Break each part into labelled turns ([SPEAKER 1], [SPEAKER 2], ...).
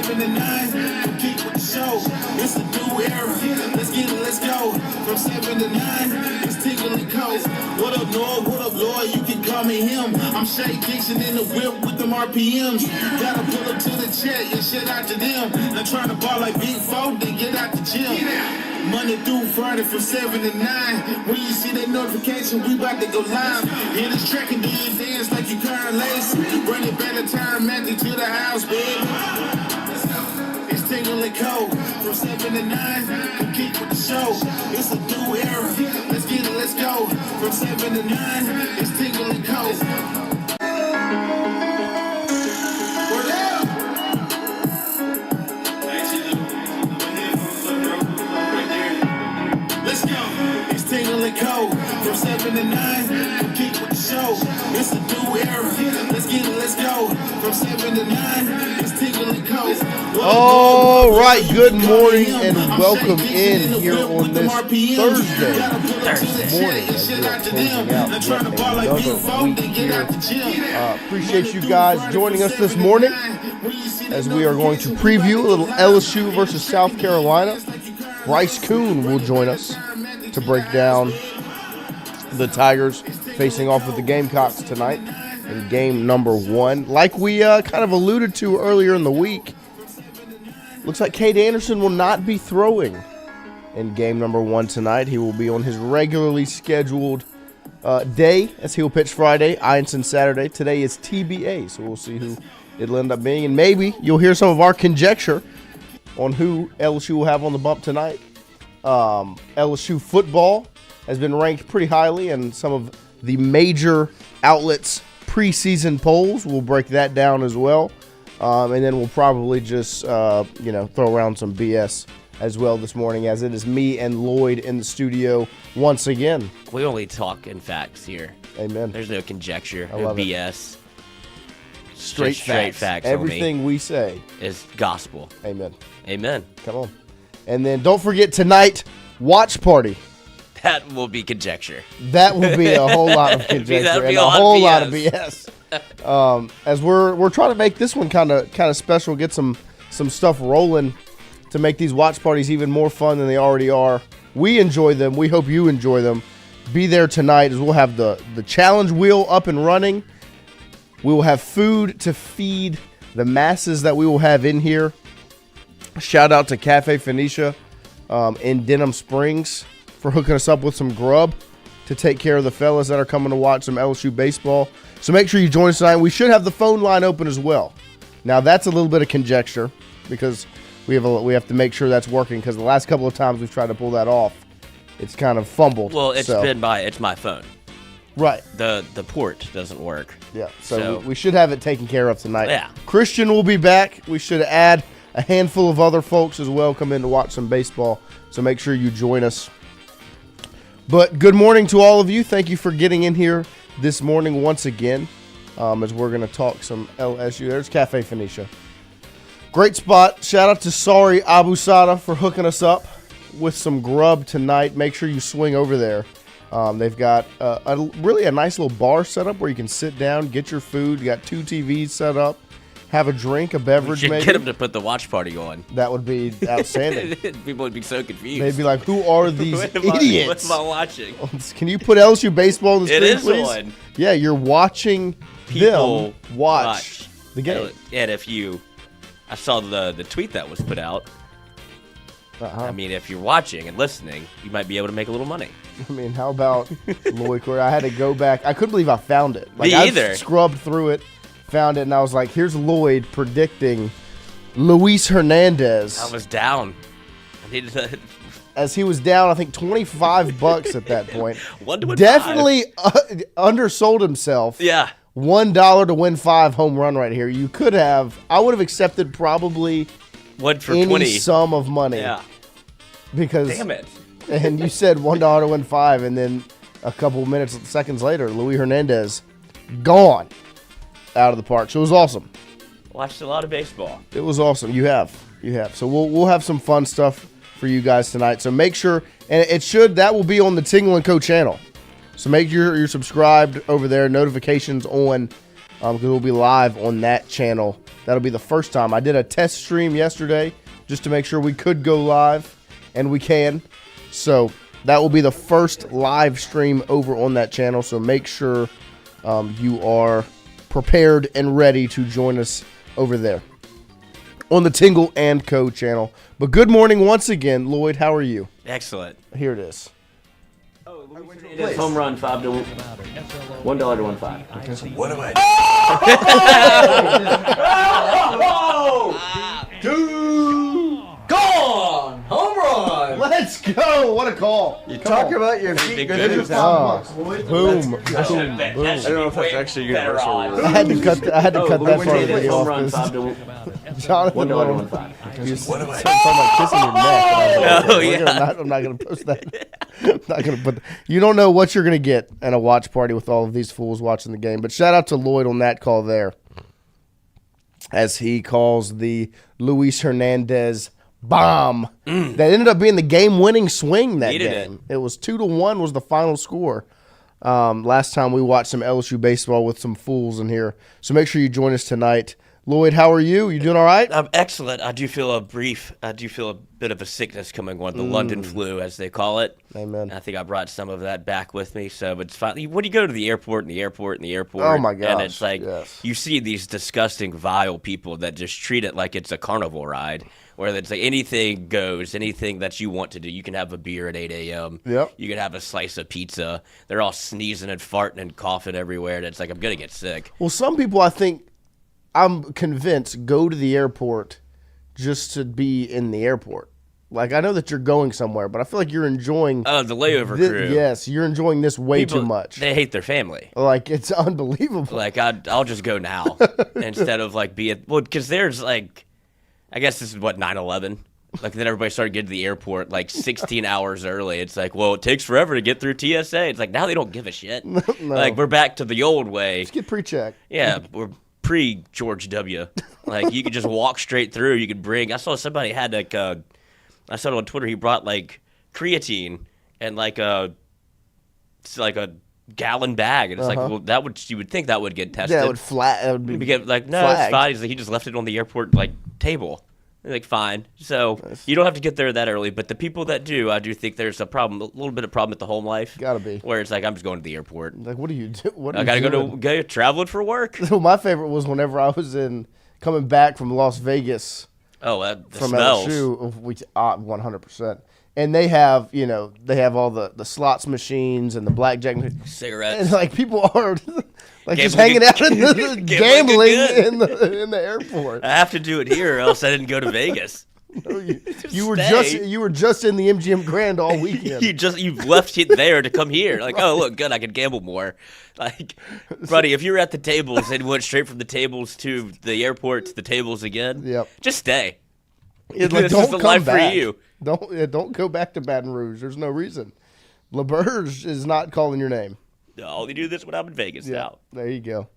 [SPEAKER 1] 7 to 9, keep with the show. It's a new era. Let's get it, let's go. From 7 to 9, it's Tingle and Co. What up, Lord? What up, Lord? You can call me him. I'm Shay Dixon in the whip with them RPMs. Gotta pull up to the chat and shit out to them. Not trying to ball like Big Four, then get out the gym. Monday through Friday from 7 to 9. When you see that notification, we about to go live. Hit this track and do your dance like you Karen Lace. Bring it back to time, Matthew to the house, babe. It's Tingle and Co. From 7 to 9, keep with the show. It's a new era. Let's get it, let's go. From 7 to 9, it's Tingle and Co. Tingle and Co. From 7 to 9, keep with the show. It's a new era. Let's get it, let's go. From 7 to 9, it's Tingle and Co.
[SPEAKER 2] All right, good morning and welcome in here on this Thursday morning as we are closing out yet another week here. Appreciate you guys joining us this morning as we are going to preview a little LSU versus South Carolina. Bryce Koon will join us to break down the Tigers facing off with the Gamecocks tonight in game number 1. Like we kind of alluded to earlier in the week, looks like Cade Anderson will not be throwing in game number 1 tonight. He will be on his regularly scheduled day as he will pitch Friday, Ianson Saturday. Today is TBA, so we'll see who it'll end up being. And maybe you'll hear some of our conjecture on who LSU will have on the bump tonight. LSU Football has been ranked pretty highly in some of the major outlets' preseason polls. We'll break that down as well. And then we'll probably just, throw around some BS as well this morning, as it is me and Lloyd in the studio once again.
[SPEAKER 3] We only talk in facts here.
[SPEAKER 2] Amen.
[SPEAKER 3] There's no conjecture,
[SPEAKER 2] I
[SPEAKER 3] no
[SPEAKER 2] love
[SPEAKER 3] BS.
[SPEAKER 2] Straight facts. Everything we say
[SPEAKER 3] is gospel.
[SPEAKER 2] Amen.
[SPEAKER 3] Amen.
[SPEAKER 2] Come on. And then don't forget tonight, watch party.
[SPEAKER 3] That will be conjecture.
[SPEAKER 2] That will be a whole lot of conjecture and a whole lot of BS. As we're trying to make this one kind of special, get some stuff rolling to make these watch parties even more fun than they already are. We enjoy them. We hope you enjoy them. Be there tonight as we'll have the challenge wheel up and running. We will have food to feed the masses that we will have in here. Shout out to Cafe Phoenicia in Denham Springs for hooking us up with some grub to take care of the fellas that are coming to watch some LSU baseball. So make sure you join us tonight. We should have the phone line open as well. Now that's a little bit of conjecture because we have to make sure that's working, because the last couple of times we've tried to pull that off, it's kind of fumbled.
[SPEAKER 3] Well, it's my phone.
[SPEAKER 2] Right.
[SPEAKER 3] The port doesn't work.
[SPEAKER 2] Yeah. So we should have it taken care of tonight.
[SPEAKER 3] Yeah.
[SPEAKER 2] Christian will be back. We should add a handful of other folks as well come in to watch some baseball. So make sure you join us. But good morning to all of you. Thank you for getting in here this morning once again, as we're going to talk some LSU. There's Cafe Phoenicia. Great spot. Shout out to Sari Abusada for hooking us up with some grub tonight. Make sure you swing over there. They've got really a nice little bar set up where you can sit down, get your food. You got 2 TVs set up. Have a drink, a beverage,
[SPEAKER 3] we should
[SPEAKER 2] maybe.
[SPEAKER 3] Get them to put the watch party on.
[SPEAKER 2] That would be outstanding.
[SPEAKER 3] People would be so confused.
[SPEAKER 2] They'd be like, who are these idiots?
[SPEAKER 3] What am I watching?
[SPEAKER 2] Can you put LSU baseball on the screen,
[SPEAKER 3] it is
[SPEAKER 2] please?
[SPEAKER 3] On.
[SPEAKER 2] Yeah, you're watching
[SPEAKER 3] people
[SPEAKER 2] them watch the game.
[SPEAKER 3] And I saw the tweet that was put out. I mean, if you're watching and listening, you might be able to make a little money.
[SPEAKER 2] I mean, how about Lloyd Corey? I had to go back. I couldn't believe I found it.
[SPEAKER 3] Me either.
[SPEAKER 2] I scrubbed through it. Found it, and I was like, here's Lloyd predicting Luis Hernandez.
[SPEAKER 3] I was down. I needed to...
[SPEAKER 2] As he was down, I think, $25 at that point.
[SPEAKER 3] 1 to win
[SPEAKER 2] Definitely undersold himself.
[SPEAKER 3] Yeah.
[SPEAKER 2] $1 to win 5 home run right here. You could have, I would have accepted probably
[SPEAKER 3] one for
[SPEAKER 2] any
[SPEAKER 3] 20.
[SPEAKER 2] sum of money.
[SPEAKER 3] Yeah.
[SPEAKER 2] Because,
[SPEAKER 3] damn it.
[SPEAKER 2] And you said $1 to win 5, and then a couple seconds later, Luis Hernandez gone. Out of the park. So it was awesome.
[SPEAKER 3] Watched a lot of baseball.
[SPEAKER 2] It was awesome. You have. So we'll have some fun stuff for you guys tonight. So make sure, and that will be on the Tingle & Co channel. So make sure you're subscribed over there, notifications on, because we'll be live on that channel That'll be the first time. I did a test stream yesterday just to make sure we could go live, and we can. So that will be the first live stream over on that channel. So make sure you are prepared and ready to join us over there on the Tingle & Co. channel. But good morning once again, Lloyd. How are you?
[SPEAKER 3] Excellent.
[SPEAKER 2] Here it is.
[SPEAKER 3] It is home run $1 to 1.5.
[SPEAKER 4] Okay. What am I?
[SPEAKER 5] Gone! Home run!
[SPEAKER 2] Let's go! What a call!
[SPEAKER 4] You talk about your feet.
[SPEAKER 3] Big
[SPEAKER 4] Good
[SPEAKER 3] news.
[SPEAKER 2] Boom!
[SPEAKER 4] I don't know if that's actually universal.
[SPEAKER 2] I had to cut. I had to cut that part of the video
[SPEAKER 3] home run
[SPEAKER 2] off.
[SPEAKER 3] 5 to
[SPEAKER 2] Jonathan,
[SPEAKER 3] 1.5.
[SPEAKER 2] you
[SPEAKER 4] What am I?
[SPEAKER 2] talking about kissing your neck.
[SPEAKER 3] Oh, yeah.
[SPEAKER 2] I'm not gonna post that. I'm not gonna put. You don't know what you're gonna get at a watch party with all of these fools watching the game. But shout out to Lloyd on that call there, as he calls the Luis Hernandez bomb that ended up being the game-winning swing that
[SPEAKER 3] Needed
[SPEAKER 2] game. It was 2-1 was the final score. Last time we watched some LSU baseball with some fools in here. So make sure you join us tonight. Lloyd, how are you? You doing all right?
[SPEAKER 3] I'm excellent. I do feel a bit of a sickness coming on, the London flu, as they call it.
[SPEAKER 2] Amen.
[SPEAKER 3] I think I brought some of that back with me, so it's fine. When you go to the airport,
[SPEAKER 2] Oh, my gosh,
[SPEAKER 3] and it's like
[SPEAKER 2] yes.
[SPEAKER 3] you see these disgusting, vile people that just treat it like it's a carnival ride, where it's like anything goes, anything that you want to do. You can have a beer at 8 a.m.
[SPEAKER 2] Yep.
[SPEAKER 3] You can have a slice of pizza. They're all sneezing and farting and coughing everywhere, and it's like, I'm going to get sick.
[SPEAKER 2] Well, some people, I'm convinced, go to the airport just to be in the airport. Like, I know that you're going somewhere, but I feel like you're enjoying
[SPEAKER 3] Oh, the layover crew.
[SPEAKER 2] Yes, you're enjoying this way too much.
[SPEAKER 3] They hate their family.
[SPEAKER 2] Like, it's unbelievable.
[SPEAKER 3] Like, I'll just go now instead of, like, because there's, like, I guess this is, 9/11? Like, then everybody started getting to the airport, like, 16 hours early. It's like, well, it takes forever to get through TSA. It's like, now they don't give a shit.
[SPEAKER 2] No.
[SPEAKER 3] Like, we're back to the old way.
[SPEAKER 2] Let's get pre-check.
[SPEAKER 3] Yeah, we're pre-George W. Like, you could just walk straight through. You could bring – I saw somebody had, like, I saw it on Twitter. He brought, like, creatine and, like, a gallon bag. And it's like, well, you would think that would get tested.
[SPEAKER 2] Yeah, it would be
[SPEAKER 3] Like, no,
[SPEAKER 2] flagged.
[SPEAKER 3] it's fine. He's like, he just left it on the airport, like, table. Like, fine. So you don't have to get there that early. But the people that do, I do think there's a little bit of problem with the home life.
[SPEAKER 2] Gotta be.
[SPEAKER 3] Where it's like, I'm just going to the airport.
[SPEAKER 2] Like, what do you do?
[SPEAKER 3] I got to go traveling for work.
[SPEAKER 2] So my favorite was whenever I was coming back from Las Vegas.
[SPEAKER 3] Oh, the
[SPEAKER 2] From
[SPEAKER 3] smells.
[SPEAKER 2] LSU, 100%. And they have, all the slots machines and the blackjack machines.
[SPEAKER 3] Cigarettes.
[SPEAKER 2] And like people are like just
[SPEAKER 3] Gambling
[SPEAKER 2] hanging out in the
[SPEAKER 3] Gambling
[SPEAKER 2] gambling in the airport.
[SPEAKER 3] I have to do it here, or else I didn't go to Vegas.
[SPEAKER 2] No, you were
[SPEAKER 3] Stay.
[SPEAKER 2] just in the MGM Grand all weekend.
[SPEAKER 3] You've left it there to come here. Like, oh, look, good, I could gamble more. Like, buddy, if you were at the tables and went straight from the tables to the airport to the tables again,
[SPEAKER 2] Yep.
[SPEAKER 3] just stay.
[SPEAKER 2] Like,
[SPEAKER 3] This
[SPEAKER 2] don't
[SPEAKER 3] is the
[SPEAKER 2] come
[SPEAKER 3] life
[SPEAKER 2] back.
[SPEAKER 3] for you.
[SPEAKER 2] Don't go back to Baton Rouge. There's no reason. LeBurge is not calling your name.
[SPEAKER 3] No, I'll only do this when I'm in Vegas now.
[SPEAKER 2] There you go.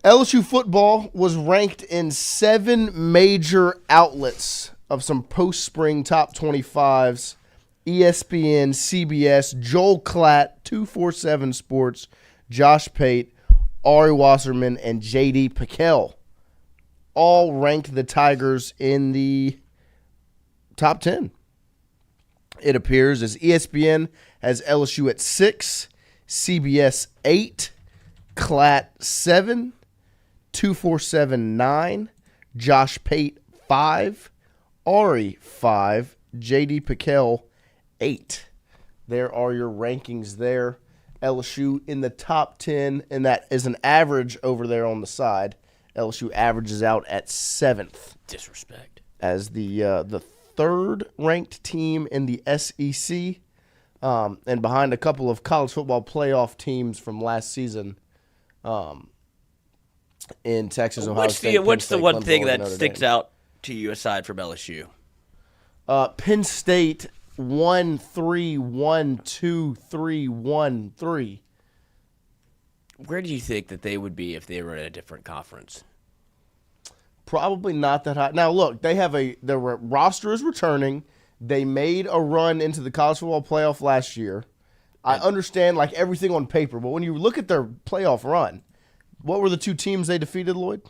[SPEAKER 2] LSU football was ranked in 7 major outlets of some post-spring top 25s: ESPN, CBS, Joel Klatt, 247 Sports, Josh Pate, Ari Wasserman, and J.D. Pickell. All ranked the Tigers in the top 10. It appears as ESPN has LSU at 6, CBS 8, Klatt 7, 247 9, Josh Pate 5, Ari 5, J.D. Pickell 8. There are your rankings there. LSU in the top 10, and that is an average over there on the side. LSU averages out at 7th.
[SPEAKER 3] Disrespect.
[SPEAKER 2] As the third-ranked team in the SEC, and behind a couple of college football playoff teams from last season in Texas, Ohio State.
[SPEAKER 3] What's the one
[SPEAKER 2] Clemson,
[SPEAKER 3] thing
[SPEAKER 2] Oregon,
[SPEAKER 3] that
[SPEAKER 2] Notre
[SPEAKER 3] sticks
[SPEAKER 2] Dame.
[SPEAKER 3] out to you aside from LSU?
[SPEAKER 2] Penn State 1-3-1-2-3-1-3.
[SPEAKER 3] Where do you think that they would be if they were in a different conference?
[SPEAKER 2] Probably not that high. Now, look, their roster is returning. They made a run into the college football playoff last year. I understand, like, everything on paper, but when you look at their playoff run, what were the 2 teams they defeated, Lloyd?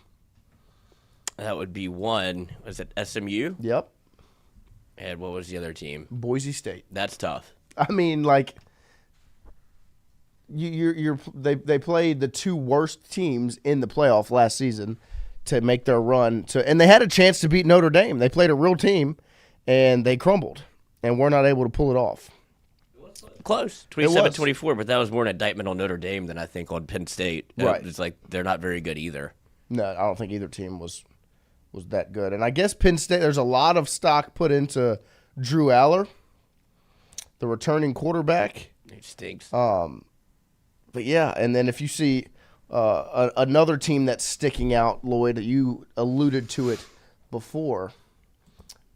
[SPEAKER 3] That would be one. Was it SMU?
[SPEAKER 2] Yep.
[SPEAKER 3] And what was the other team?
[SPEAKER 2] Boise State.
[SPEAKER 3] That's tough.
[SPEAKER 2] I mean, like, they played the two worst teams in the playoff last season to make their run and they had a chance to beat Notre Dame. They played a real team, and they crumbled, and we're not able to pull it off.
[SPEAKER 3] Close, 27-24, but that was more an indictment on Notre Dame than I think on Penn State.
[SPEAKER 2] Right.
[SPEAKER 3] It's like they're not very good either.
[SPEAKER 2] No, I don't think either team was that good. And I guess Penn State, there's a lot of stock put into Drew Aller, the returning quarterback.
[SPEAKER 3] It stinks.
[SPEAKER 2] But yeah, and then if you see another team that's sticking out, Lloyd, you alluded to it before,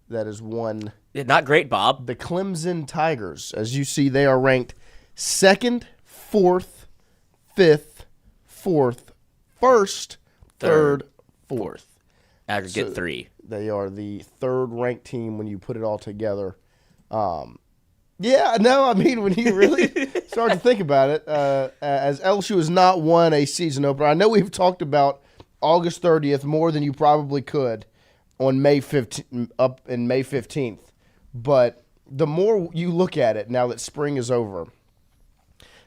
[SPEAKER 2] that is one.
[SPEAKER 3] Not great, Bob.
[SPEAKER 2] The Clemson Tigers. As you see, they are ranked 2nd, 4th, 5th, 4th, 1st, 3rd, 4th.
[SPEAKER 3] Aggregate 3.
[SPEAKER 2] They are the 3rd ranked team when you put it all together. Yeah, no, I mean, when you really start to think about it, as LSU has not won a season opener, I know we've talked about August 30th more than you probably could on May 15th. But the more you look at it now that spring is over,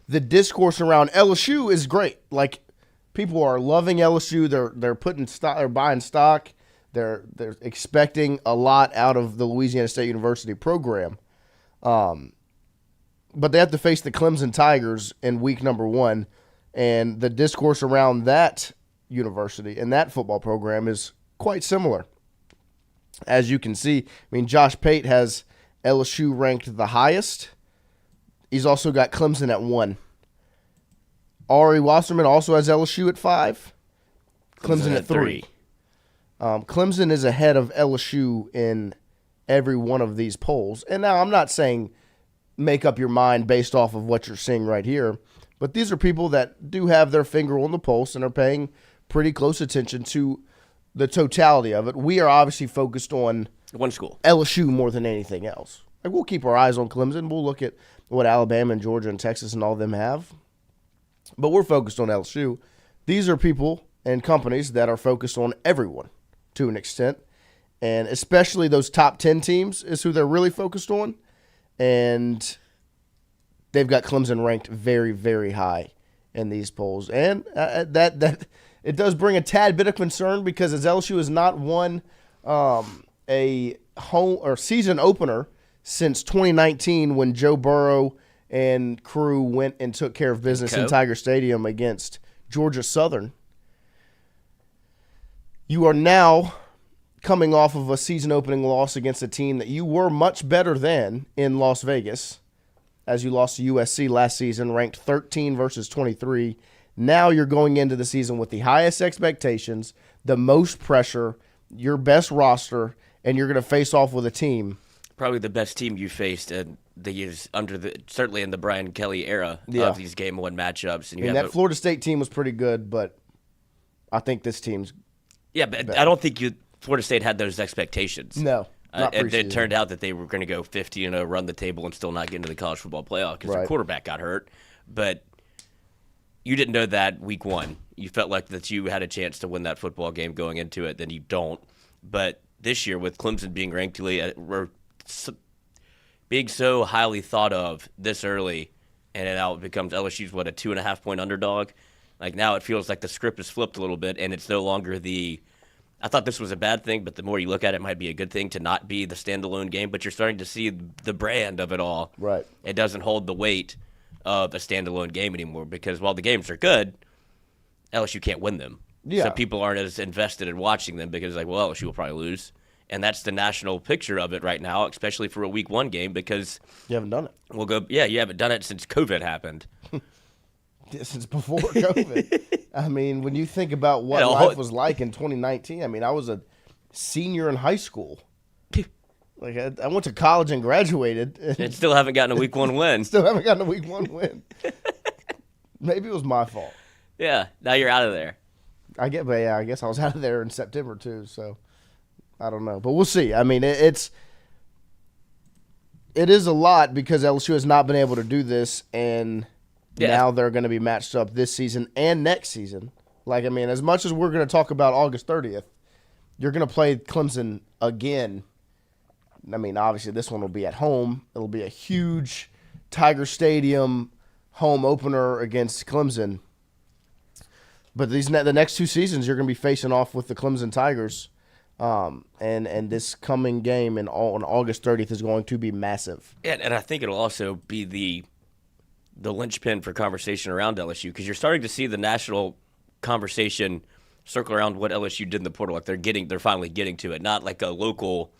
[SPEAKER 2] the discourse around LSU is great. Like, people are loving LSU. They're putting stock. They're buying stock. They're expecting a lot out of the Louisiana State University program. But they have to face the Clemson Tigers in week number 1, and the discourse around that university and that football program is quite similar. As you can see, I mean, Josh Pate has LSU ranked the highest. He's also got Clemson at 1. Ari Wasserman also has LSU at 5. Clemson at 3. Clemson is ahead of LSU in every one of these polls. And now I'm not saying make up your mind based off of what you're seeing right here, but these are people that do have their finger on the pulse and are paying pretty close attention to the totality of it. We are obviously focused on
[SPEAKER 3] one school,
[SPEAKER 2] LSU, more than anything else. Like, we'll keep our eyes on Clemson. We'll look at what Alabama and Georgia and Texas and all of them have, but we're focused on LSU. These are people and companies that are focused on everyone to an extent, and especially those top 10 teams is who they're really focused on, and they've got Clemson ranked very, very high in these polls, and that it does bring a tad bit of concern, because as LSU has not won a home or season opener since 2019, when Joe Burrow and crew went and took care of business in Tiger Stadium against Georgia Southern. You are now coming off of a season opening loss against a team that you were much better than in Las Vegas, as you lost to USC last season, ranked 13 versus 23. Now you're going into the season with the highest expectations, the most pressure, your best roster, and you're going to face off with a team.
[SPEAKER 3] Probably the best team you faced in the years certainly in the Brian Kelly era of these Game 1 matchups. And
[SPEAKER 2] that Florida State team was pretty good, but I think this team's
[SPEAKER 3] but better. I don't think Florida State had those expectations.
[SPEAKER 2] No.
[SPEAKER 3] And it turned out that they were going to go 50-0, run the table, and still not get into the college football playoff because their quarterback got hurt. But you didn't know that week 1. You felt like that you had a chance to win that football game going into it. Then you don't. But this year, with Clemson being ranked being so highly thought of this early, and it now becomes LSU's, a 2.5-point underdog? Like, now it feels like the script is flipped a little bit, and it's no longer I thought this was a bad thing, but the more you look at it, it might be a good thing to not be the standalone game, but you're starting to see the brand of it all.
[SPEAKER 2] Right.
[SPEAKER 3] It doesn't hold the weight of a standalone game anymore, because while the games are good, LSU can't win them.
[SPEAKER 2] Yeah.
[SPEAKER 3] So people aren't as invested in watching them because, LSU will probably lose. And that's the national picture of it right now, especially for a week 1 game, because
[SPEAKER 2] you haven't done it.
[SPEAKER 3] You haven't done it since COVID happened.
[SPEAKER 2] Since before COVID. I mean, when you think about what life was like in 2019, I mean, I was a senior in high school. Like, I went to college and graduated.
[SPEAKER 3] And still haven't gotten a week 1 win.
[SPEAKER 2] Maybe it was my fault.
[SPEAKER 3] Yeah, now you're out of there.
[SPEAKER 2] I guess I was out of there in September too, so I don't know. But we'll see. I mean, it is a lot, because LSU has not been able to do this, and now they're going to be matched up this season and next season. Like, I mean, as much as we're going to talk about August 30th, you're going to play Clemson again. I mean, obviously this one will be at home. It'll be a huge Tiger Stadium home opener against Clemson. But the next 2 seasons, you're going to be facing off with the Clemson Tigers. And this coming game on August 30th is going to be massive.
[SPEAKER 3] And I think it'll also be the linchpin for conversation around LSU, because you're starting to see the national conversation circle around what LSU did in the portal. Like they're finally getting to it, not like a local,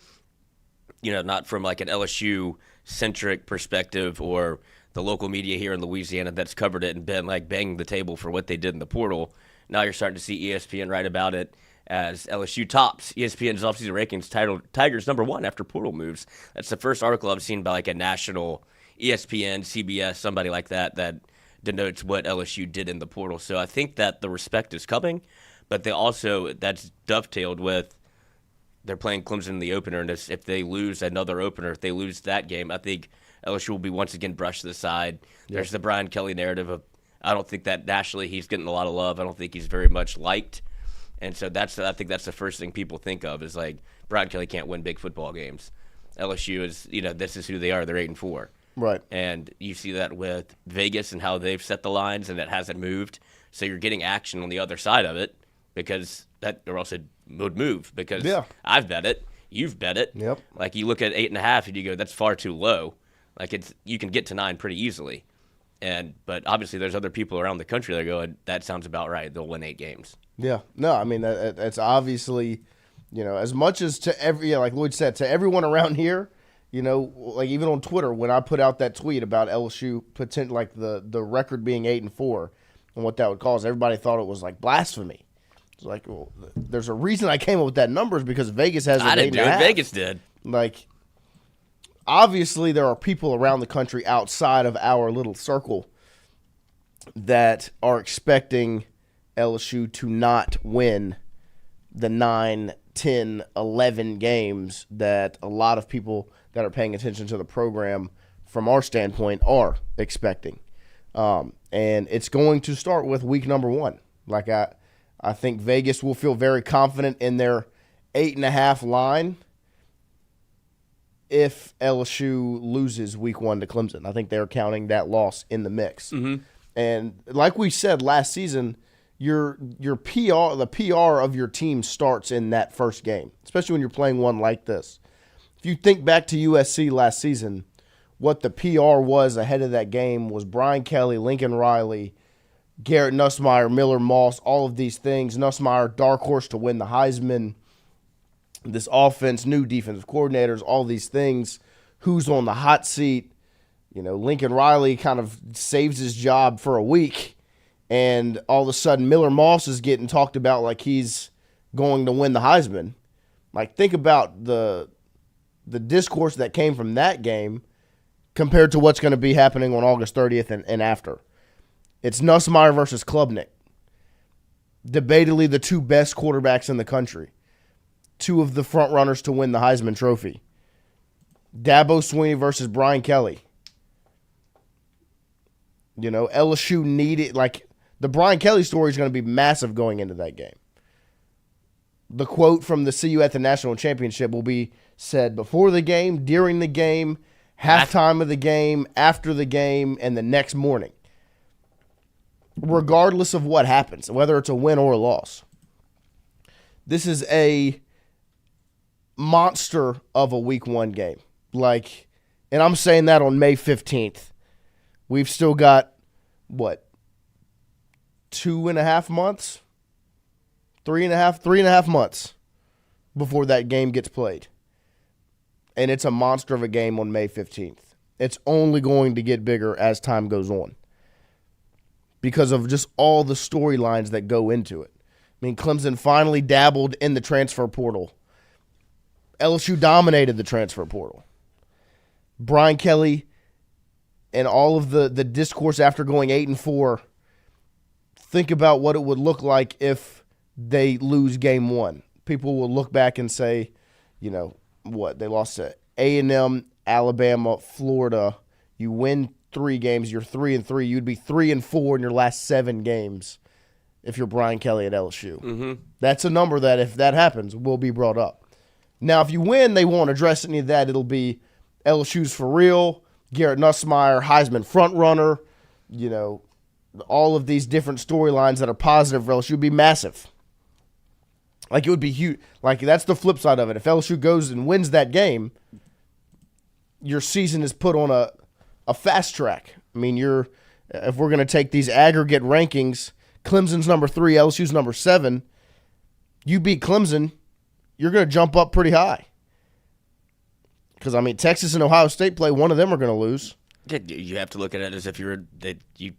[SPEAKER 3] not from like an LSU centric perspective or the local media here in Louisiana that's covered it and been like banging the table for what they did in the portal. Now you're starting to see ESPN write about it as LSU tops ESPN's offseason rankings, titled Tigers #1 after portal moves. That's the first article I've seen by like a national ESPN, CBS, somebody like that denotes what LSU did in the portal. So I think that the respect is coming, but that's dovetailed with they're playing Clemson in the opener, and if they lose another opener, if they lose that game, I think LSU will be once again brushed to the side. There's the Brian Kelly narrative of, I don't think that nationally he's getting a lot of love. I don't think he's very much liked. And so I think that's the first thing people think of is like Brian Kelly can't win big football games. LSU is, this is who they are. They're 8-4.
[SPEAKER 2] Right.
[SPEAKER 3] And you see that with Vegas and how they've set the lines, and it hasn't moved. So you're getting action on the other side of it because that or else it would move because I've bet it. You've bet it.
[SPEAKER 2] Yep.
[SPEAKER 3] Like you look at 8.5 and you go, that's far too low. Like you can get to 9 pretty easily. But obviously there's other people around the country that go, that sounds about right. They'll win 8 games.
[SPEAKER 2] Yeah. No, I mean, that's obviously, as much as like Lloyd said, to everyone around here, like even on Twitter, when I put out that tweet about LSU, like the record being 8-4 and what that would cause, everybody thought it was like blasphemy. It's like, well, there's a reason I came up with that number is because Vegas has it 8.5.
[SPEAKER 3] I didn't do it. Vegas did.
[SPEAKER 2] Like, obviously there are people around the country outside of our little circle that are expecting LSU to not win the 9, 10, 11 games that a lot of people that are paying attention to the program from our standpoint are expecting. And it's going to start with week number 1. Like I think Vegas will feel very confident in their 8.5 line if LSU loses week 1 to Clemson. I think they're counting that loss in the mix.
[SPEAKER 3] Mm-hmm.
[SPEAKER 2] And like we said last season, your PR, the PR of your team starts in that first game, especially when you're playing one like this. If you think back to USC last season, what the PR was ahead of that game was Brian Kelly, Lincoln Riley, Garrett Nussmeier, Miller Moss, all of these things. Nussmeier, dark horse to win the Heisman. This offense, new defensive coordinators, all these things. Who's on the hot seat? Lincoln Riley kind of saves his job for a week, and all of a sudden Miller Moss is getting talked about like he's going to win the Heisman. Like, think about the discourse that came from that game compared to what's going to be happening on August 30th and after. It's Nussmeier versus Klubnik. Debatably the 2 best quarterbacks in the country. 2 of the front runners to win the Heisman Trophy. Dabo Swinney versus Brian Kelly. LSU needed, like, the Brian Kelly story is going to be massive going into that game. The quote from the "See You at the National Championship" will be said before the game, during the game, halftime of the game, after the game, and the next morning. Regardless of what happens, whether it's a win or a loss. This is a monster of a week 1 game. Like, and I'm saying that on May 15th. We've still got, 2.5 months? 3.5 months before that game gets played. And it's a monster of a game on May 15th. It's only going to get bigger as time goes on because of just all the storylines that go into it. I mean, Clemson finally dabbled in the transfer portal. LSU dominated the transfer portal. Brian Kelly and all of the discourse after going 8-4, think about what it would look like if they lose game 1. People will look back and say, they lost to A&M, Alabama, Florida. You win 3 games, you're 3-3. You'd be 3-4 in your last 7 games if you're Brian Kelly at LSU.
[SPEAKER 3] Mm-hmm.
[SPEAKER 2] That's a number that, if that happens, will be brought up. Now, if you win, they won't address any of that. It'll be LSU's for real, Garrett Nussmeier, Heisman frontrunner, all of these different storylines that are positive for LSU would be massive. Like, it would be huge. Like, that's the flip side of it. If LSU goes and wins that game, your season is put on a fast track. I mean, if we're going to take these aggregate rankings, Clemson's number 3, LSU's number 7. You beat Clemson, you're going to jump up pretty high. Because, I mean, Texas and Ohio State play, one of them are going to lose.
[SPEAKER 3] You have to look at it as if you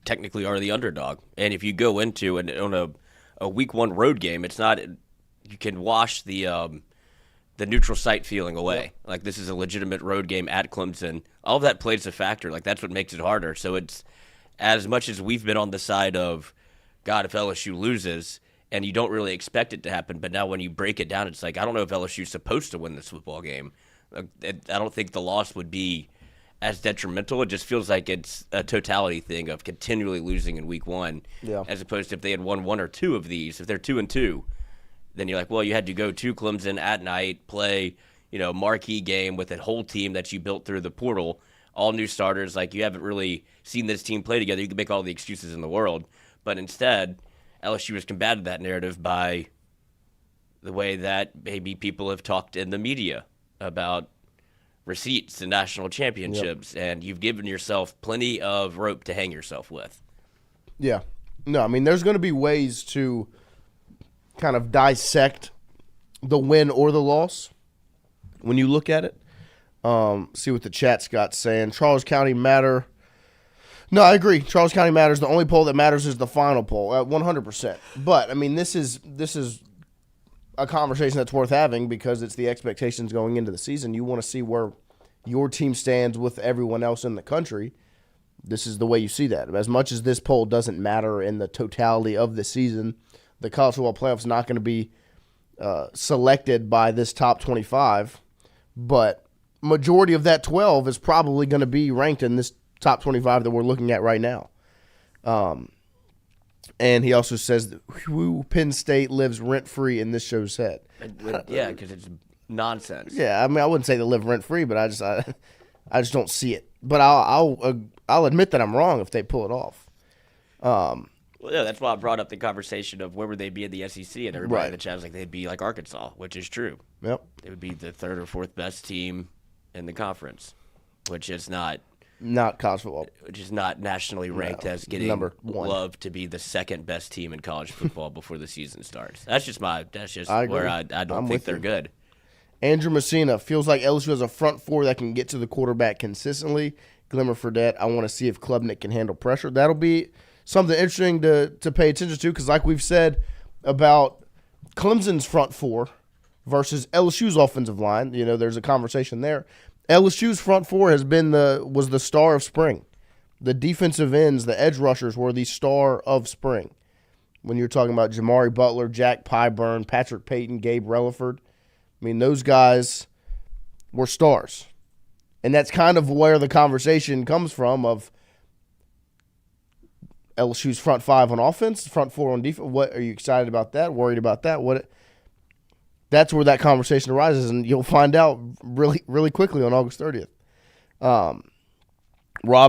[SPEAKER 3] technically are the underdog. And if you go into on a week 1 road game, it's not you can wash the neutral site feeling away. Yep. Like, this is a legitimate road game at Clemson. All of that plays a factor. Like, that's what makes it harder. So it's as much as we've been on the side of, God, if LSU loses, and you don't really expect it to happen, but now when you break it down, it's like, I don't know if LSU's supposed to win this football game. I don't think the loss would be as detrimental. It just feels like it's a totality thing of continually losing in week 1, as opposed to if they had won 1 or 2 of these. If they're 2-2, then you're like, well, you had to go to Clemson at night, play, marquee game with a whole team that you built through the portal, all new starters. Like, you haven't really seen this team play together. You can make all the excuses in the world, but instead, LSU has combated that narrative by the way that maybe people have talked in the media about receipts and national championships, and you've given yourself plenty of rope to hang yourself with. Yeah.
[SPEAKER 2] No, I mean, there's going to be ways to kind of dissect the win or the loss when you look at it. See what the chat's got saying. Charles County matter. No, I agree. Charles County matters. The only poll that matters is the final poll, 100%. But, I mean, this is a conversation that's worth having because it's the expectations going into the season. You want to see where your team stands with everyone else in the country. This is the way you see that. As much as this poll doesn't matter in the totality of the season, the college football playoff is not going to be selected by this top 25, but majority of that 12 is probably going to be ranked in this top 25 that we're looking at right now. And he also says that Penn State lives rent-free in this show's head.
[SPEAKER 3] Yeah, because it's nonsense.
[SPEAKER 2] Yeah, I mean, I wouldn't say they live rent-free, but I just don't see it. But I'll admit that I'm wrong if they pull it off.
[SPEAKER 3] Well, yeah, that's why I brought up the conversation of where would they be in the SEC, and everybody in the chat was like they'd be like Arkansas, which is true.
[SPEAKER 2] Yep.
[SPEAKER 3] They would be the 3rd or 4th best team in the conference, which is not
[SPEAKER 2] college football,
[SPEAKER 3] which is not nationally ranked as getting
[SPEAKER 2] number 1.
[SPEAKER 3] Love to be the 2nd best team in college football before the season starts. That's just
[SPEAKER 2] I
[SPEAKER 3] where I don't think they're good.
[SPEAKER 2] Andrew Messina feels like LSU has a front 4 that can get to the quarterback consistently. Glimmer Fredette, I want to see if Klubnik can handle pressure. That'll be something interesting to pay attention to because, like we've said about Clemson's front 4 versus LSU's offensive line, there's a conversation there. LSU's front 4 was the star of spring. The defensive ends, the edge rushers, were the star of spring. When you're talking about Jamari Butler, Jack Pyburn, Patrick Payton, Gabe Relaford, I mean, those guys were stars. And that's kind of where the conversation comes from of LSU's front 5 on offense, front 4 on defense. What are you excited about that? Worried about that? That's where that conversation arises, and you'll find out really, really quickly on August 30th. Rob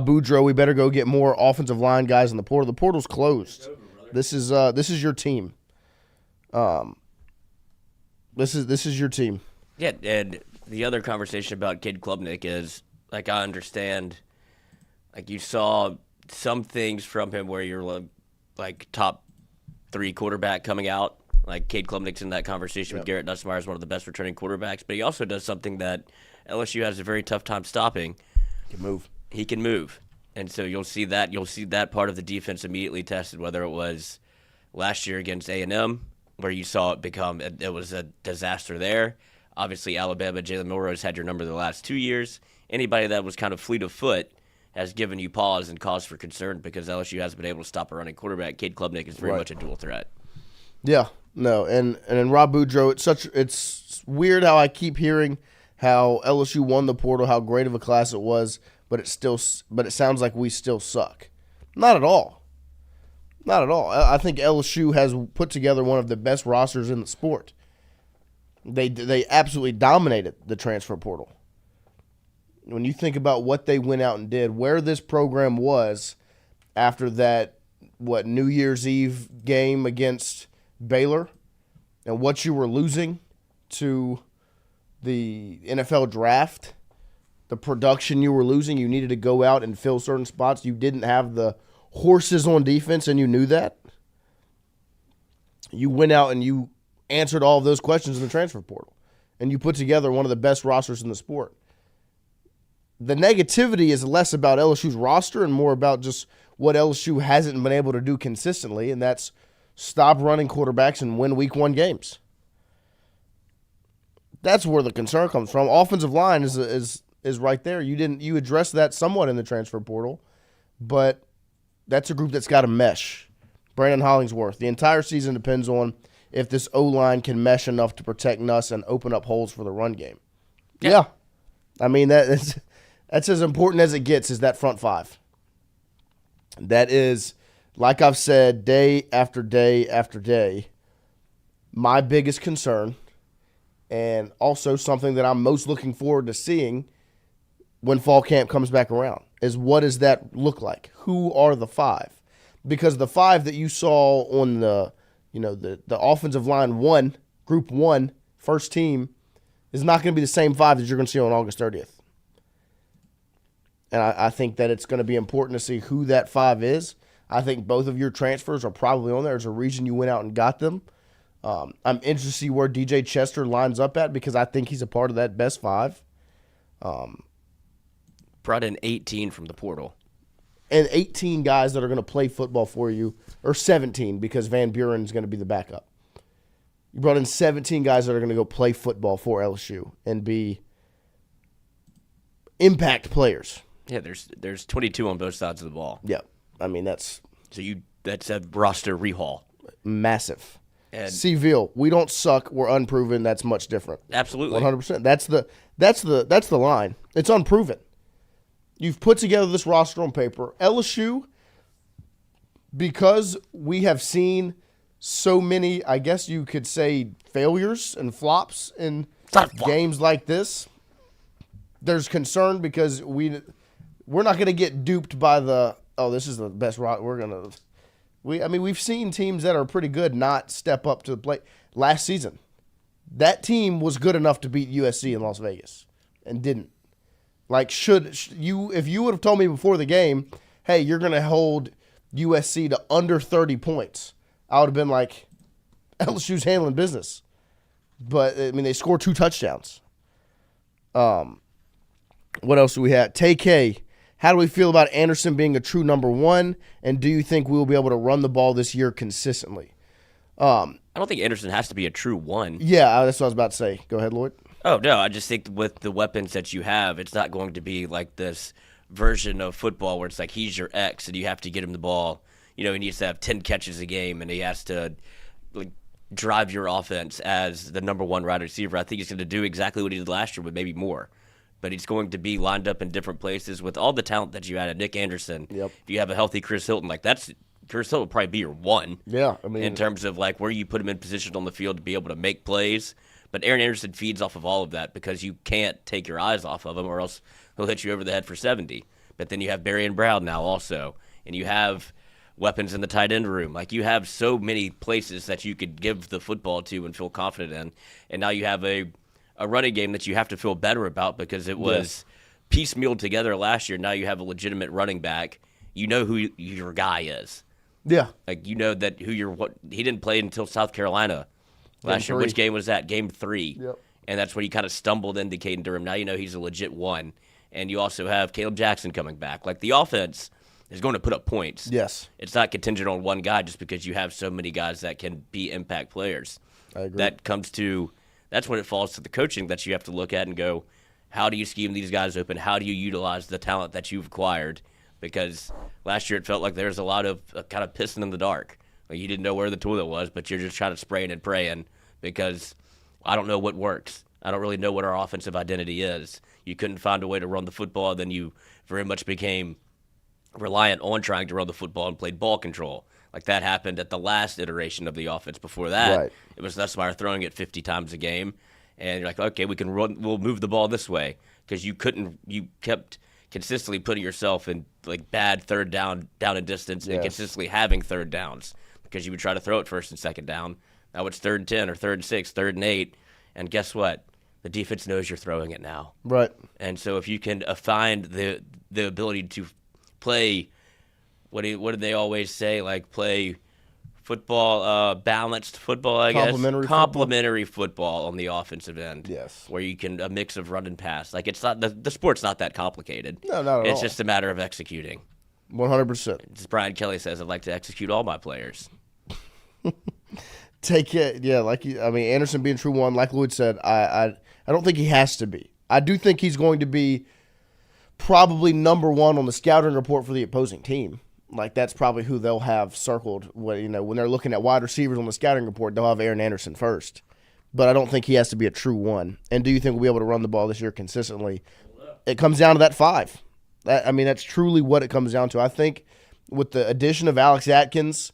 [SPEAKER 2] Boudreaux, we better go get more offensive line guys in the portal. The portal's closed. This is your team. This is your team.
[SPEAKER 3] Yeah, and the other conversation about Cade Klubnik is, like, I understand, like, you saw some things from him where you're, like top 3 quarterback coming out. Like, Cade Klubnik's in that conversation with Garrett Nussmeier as one of the best returning quarterbacks, but he also does something that LSU has a very tough time stopping. He can move. And so you'll see that part of the defense immediately tested, whether it was last year against A&M, where you saw it was a disaster there. Obviously, Alabama, Jalen Milroe's had your number the last 2 years. Anybody that was kind of fleet of foot has given you pause and cause for concern because LSU hasn't been able to stop a running quarterback. Cade Klubnik is very much a dual threat.
[SPEAKER 2] Yeah, no, and Rob Boudreaux, it's weird how I keep hearing how LSU won the portal, how great of a class it was, but it sounds like we still suck. Not at all. Not at all. I think LSU has put together one of the best rosters in the sport. They absolutely dominated the transfer portal. When you think about what they went out and did, where this program was after that, New Year's Eve game against Baylor, and what you were losing to the NFL draft, the production you were losing, you needed to go out and fill certain spots. You didn't have the horses on defense, and you knew that. You went out and you answered all of those questions in the transfer portal, and you put together one of the best rosters in the sport. The negativity is less about LSU's roster and more about just what LSU hasn't been able to do consistently, and that's stop running quarterbacks and win week 1 games. That's where the concern comes from. Offensive line is right there. You addressed that somewhat in the transfer portal, but that's a group that's got to mesh. Brandon Hollingsworth, the entire season depends on if this O-line can mesh enough to protect Nuss and open up holes for the run game. Yeah. I mean, that's as important as it gets, is that front 5. That is, like I've said, day after day after day, my biggest concern, and also something that I'm most looking forward to seeing when fall camp comes back around, is what does that look like? Who are the 5? Because the 5 that you saw on the offensive line 1, group 1, first team, is not going to be the same 5 that you're going to see on August 30th. And I think that it's going to be important to see who that 5 is. I think both of your transfers are probably on there. There's a reason you went out and got them. I'm interested to see where DJ Chester lines up at, because I think he's a part of that best 5.
[SPEAKER 3] Brought in 18 from the portal.
[SPEAKER 2] And 18 guys that are going to play football for you, or 17, because Van Buren is going to be the backup. You brought in 17 guys that are going to go play football for LSU and be impact players.
[SPEAKER 3] Yeah, there's 22 on both sides of the ball.
[SPEAKER 2] Yeah, I mean that's
[SPEAKER 3] a roster rehaul.
[SPEAKER 2] Massive.
[SPEAKER 3] And
[SPEAKER 2] Seville, we don't suck. We're unproven. That's much different.
[SPEAKER 3] Absolutely,
[SPEAKER 2] 100%. That's the line. It's unproven. You've put together this roster on paper. LSU, because we have seen so many, I guess you could say, failures and flops in games like this, there's concern because we're not going to get duped by this is the best route. We've seen teams that are pretty good not step up to the plate. Last season, that team was good enough to beat USC in Las Vegas and didn't. Like, if you would have told me before the game, hey, you're going to hold USC to under 30 points, I would have been like, LSU's handling business. But, I mean, they scored 2 touchdowns. What else do we have? TK, how do we feel about Anderson being a true number 1? And do you think we will be able to run the ball this year consistently?
[SPEAKER 3] I don't think Anderson has to be a true 1.
[SPEAKER 2] Yeah, that's what I was about to say. Go ahead, Lloyd.
[SPEAKER 3] Oh, no, I just think with the weapons that you have, it's not going to be like this version of football where it's like he's your X and you have to get him the ball. He needs to have 10 catches a game and he has to drive your offense as the number 1 wide receiver. I think he's going to do exactly what he did last year, but maybe more. But he's going to be lined up in different places with all the talent that you added. Nick Anderson,
[SPEAKER 2] Yep.
[SPEAKER 3] If you have a healthy Chris Hilton, Chris Hilton would probably be your 1.
[SPEAKER 2] Yeah, I mean,
[SPEAKER 3] in terms of where you put him in position on the field to be able to make plays. But Aaron Anderson feeds off of all of that because you can't take your eyes off of him or else he'll hit you over the head for 70. But then you have Berrien Brown now also, and you have weapons in the tight end room. You have so many places that you could give the football to and feel confident in. And now you have a running game that you have to feel better about because it was piecemealed together last year. Now you have a legitimate running back. You know who your guy is.
[SPEAKER 2] Yeah.
[SPEAKER 3] You know that he didn't play until South Carolina last year. Which game was that? Game 3.
[SPEAKER 2] Yep.
[SPEAKER 3] And that's when he kind of stumbled into Caden Durham. Now you know he's a legit 1. And you also have Caleb Jackson coming back. The offense is going to put up points.
[SPEAKER 2] Yes.
[SPEAKER 3] It's not contingent on one guy just because you have so many guys that can be impact players.
[SPEAKER 2] I agree.
[SPEAKER 3] That's when it falls to the coaching that you have to look at and go, how do you scheme these guys open? How do you utilize the talent that you've acquired? Because last year it felt like there was a lot of kind of pissing in the dark. You didn't know where the toilet was, but you're just trying to spraying and praying because I don't know what works. I don't really know what our offensive identity is. You couldn't find a way to run the football, then you very much became reliant on trying to run the football and played ball control. Like that happened at the last iteration of the offense. Before that,
[SPEAKER 2] Right.
[SPEAKER 3] it was Nussmeier throwing it 50 times a game, and you're like, okay, we'll move the ball this way because you kept consistently putting yourself in like bad third down and distance, and consistently having third downs because you would try to throw it first and second down. Now it's 3rd and 10 or 3rd and 6, 3rd and 8, and guess what? The defense knows you're throwing it now.
[SPEAKER 2] Right.
[SPEAKER 3] And so if you can find the ability to play, what do they always say? Like play football, balanced football, I guess. Complementary football on the offensive end.
[SPEAKER 2] Yes.
[SPEAKER 3] Where you can a mix of run and pass. Like it's not the sport's not that complicated.
[SPEAKER 2] No, not at all.
[SPEAKER 3] It's just a matter of executing.
[SPEAKER 2] 100%.
[SPEAKER 3] As Brian Kelly says, I'd like to execute all my players.
[SPEAKER 2] Take it, yeah. Anderson being true one, like Lloyd said, I don't think he has to be. I do think he's going to be probably number one on the scouting report for the opposing team. Like that's probably who they'll have circled. When they're looking at wide receivers on the scouting report, they'll have Aaron Anderson first. But I don't think he has to be a true one. And do you think we'll be able to run the ball this year consistently? It comes down to that 5. That's truly what it comes down to. I think with the addition of Alex Atkins,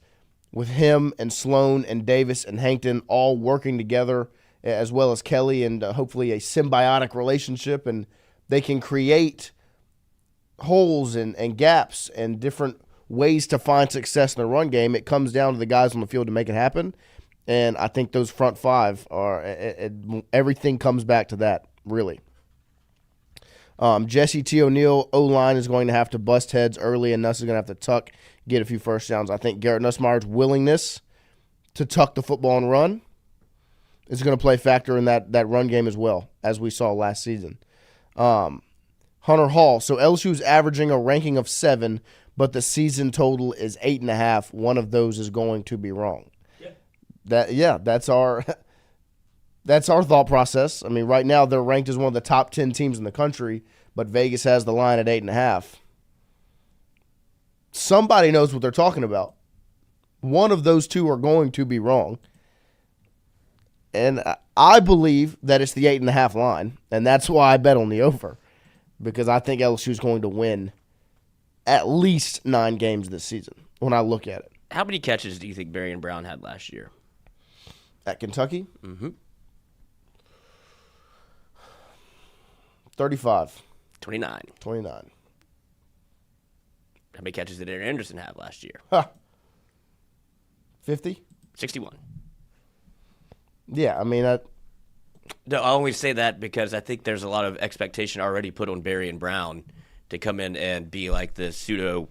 [SPEAKER 2] with him and Sloan and Davis and Hankton all working together, as well as Kelly, and hopefully a symbiotic relationship, and they can create holes and gaps and different ways to find success in the run game. It comes down to the guys on the field to make it happen, and I think those front 5 are everything comes back to that, really. Jesse T. O'Neill, O-line, is going to have to bust heads early, and Nuss is going to have to tuck, get a few first downs. I think Garrett Nussmeier's willingness to tuck the football and run is going to play a factor in that run game as well, as we saw last season. Hunter Hall. So LSU's averaging a ranking of 7, but the season total is 8.5. One of those is going to be wrong. That's our thought process. I mean, right now they're ranked as one of the top 10 teams in the country, but Vegas has the line at 8.5. Somebody knows what they're talking about. One of those two are going to be wrong. And I believe that it's the 8.5 line, and that's why I bet on the over, because I think LSU is going to win at least 9 games this season when I look at it.
[SPEAKER 3] How many catches do you think Barian Brown had last year?
[SPEAKER 2] At Kentucky?
[SPEAKER 3] Mm-hmm.
[SPEAKER 2] 35.
[SPEAKER 3] 29.
[SPEAKER 2] 29.
[SPEAKER 3] How many catches did Aaron Anderson have last year?
[SPEAKER 2] 50?
[SPEAKER 3] 61.
[SPEAKER 2] Yeah,
[SPEAKER 3] No, I only say that because I think there's a lot of expectation already put on Barian Brown to come in and be like the pseudo,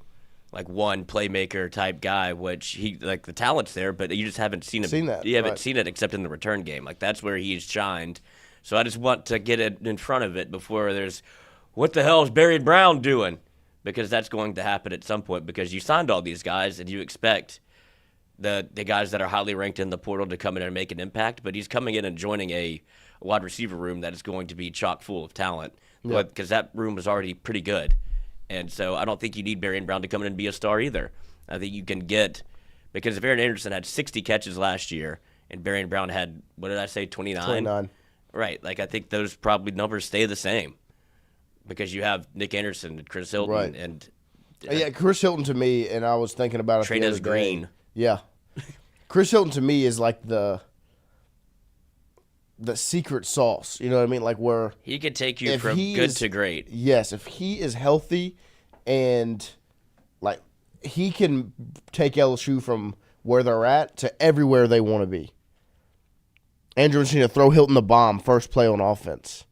[SPEAKER 3] like one playmaker type guy, which he like the talent's there, but you just haven't seen it. You haven't seen it except in the return game. Like that's where he's shined. So I just want to get it in front of it before there's, what the hell is Barian Brown doing? Because that's going to happen at some point because you signed all these guys and you expect the guys that are highly ranked in the portal to come in and make an impact, but he's coming in and joining a wide receiver room that is going to be chock full of talent because that room is already pretty good. And so I don't think you need Barian Brown to come in and be a star either. I think you can get – because if Aaron Anderson had 60 catches last year and Barian Brown had, what did I say, 29?
[SPEAKER 2] 29.
[SPEAKER 3] Right. Like I think those probably numbers stay the same because you have Nick Anderson and Chris Hilton and
[SPEAKER 2] Chris Hilton to me, and I was thinking about it
[SPEAKER 3] Trey'Nez Green.
[SPEAKER 2] Yeah. Chris Hilton to me is like the secret sauce. You know what I mean? Like where
[SPEAKER 3] he could take you from good to great.
[SPEAKER 2] Yes, if he is healthy and like he can take LSU from where they're at to everywhere they want to be. Andrew just need to throw Hilton the bomb first play on offense.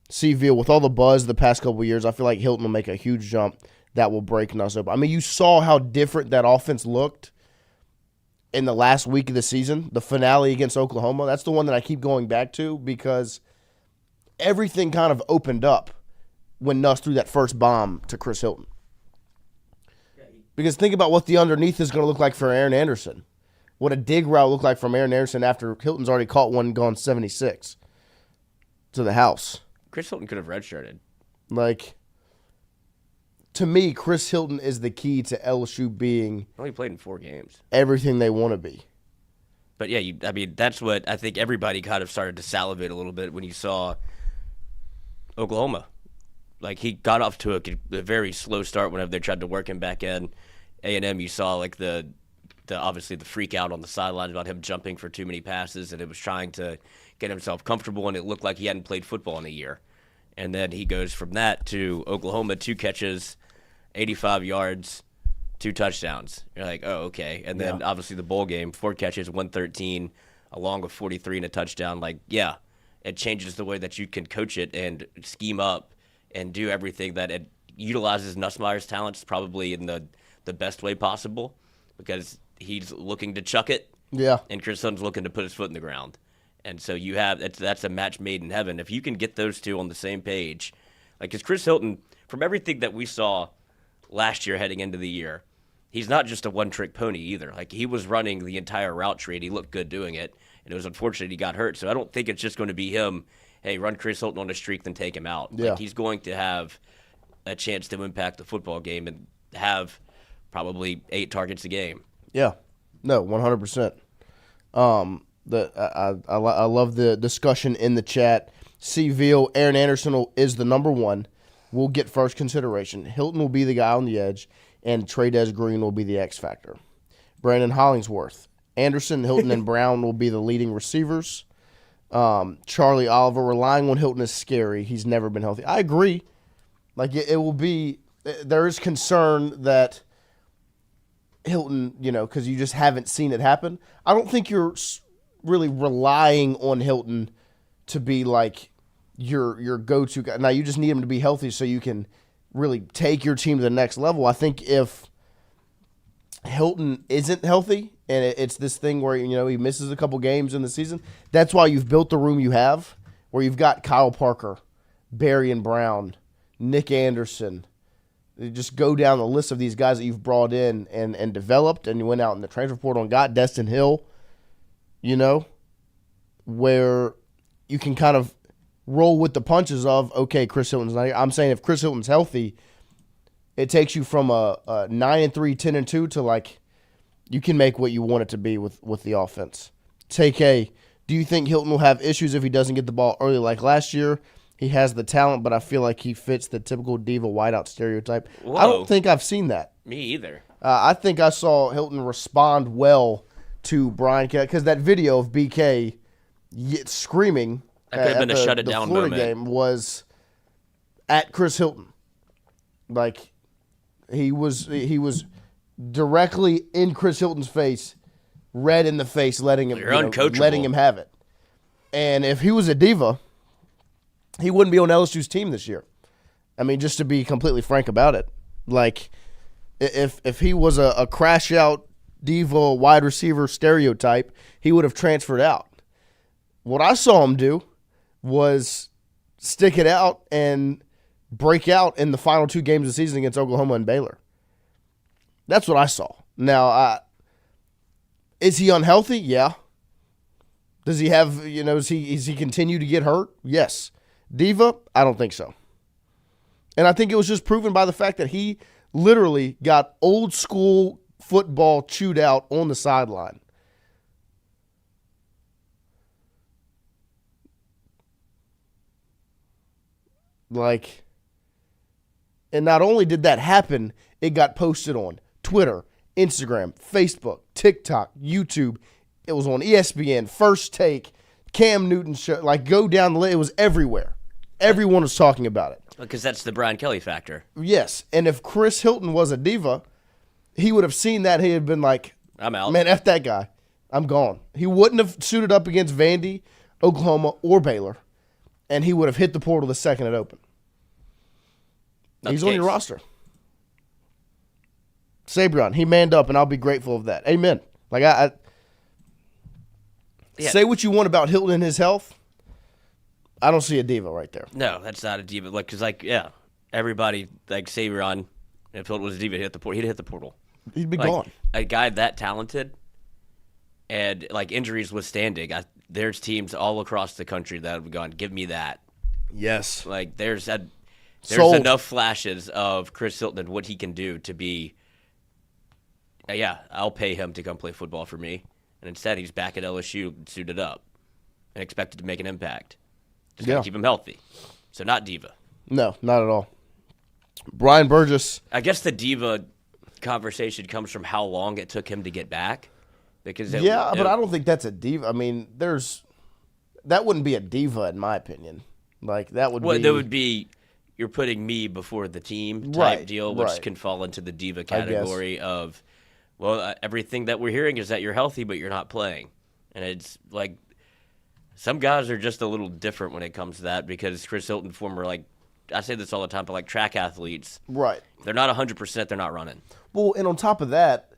[SPEAKER 2] Veal, with all the buzz the past couple of years, I feel like Hilton will make a huge jump that will break Nuss up. I mean, you saw how different that offense looked in the last week of the season, the finale against Oklahoma. That's the one that I keep going back to because everything kind of opened up when Nuss threw that first bomb to Chris Hilton. Because think about what the underneath is going to look like for Aaron Anderson. What a dig route looked like from Aaron Anderson after Hilton's already caught one gone 76 to the house.
[SPEAKER 3] Chris Hilton could have redshirted.
[SPEAKER 2] Like, to me, Chris Hilton is the key to LSU being
[SPEAKER 3] only played in 4 games.
[SPEAKER 2] Everything they want to be.
[SPEAKER 3] But yeah, that's what I think everybody kind of started to salivate a little bit when you saw Oklahoma. Like he got off to a very slow start whenever they tried to work him back in. A&M, you saw like the obviously the freak out on the sideline about him jumping for too many passes, and it was trying to get himself comfortable, and it looked like he hadn't played football in a year. And then he goes from that to Oklahoma, 2 catches, 85 yards, 2 touchdowns. You're like, oh, okay. And then obviously the bowl game, 4 catches, 113, along with 43 and a touchdown. Like, yeah, it changes the way that you can coach it and scheme up and do everything that it utilizes Nussmeier's talents probably in the best way possible, because he's looking to chuck it.
[SPEAKER 2] Yeah.
[SPEAKER 3] And Chris Hilton's looking to put his foot in the ground. And so you have that's a match made in heaven. If you can get those two on the same page, like, because Chris Hilton, from everything that we saw last year heading into the year, he's not just a one-trick pony either. Like, he was running the entire route tree, and he looked good doing it. And it was unfortunate he got hurt. So I don't think it's just going to be him, hey, run Chris Hilton on a streak, then take him out.
[SPEAKER 2] Yeah.
[SPEAKER 3] Like, he's going to have a chance to impact the football game and have probably 8 targets a game.
[SPEAKER 2] Yeah. No, 100%. I love the discussion in the chat. C. Veal, Aaron Anderson is the number 1. We'll get first consideration. Hilton will be the guy on the edge, and Trey-Des Green will be the X factor. Brandon Hollingsworth, Anderson, Hilton, and Brown will be the leading receivers. Charlie Oliver, relying on Hilton is scary. He's never been healthy. I agree. Like, it will be – there is concern that Hilton, because you just haven't seen it happen. I don't think you're really relying on Hilton to be, like, your go-to guy. Now, you just need him to be healthy so you can really take your team to the next level. I think if Hilton isn't healthy and it's this thing where, he misses a couple games in the season, that's why you've built the room you have, where you've got Kyle Parker, Barry and Brown, Nick Anderson. You just go down the list of these guys that you've brought in and developed, and you went out in the transfer portal and got Destin Hill, where you can kind of roll with the punches of, okay, Chris Hilton's not here. I'm saying if Chris Hilton's healthy, it takes you from a 9-3, 10-2 to, like, you can make what you want it to be with the offense. Do you think Hilton will have issues if he doesn't get the ball early like last year? He has the talent, but I feel like he fits the typical diva wideout stereotype.
[SPEAKER 3] Whoa.
[SPEAKER 2] I don't think I've seen that.
[SPEAKER 3] Me either.
[SPEAKER 2] I think I saw Hilton respond well to Brian Kelly, because that video of BK screaming
[SPEAKER 3] that could have been a shut it
[SPEAKER 2] the
[SPEAKER 3] down
[SPEAKER 2] Florida
[SPEAKER 3] moment.
[SPEAKER 2] game was at Chris Hilton. Like, he was directly in Chris Hilton's face, red in the face, letting him
[SPEAKER 3] uncoachable.
[SPEAKER 2] Have it. And if he was a diva, he wouldn't be on LSU's team this year. I mean, just to be completely frank about it. Like, if he was a crash out diva wide receiver stereotype, he would have transferred out. What I saw him do was stick it out and break out in the final 2 games of the season against Oklahoma and Baylor. That's what I saw. Now, is he unhealthy? Yeah. Does he have, is he continue to get hurt? Yes. Diva? I don't think so. And I think it was just proven by the fact that he literally got old school football chewed out on the sideline. Like, and not only did that happen, it got posted on Twitter, Instagram, Facebook, TikTok, YouTube. It was on ESPN, First Take, Cam Newton show. Like, go down the list. It was everywhere. Everyone was talking about it.
[SPEAKER 3] Because that's the Brian Kelly factor.
[SPEAKER 2] Yes, and if Chris Hilton was a diva, he would have seen that. He had been like,
[SPEAKER 3] I'm out.
[SPEAKER 2] Man, F that guy. I'm gone. He wouldn't have suited up against Vandy, Oklahoma, or Baylor, and he would have hit the portal the second it opened. He's on your roster. Sabrion, he manned up, and I'll be grateful of that. Amen. Like, say what you want about Hilton and his health. I don't see a diva right there.
[SPEAKER 3] No, that's not a diva. Like, because, everybody, like, Sabrion, if Hilton was a diva, he'd hit the portal.
[SPEAKER 2] He'd be gone.
[SPEAKER 3] A guy that talented and, like, injuries withstanding, there's teams all across the country that have gone, give me that.
[SPEAKER 2] Yes.
[SPEAKER 3] Like, there's
[SPEAKER 2] Sold.
[SPEAKER 3] enough flashes of Chris Hilton and what he can do to be, I'll pay him to come play football for me. And instead, he's back at LSU suited up and expected to make an impact. Just got to keep him healthy. So not diva.
[SPEAKER 2] No, not at all. Brian Burgess.
[SPEAKER 3] I guess the diva conversation comes from how long it took him to get back. Because
[SPEAKER 2] but I don't think that's a diva. I mean, that wouldn't be a diva in my opinion. Like that would
[SPEAKER 3] that would be you're putting me before the team type deal, which can fall into the diva category of, everything that we're hearing is that you're healthy but you're not playing, and it's like some guys are just a little different when it comes to that because Chris Hilton, former I say this all the time, but track athletes,
[SPEAKER 2] right?
[SPEAKER 3] If they're not 100%, they're not running.
[SPEAKER 2] Well, and on top of that.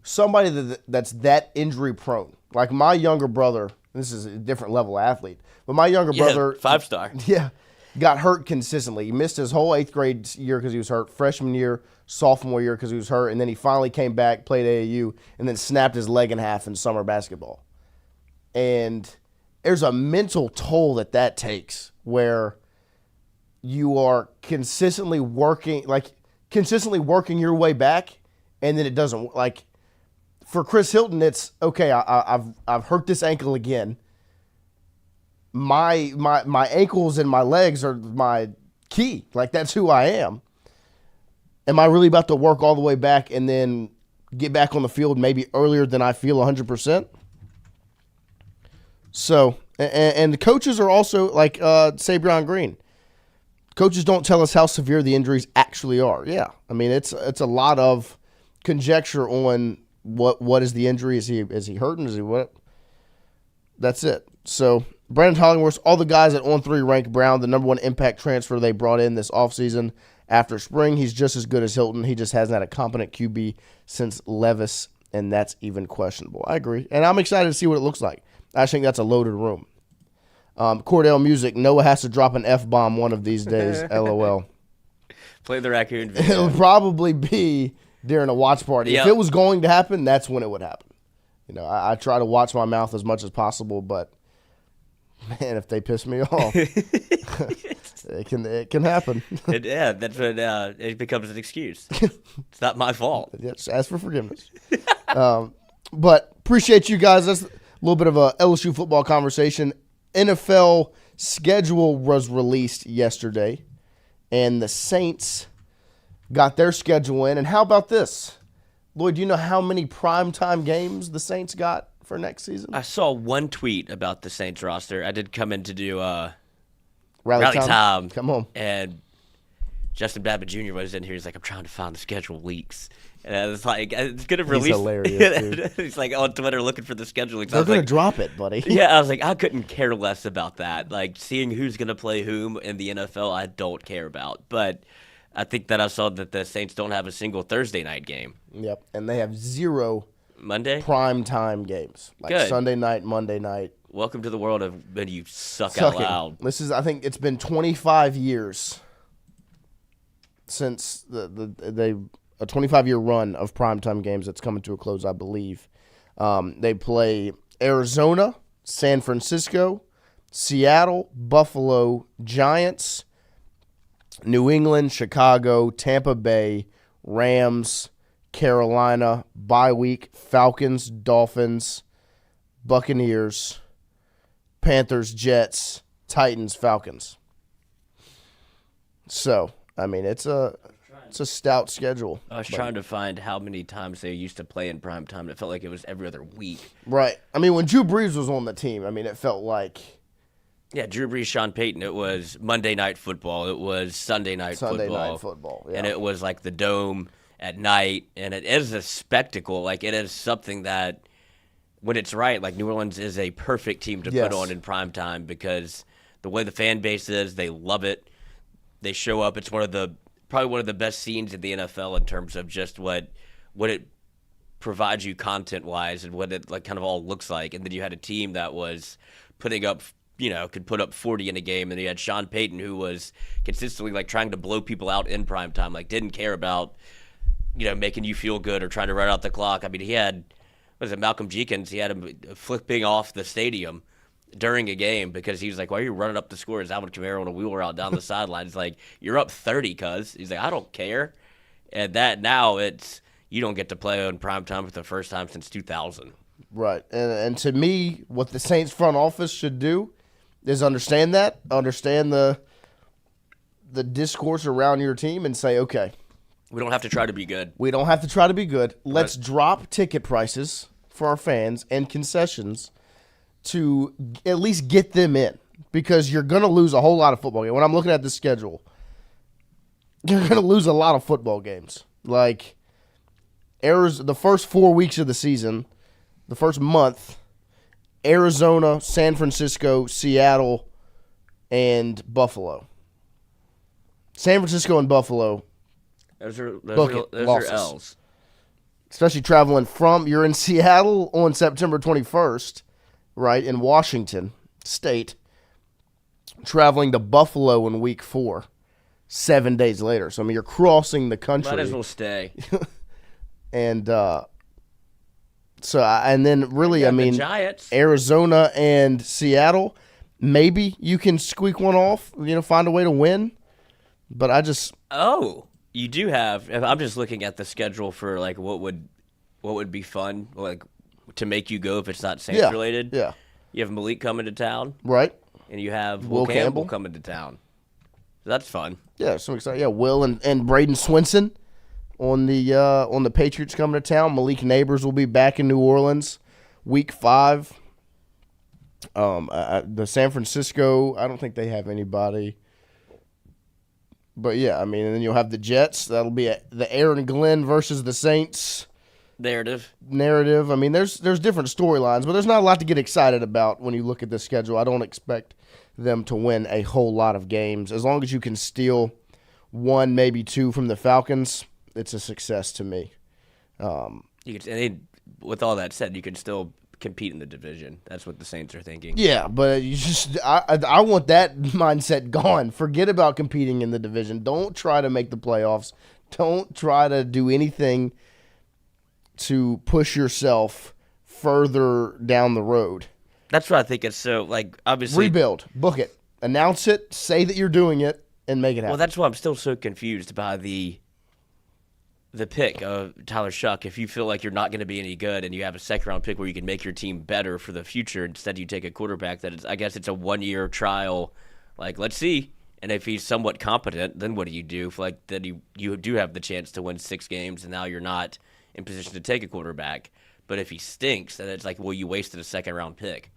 [SPEAKER 2] Somebody that's that injury prone, like my younger brother, this is a different level athlete, but my younger brother,
[SPEAKER 3] 5-star,
[SPEAKER 2] got hurt consistently. He missed his whole 8th grade year because he was hurt, freshman year, sophomore year because he was hurt, and then he finally came back, played AAU, and then snapped his leg in half in summer basketball. And there's a mental toll that takes where you are consistently working your way back, and then it doesn't For Chris Hilton, it's okay. I've hurt this ankle again. My ankles and my legs are my key. That's who I am. Am I really about to work all the way back and then get back on the field maybe earlier than I feel 100%? So, and the coaches are also like Sabrion Green. Coaches don't tell us how severe the injuries actually are. Yeah, I mean it's a lot of conjecture on. What is the injury? Is he hurting? Is he what? That's it. So Brandon Hollingworth, all the guys at On3 rank Brown the number 1 impact transfer they brought in this offseason after spring. He's just as good as Hilton. He just hasn't had a competent QB since Levis, and that's even questionable. I agree, and I'm excited to see what it looks like. I think that's a loaded room. Cordell Music, Noah has to drop an F-bomb one of these days. LOL.
[SPEAKER 3] Play the raccoon video.
[SPEAKER 2] It'll probably be during a watch party. Yep. If it was going to happen, that's when it would happen. I try to watch my mouth as much as possible, but man, if they piss me off, it can happen.
[SPEAKER 3] That's when it becomes an excuse. It's not my fault.
[SPEAKER 2] Just ask for forgiveness. But appreciate you guys. That's a little bit of a LSU football conversation. NFL schedule was released yesterday, and the Saints got their schedule in. And how about this? Lloyd, do you know how many primetime games the Saints got for next season?
[SPEAKER 3] I saw one tweet about the Saints roster. I did come in to do
[SPEAKER 2] Rally time. Come on.
[SPEAKER 3] And Justin Babbitt Jr. was in here. He's like, I'm trying to find the schedule leaks. And I was like, it's going to release.
[SPEAKER 2] He's hilarious, dude.
[SPEAKER 3] He's like on Twitter looking for the schedule.
[SPEAKER 2] They're going to drop it, buddy.
[SPEAKER 3] Yeah, I was like, I couldn't care less about that. Seeing who's going to play whom in the NFL, I don't care about. But I think that I saw that the Saints don't have a single Thursday night game.
[SPEAKER 2] Yep, and they have 0
[SPEAKER 3] Monday
[SPEAKER 2] prime time games.
[SPEAKER 3] Good.
[SPEAKER 2] Sunday night, Monday night.
[SPEAKER 3] Welcome to the world of when you suck out loud.
[SPEAKER 2] I think it's been 25 years since a 25-year run of primetime games that's coming to a close, I believe. They play Arizona, San Francisco, Seattle, Buffalo, Giants, New England, Chicago, Tampa Bay, Rams, Carolina, bye week, Falcons, Dolphins, Buccaneers, Panthers, Jets, Titans, Falcons. So, I mean, it's a stout schedule.
[SPEAKER 3] I was trying to find how many times they used to play in prime time. It felt like it was every other week.
[SPEAKER 2] Right. I mean, when Drew Brees was on the team, I mean, it felt like...
[SPEAKER 3] Yeah, Drew Brees, Sean Payton, it was Monday Night Football. It was Sunday Night
[SPEAKER 2] Football, yeah.
[SPEAKER 3] And it was like the Dome at night. And it is a spectacle. It is something that, when it's right, New Orleans is a perfect team to put on in prime time because the way the fan base is, they love it. They show up. It's probably one of the best scenes in the NFL in terms of just what it provides you content-wise and what it kind of all looks like. And then you had a team that was putting up, could put up 40 in a game. And you had Sean Payton, who was consistently trying to blow people out in prime time, didn't care about, making you feel good or trying to run out the clock. I mean, he had, Malcolm Jenkins, he had him flipping off the stadium during a game because he was like, why are you running up the score? Is Alvin Kamara on a wheel route down the sideline? It's like, you're up 30, cuz. He's like, I don't care. And that now you don't get to play on prime time for the first time since 2000.
[SPEAKER 2] Right. And to me, what the Saints front office should do is understand the discourse around your team and say, okay,
[SPEAKER 3] We don't have to try to be good.
[SPEAKER 2] We don't have to try to be good. Let's drop ticket prices for our fans and concessions to at least get them in, because you're going to lose a whole lot of football games. When I'm looking at the schedule, you're going to lose a lot of football games. Like, the first 4 weeks of the season, the first month, Arizona, San Francisco, Seattle, and Buffalo. San Francisco and Buffalo.
[SPEAKER 3] Those are
[SPEAKER 2] losses.
[SPEAKER 3] L's.
[SPEAKER 2] Especially traveling you're in Seattle on September 21st, right, in Washington State, traveling to Buffalo in week 4, 7 days later. So, I mean, you're crossing the country.
[SPEAKER 3] Might as well stay.
[SPEAKER 2] And and then really, I mean,
[SPEAKER 3] Giants.
[SPEAKER 2] Arizona and Seattle, maybe you can squeak one off, find a way to win. But I just...
[SPEAKER 3] Oh, you do have... I'm just looking at the schedule for, like, what would be fun, like, to make you go if it's not Saints related.
[SPEAKER 2] Yeah.
[SPEAKER 3] You have Malik coming to town.
[SPEAKER 2] Right.
[SPEAKER 3] And you have Will Campbell coming to town. So that's fun.
[SPEAKER 2] Yeah, so excited. Yeah, Will and Braden Swinson on the Patriots coming to town. Malik Neighbors will be back in New Orleans week 5. The San Francisco, I don't think they have anybody. But yeah, I mean, and then you'll have the Jets. That'll be the Aaron Glenn versus the Saints narrative. I mean, there's different storylines, but there's not a lot to get excited about when you look at the schedule. I don't expect them to win a whole lot of games. As long as you can steal 1, maybe 2 from the Falcons, it's a success to me.
[SPEAKER 3] With all that said, you can still compete in the division. That's what the Saints are thinking.
[SPEAKER 2] Yeah, but I want that mindset gone. Forget about competing in the division. Don't try to make the playoffs. Don't try to do anything to push yourself further down the road.
[SPEAKER 3] That's why I think it's so, like, obviously...
[SPEAKER 2] Rebuild. Book it. Announce it. Say that you're doing it, and make it happen.
[SPEAKER 3] Well, that's why I'm still so confused by the pick of Tyler Shuck. If you feel like you're not going to be any good and you have a second-round pick where you can make your team better for the future, instead you take a quarterback I guess it's a 1-year trial. Like, let's see. And if he's somewhat competent, then what do you do? Then you do have the chance to win 6 games, and now you're not in position to take a quarterback. But if he stinks, then it's like, well, you wasted a second-round pick.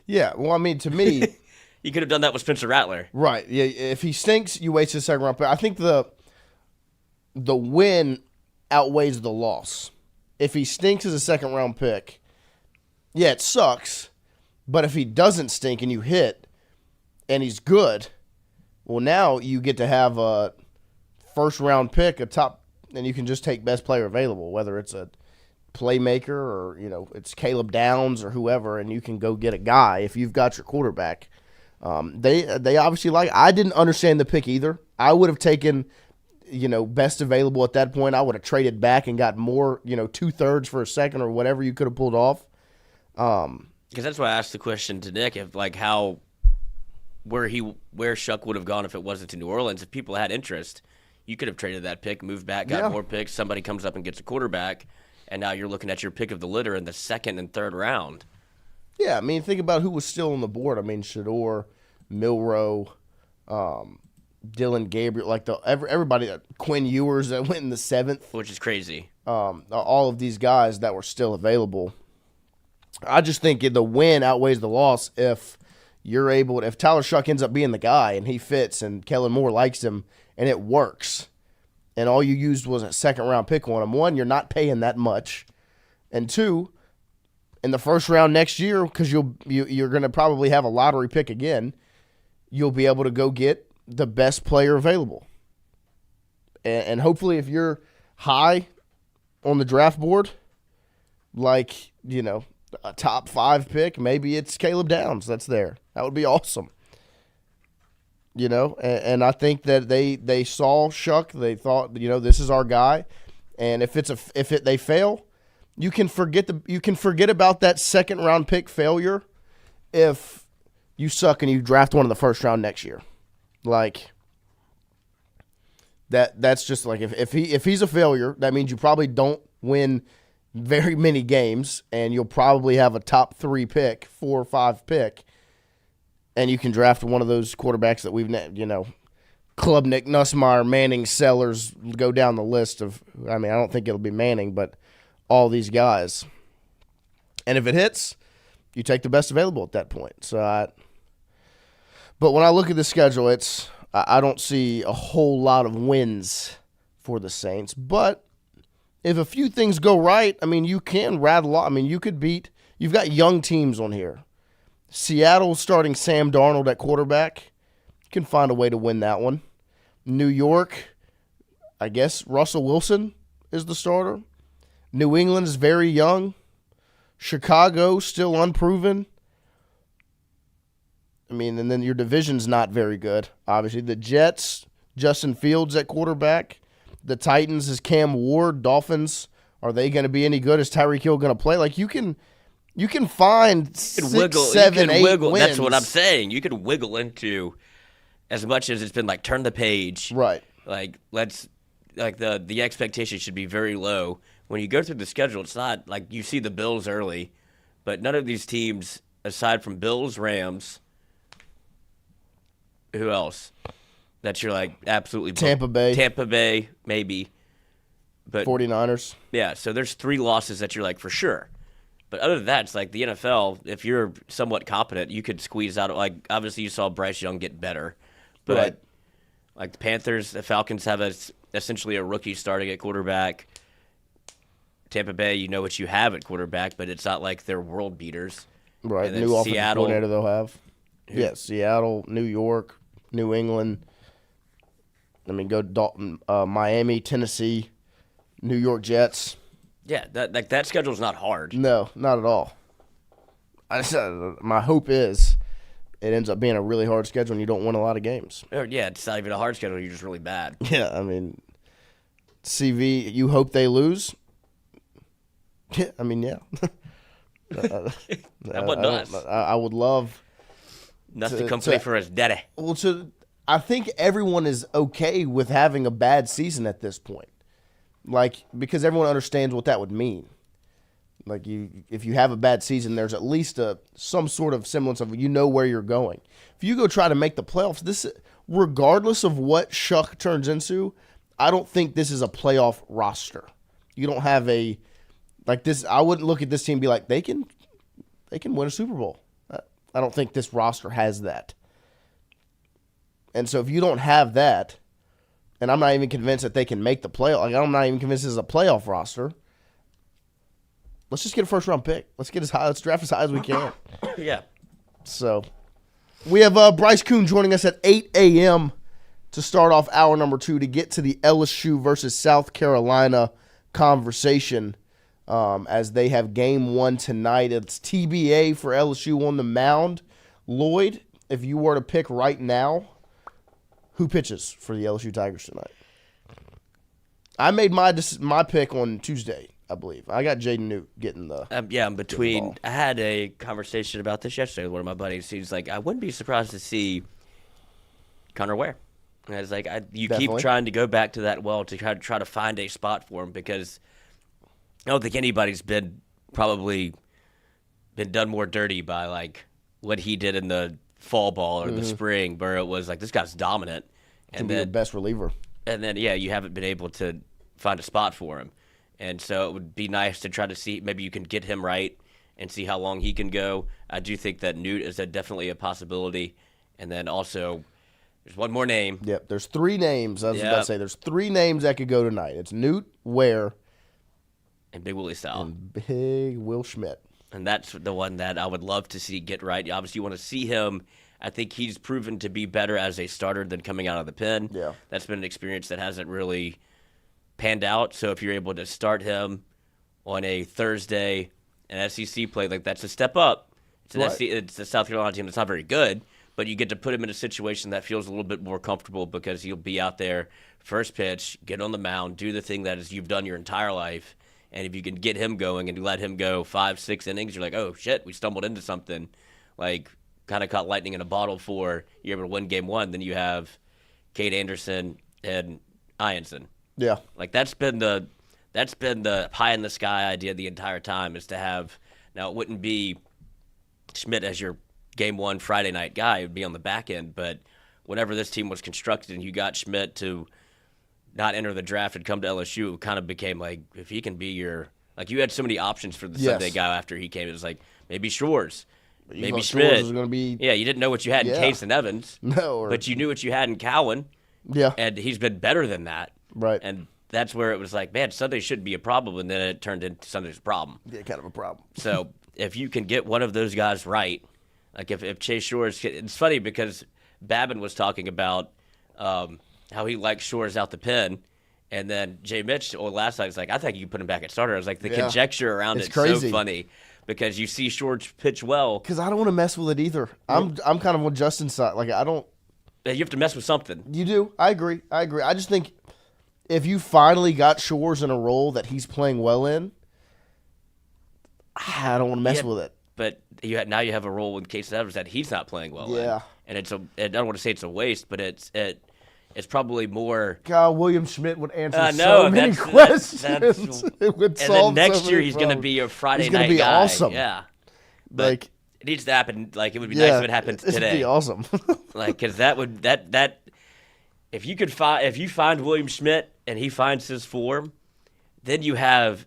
[SPEAKER 2] Yeah, well, I mean, to me...
[SPEAKER 3] You could have done that with Spencer Rattler.
[SPEAKER 2] Right. Yeah, if he stinks, you wasted a second-round pick. I think the win outweighs the loss. If he stinks as a second-round pick, yeah, it sucks. But if he doesn't stink and you hit and he's good, well, now you get to have a first-round pick, and you can just take best player available, whether it's a playmaker or, it's Caleb Downs or whoever, and you can go get a guy if you've got your quarterback. They obviously I didn't understand the pick either. I would have taken best available at that point. I would have traded back and got more, 2/3 for a second or whatever you could have pulled off.
[SPEAKER 3] Because that's why I asked the question to Nick, if where Shuck would have gone if it wasn't to New Orleans. If people had interest, you could have traded that pick, moved back, got more picks. Somebody comes up and gets a quarterback, and now you're looking at your pick of the litter in the 2nd and 3rd round. Yeah,
[SPEAKER 2] I mean, think about who was still on the board. I mean, Shador, Milroe, Dylan Gabriel, like everybody, Quinn Ewers that went in the 7th,
[SPEAKER 3] which is crazy.
[SPEAKER 2] All of these guys that were still available. I just think the win outweighs the loss if if Tyler Shuck ends up being the guy and he fits and Kellen Moore likes him and it works, and all you used was a second-round pick on him. 1, you're not paying that much, and 2, in the first round next year, because you're going to probably have a lottery pick again, you'll be able to go get the best player available. And hopefully if you're high on the draft board, like, a top 5 pick, maybe it's Caleb Downs that's there. That would be awesome. And I think that they saw Shuck. They thought, this is our guy. And if they fail, you can forget about that second-round pick failure if you suck and you draft one in the first round next year. Like, that's just like if he's a failure, that means you probably don't win very many games, and you'll probably have a top 3 pick, 4 or 5 pick, and you can draft one of those quarterbacks that we've Klubnik, Nussmeier, Manning, Sellers, go down the list of, I don't think it'll be Manning, but all these guys. And if it hits, you take the best available at that point. But when I look at the schedule, I don't see a whole lot of wins for the Saints. But if a few things go right, you can rattle off. You've got young teams on here. Seattle starting Sam Darnold at quarterback. You can find a way to win that one. New York, I guess Russell Wilson is the starter. New England is very young. Chicago, still unproven. And then your division's not very good. Obviously, the Jets, Justin Fields at quarterback. The Titans is Cam Ward. Dolphins, are they going to be any good? Is Tyreek Hill going to play? Like, you can find 6, 7, 8 wins.
[SPEAKER 3] That's what I'm saying. You can wiggle into, as much as it's been like turn the page.
[SPEAKER 2] Right.
[SPEAKER 3] Like, the expectation should be very low. When you go through the schedule, it's not like you see the Bills early, but none of these teams, aside from Bills, Rams, who else? That you're like absolutely
[SPEAKER 2] Tampa Bay,
[SPEAKER 3] maybe. But
[SPEAKER 2] 49ers.
[SPEAKER 3] Yeah, so there's 3 losses that you're like for sure. But other than that, it's like the NFL, if you're somewhat competent, you could squeeze out, like, obviously you saw Bryce Young get better. But
[SPEAKER 2] right.
[SPEAKER 3] Like the Panthers, the Falcons have essentially a rookie starting at quarterback. Tampa Bay, you know what you have at quarterback, but it's not like they're world beaters.
[SPEAKER 2] Right, new offensive coordinator they'll have. Yeah, Seattle, New York, New England. Go Dalton, Miami, Tennessee, New York Jets.
[SPEAKER 3] Yeah, that schedule's not hard.
[SPEAKER 2] No, not at all. My hope is it ends up being a really hard schedule and you don't win a lot of games.
[SPEAKER 3] Yeah, it's not even a hard schedule. You're just really bad.
[SPEAKER 2] Yeah, CV, you hope they lose? Yeah, yeah.
[SPEAKER 3] That wasn't us.
[SPEAKER 2] I would love
[SPEAKER 3] nothing to come play for us, daddy.
[SPEAKER 2] Well, I think everyone is okay with having a bad season at this point. Like, because everyone understands what that would mean. Like, if you have a bad season, there's at least some sort of semblance of where you're going. If you go try to make the playoffs, regardless of what Shuck turns into, I don't think this is a playoff roster. You don't have this. I wouldn't look at this team and be like, they can win a Super Bowl. I don't think this roster has that. And so if you don't have that, and I'm not even convinced that they can make the playoff. Like, I'm not even convinced this is a playoff roster. Let's just get a first-round pick. Let's draft as high as we can.
[SPEAKER 3] Yeah.
[SPEAKER 2] So we have Bryce Koon joining us at 8 a.m. to start off hour number 2 to get to the LSU versus South Carolina conversation as they have game 1 tonight. It's TBA for LSU on the mound. Lloyd, if you were to pick right now, who pitches for the LSU Tigers tonight? I made my pick on Tuesday, I believe. I got Jaden Newt getting the
[SPEAKER 3] I'm between. I had a conversation about this yesterday with one of my buddies. He's like, I wouldn't be surprised to see Connor Ware. And I was like, you keep trying to go back to that well to try to find a spot for him because I don't think anybody's been done more dirty by like what he did in the fall ball or the spring where it was like this guy's dominant and then
[SPEAKER 2] the best reliever.
[SPEAKER 3] And then you haven't been able to find a spot for him. And so it would be nice to try to see maybe you can get him right and see how long he can go. I do think that Newt is definitely a possibility. And then also there's one more name.
[SPEAKER 2] Yep, there's 3 names. I was about to say there's 3 names that could go tonight. It's Newt, Ware,
[SPEAKER 3] and Big Willie Style.
[SPEAKER 2] And Big Will Schmidt.
[SPEAKER 3] And that's the one that I would love to see get right. Obviously, you want to see him. I think he's proven to be better as a starter than coming out of the pen.
[SPEAKER 2] Yeah.
[SPEAKER 3] That's been an experience that hasn't really panned out. So if you're able to start him on a Thursday, an SEC play, like that's a step up. It's a South Carolina team that's not very good, but you get to put him in a situation that feels a little bit more comfortable because he'll be out there, first pitch, get on the mound, do the thing that is you've done your entire life. And if you can get him going and you let him go 5-6 innings, you're like, oh, shit, we stumbled into something. Like, kind of caught lightning in a bottle for you're able to win game 1. Then you have Cade Anderson and Ianson.
[SPEAKER 2] Yeah.
[SPEAKER 3] Like, that's been the pie-in-the-sky idea the entire time is to have – now, it wouldn't be Schmidt as your game 1 Friday night guy. It would be on the back end. But whenever this team was constructed and you got Schmidt to not enter the draft and come to LSU, it kind of became like, if he can be your – like you had so many options for the Sunday guy after he came. It was like maybe Shores, maybe Schmidt.
[SPEAKER 2] Was gonna be,
[SPEAKER 3] you didn't know what you had in Case and Evans.
[SPEAKER 2] No.
[SPEAKER 3] But you knew what you had in Cowan.
[SPEAKER 2] Yeah.
[SPEAKER 3] And he's been better than that.
[SPEAKER 2] Right.
[SPEAKER 3] And that's where it was like, man, Sunday shouldn't be a problem, and then it turned into Sunday's a problem.
[SPEAKER 2] Yeah, kind of a problem.
[SPEAKER 3] So if you can get one of those guys right, like if Chase Shores – it's funny because Babin was talking about how he likes Shores out the pen, and then Jay Mitch last night was like, I think you can put him back at starter. I was like, the conjecture around it's
[SPEAKER 2] crazy.
[SPEAKER 3] So funny because you see Shores pitch well.
[SPEAKER 2] Because I don't want to mess with it either. I'm kind of on Justin's side. Like, I don't –
[SPEAKER 3] You have to mess with something.
[SPEAKER 2] You do. I agree. I just think if you finally got Shores in a role that he's playing well in, I don't want to mess with it.
[SPEAKER 3] But now you have a role in Case Evans that he's not playing well in. And I don't want to say it's a waste, but it's probably more.
[SPEAKER 2] God, William Schmidt would answer so many questions. It would solve
[SPEAKER 3] and then next
[SPEAKER 2] so
[SPEAKER 3] year
[SPEAKER 2] many
[SPEAKER 3] he's going to
[SPEAKER 2] problems.
[SPEAKER 3] be a Friday
[SPEAKER 2] He's
[SPEAKER 3] night
[SPEAKER 2] gonna be
[SPEAKER 3] guy.
[SPEAKER 2] Awesome.
[SPEAKER 3] Yeah. But
[SPEAKER 2] like,
[SPEAKER 3] it needs to happen. Like, it would be nice if it happened today.
[SPEAKER 2] It would be awesome.
[SPEAKER 3] Like, because that if you find William Schmidt and he finds his form, then you have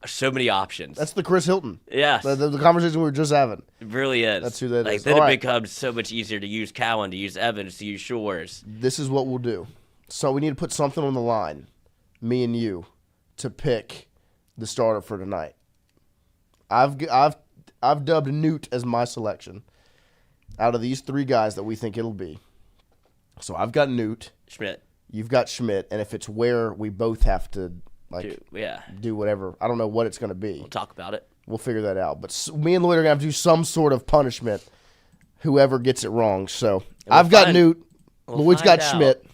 [SPEAKER 3] so many options.
[SPEAKER 2] That's the Chris Hilton.
[SPEAKER 3] Yes.
[SPEAKER 2] The conversation we were just having.
[SPEAKER 3] It really is.
[SPEAKER 2] That's who that is.
[SPEAKER 3] Then it becomes so much easier to use Cowan, to use Evans, to use Shores.
[SPEAKER 2] This is what we'll do. So we need to put something on the line, me and you, to pick the starter for tonight. I've dubbed Newt as my selection out of these three guys that we think it'll be. So I've got Newt.
[SPEAKER 3] Schmidt.
[SPEAKER 2] You've got Schmidt, and if it's where we both have to do whatever, I don't know what it's going to be.
[SPEAKER 3] We'll talk about it.
[SPEAKER 2] We'll figure that out. But me and Lloyd are going to have to do some sort of punishment, whoever gets it wrong. So I've got Newt. Lloyd's got Schmidt.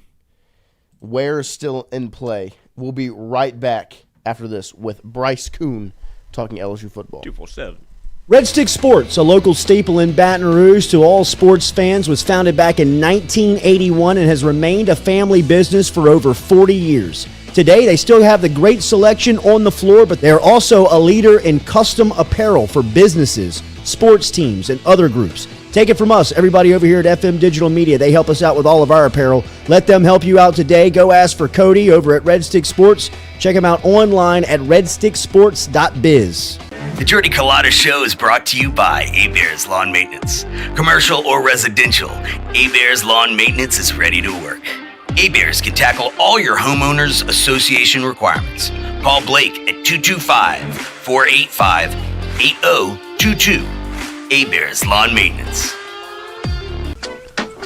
[SPEAKER 2] Where is still in play. We'll be right back after this with Bryce Koon talking LSU football.
[SPEAKER 3] 247.
[SPEAKER 6] Red Stick Sports, a local staple in Baton Rouge to all sports fans, was founded back in 1981 and has remained a family business for over 40 years. Today, they still have the great selection on the floor, but they're also a leader in custom apparel for businesses, sports teams, and other groups. Take it from us, everybody over here at FM Digital Media. They help us out with all of our apparel. Let them help you out today. Go ask for Cody over at Red Stick Sports. Check him out online at redsticksports.biz.
[SPEAKER 7] The Jordy Culotta Show is brought to you by A-Bears Lawn Maintenance. Commercial or residential, A-Bears Lawn Maintenance is ready to work. A-Bears can tackle all your homeowners association requirements. Call Blake at 225-485-8022. A-Bears Lawn Maintenance.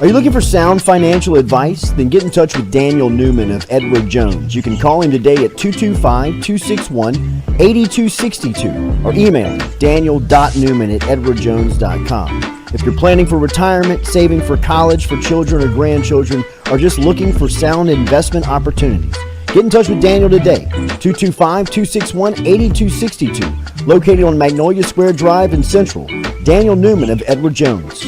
[SPEAKER 6] Are you looking for sound financial advice? Then get in touch with Daniel Newman of Edward Jones. You can call him today at 225-261-8262 or email him daniel.newman@edwardjones.com. If you're planning for retirement, saving for college for children or grandchildren, or just looking for sound investment opportunities, get in touch with Daniel today, 225-261-8262, located on Magnolia Square Drive in Central. Daniel Newman of Edward Jones.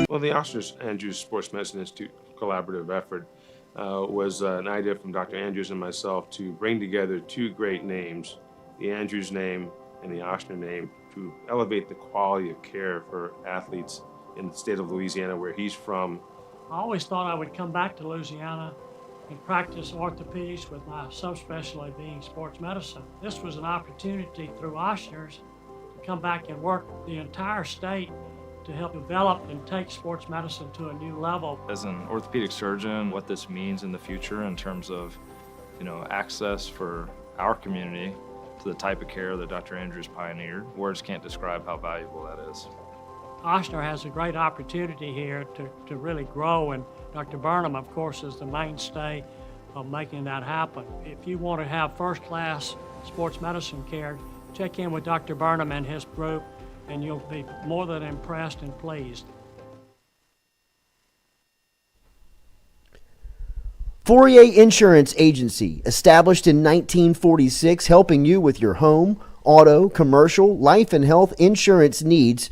[SPEAKER 8] Well, the Oscar Andrews Sports Medicine Institute collaborative effort was an idea from Dr. Andrews and myself to bring together two great names, the Andrews name and the Ochsner name, to elevate the quality of care for athletes in the state of Louisiana, where he's from.
[SPEAKER 9] I always thought I would come back to Louisiana and practice orthopedics with my subspecialty being sports medicine. This was an opportunity through Ochsner's to come back and work the entire state to help develop and take sports medicine to a new level.
[SPEAKER 4] As an orthopedic surgeon, what this means in the future in terms of, access for our community to the type of care that Dr. Andrews pioneered, words can't describe how valuable that is.
[SPEAKER 9] Ochsner has a great opportunity here to really grow, and Dr. Burnham, of course, is the mainstay of making that happen. If you want to have first-class sports medicine care, check in with Dr. Burnham and his group, and you'll be more than impressed and pleased.
[SPEAKER 6] Fourier Insurance Agency, established in 1946, helping you with your home, auto, commercial, life and health insurance needs.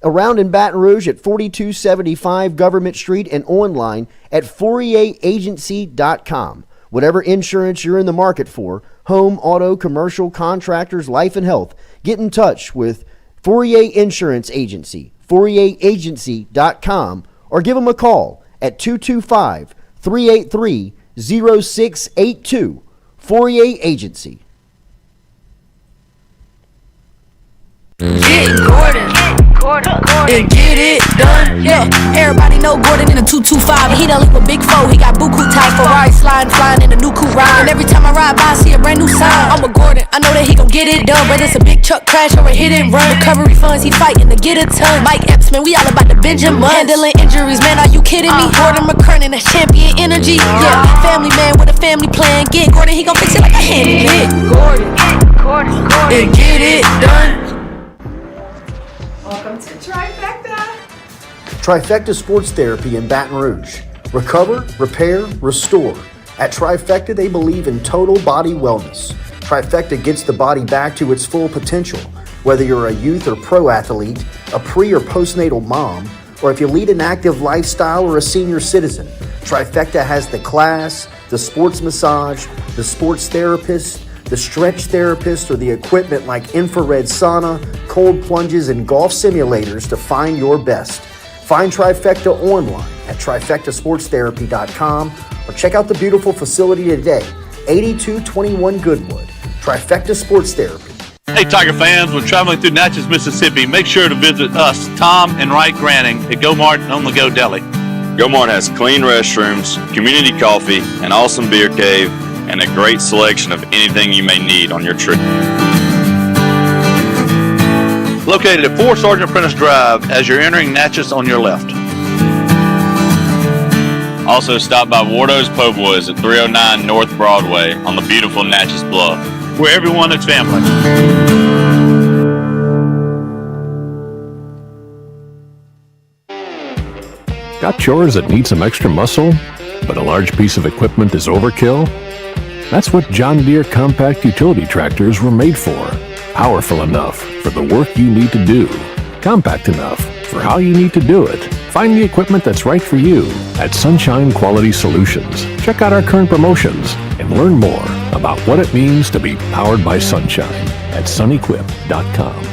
[SPEAKER 6] Around in Baton Rouge at 4275 Government Street and online at FourierAgency.com. Whatever insurance you're in the market for, home, auto, commercial, contractors, life and health, get in touch with Fourier Insurance Agency, 48agency.com, or give them a call at 225-383-0682. 48 Agency.
[SPEAKER 10] Get Gordon and get it done. Yeah, everybody know Gordon in a 225. He done leave a big foe. He got buku ties, Ferrari sliding, flying in a new coupe ride. And every time I ride by, I see a brand new sign. I'm a Gordon, I know that he gon' get it done. Whether it's a big truck crash or a hit and run, recovery funds, he fighting to get a ton. Mike Epps, man, we all about the Benjamin. Handling injuries, man, are you kidding me? Gordon McKernan, that's champion energy. Yeah, family man with a family plan. Get Gordon, he gon' fix it like a handyman. Gordon, and get it done.
[SPEAKER 11] Welcome to Trifecta.
[SPEAKER 6] Trifecta Sports Therapy in Baton Rouge. Recover, repair, restore. At Trifecta, they believe in total body wellness. Trifecta gets the body back to its full potential. Whether you're a youth or pro athlete, a pre or postnatal mom, or if you lead an active lifestyle or a senior citizen, Trifecta has the class, the sports massage, the sports therapist, the stretch therapist, or the equipment like infrared sauna, cold plunges, and golf simulators to find your best. Find Trifecta online at trifectasportstherapy.com or check out the beautiful facility today, 8221 Goodwood. Trifecta Sports Therapy.
[SPEAKER 12] Hey Tiger fans, when traveling through Natchez, Mississippi, make sure to visit us, Tom and Wright Granning, at Go Mart on the Go Deli.
[SPEAKER 13] Go Mart has clean restrooms, community coffee, an awesome beer cave, and a great selection of anything you may need on your trip.
[SPEAKER 12] Located at 4 Sergeant Prentice Drive as you're entering Natchez on your left.
[SPEAKER 13] Also stop by Wardo's Po' Boys at 309 North Broadway on the beautiful Natchez Bluff,
[SPEAKER 12] where everyone is family.
[SPEAKER 14] Got chores that need some extra muscle, but a large piece of equipment is overkill? That's what John Deere compact utility tractors were made for. Powerful enough for the work you need to do. Compact enough for how you need to do it. Find the equipment that's right for you at Sunshine Quality Solutions. Check out our current promotions and learn more about what it means to be powered by sunshine at sunequip.com.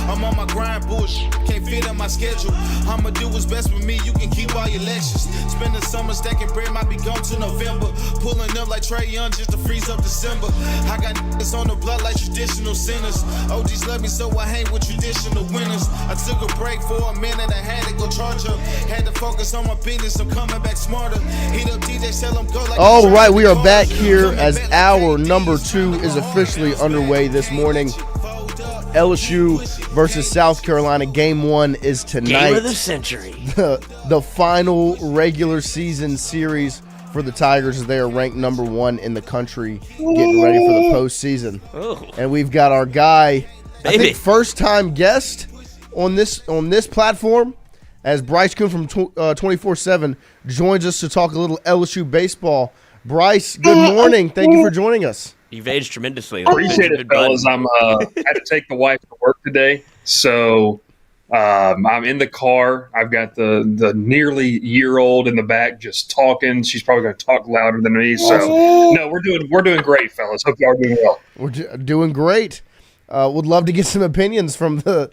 [SPEAKER 1] I'm on my grind, bullshit, can't fit in my schedule. I'ma do what's best for me, you can keep all your lectures. Spend the summer stacking bread, might be gone to November. Pulling up like Trey Young just to freeze up December. I got niggas on the blood like traditional sinners. OGs love me, so I hang with traditional winners. I took a break for a minute, I had to go charge up. Had to focus on my business, I'm coming back smarter. Hit up DJ, tell him go like.
[SPEAKER 2] All right, we are back here as hour number 2 is officially underway this morning. LSU versus South Carolina. Game 1 is tonight.
[SPEAKER 3] Game of the century.
[SPEAKER 2] The final regular season series for the Tigers as they are ranked number 1 in the country, getting ready for the postseason.
[SPEAKER 3] Ooh.
[SPEAKER 2] And we've got our guy, I
[SPEAKER 3] Baby.
[SPEAKER 2] think first-time guest on this platform, as Bryce Koon from 24/7 joins us to talk a little LSU baseball. Bryce, good morning. Thank you for joining us.
[SPEAKER 3] You've aged tremendously.
[SPEAKER 15] Appreciate it, fellas. I had to take the wife to work today, so I'm in the car. I've got the nearly year-old in the back just talking. She's probably going to talk louder than me. So no, we're doing great, fellas. Hope y'all are doing well.
[SPEAKER 2] We're doing great. Would love to get some opinions from the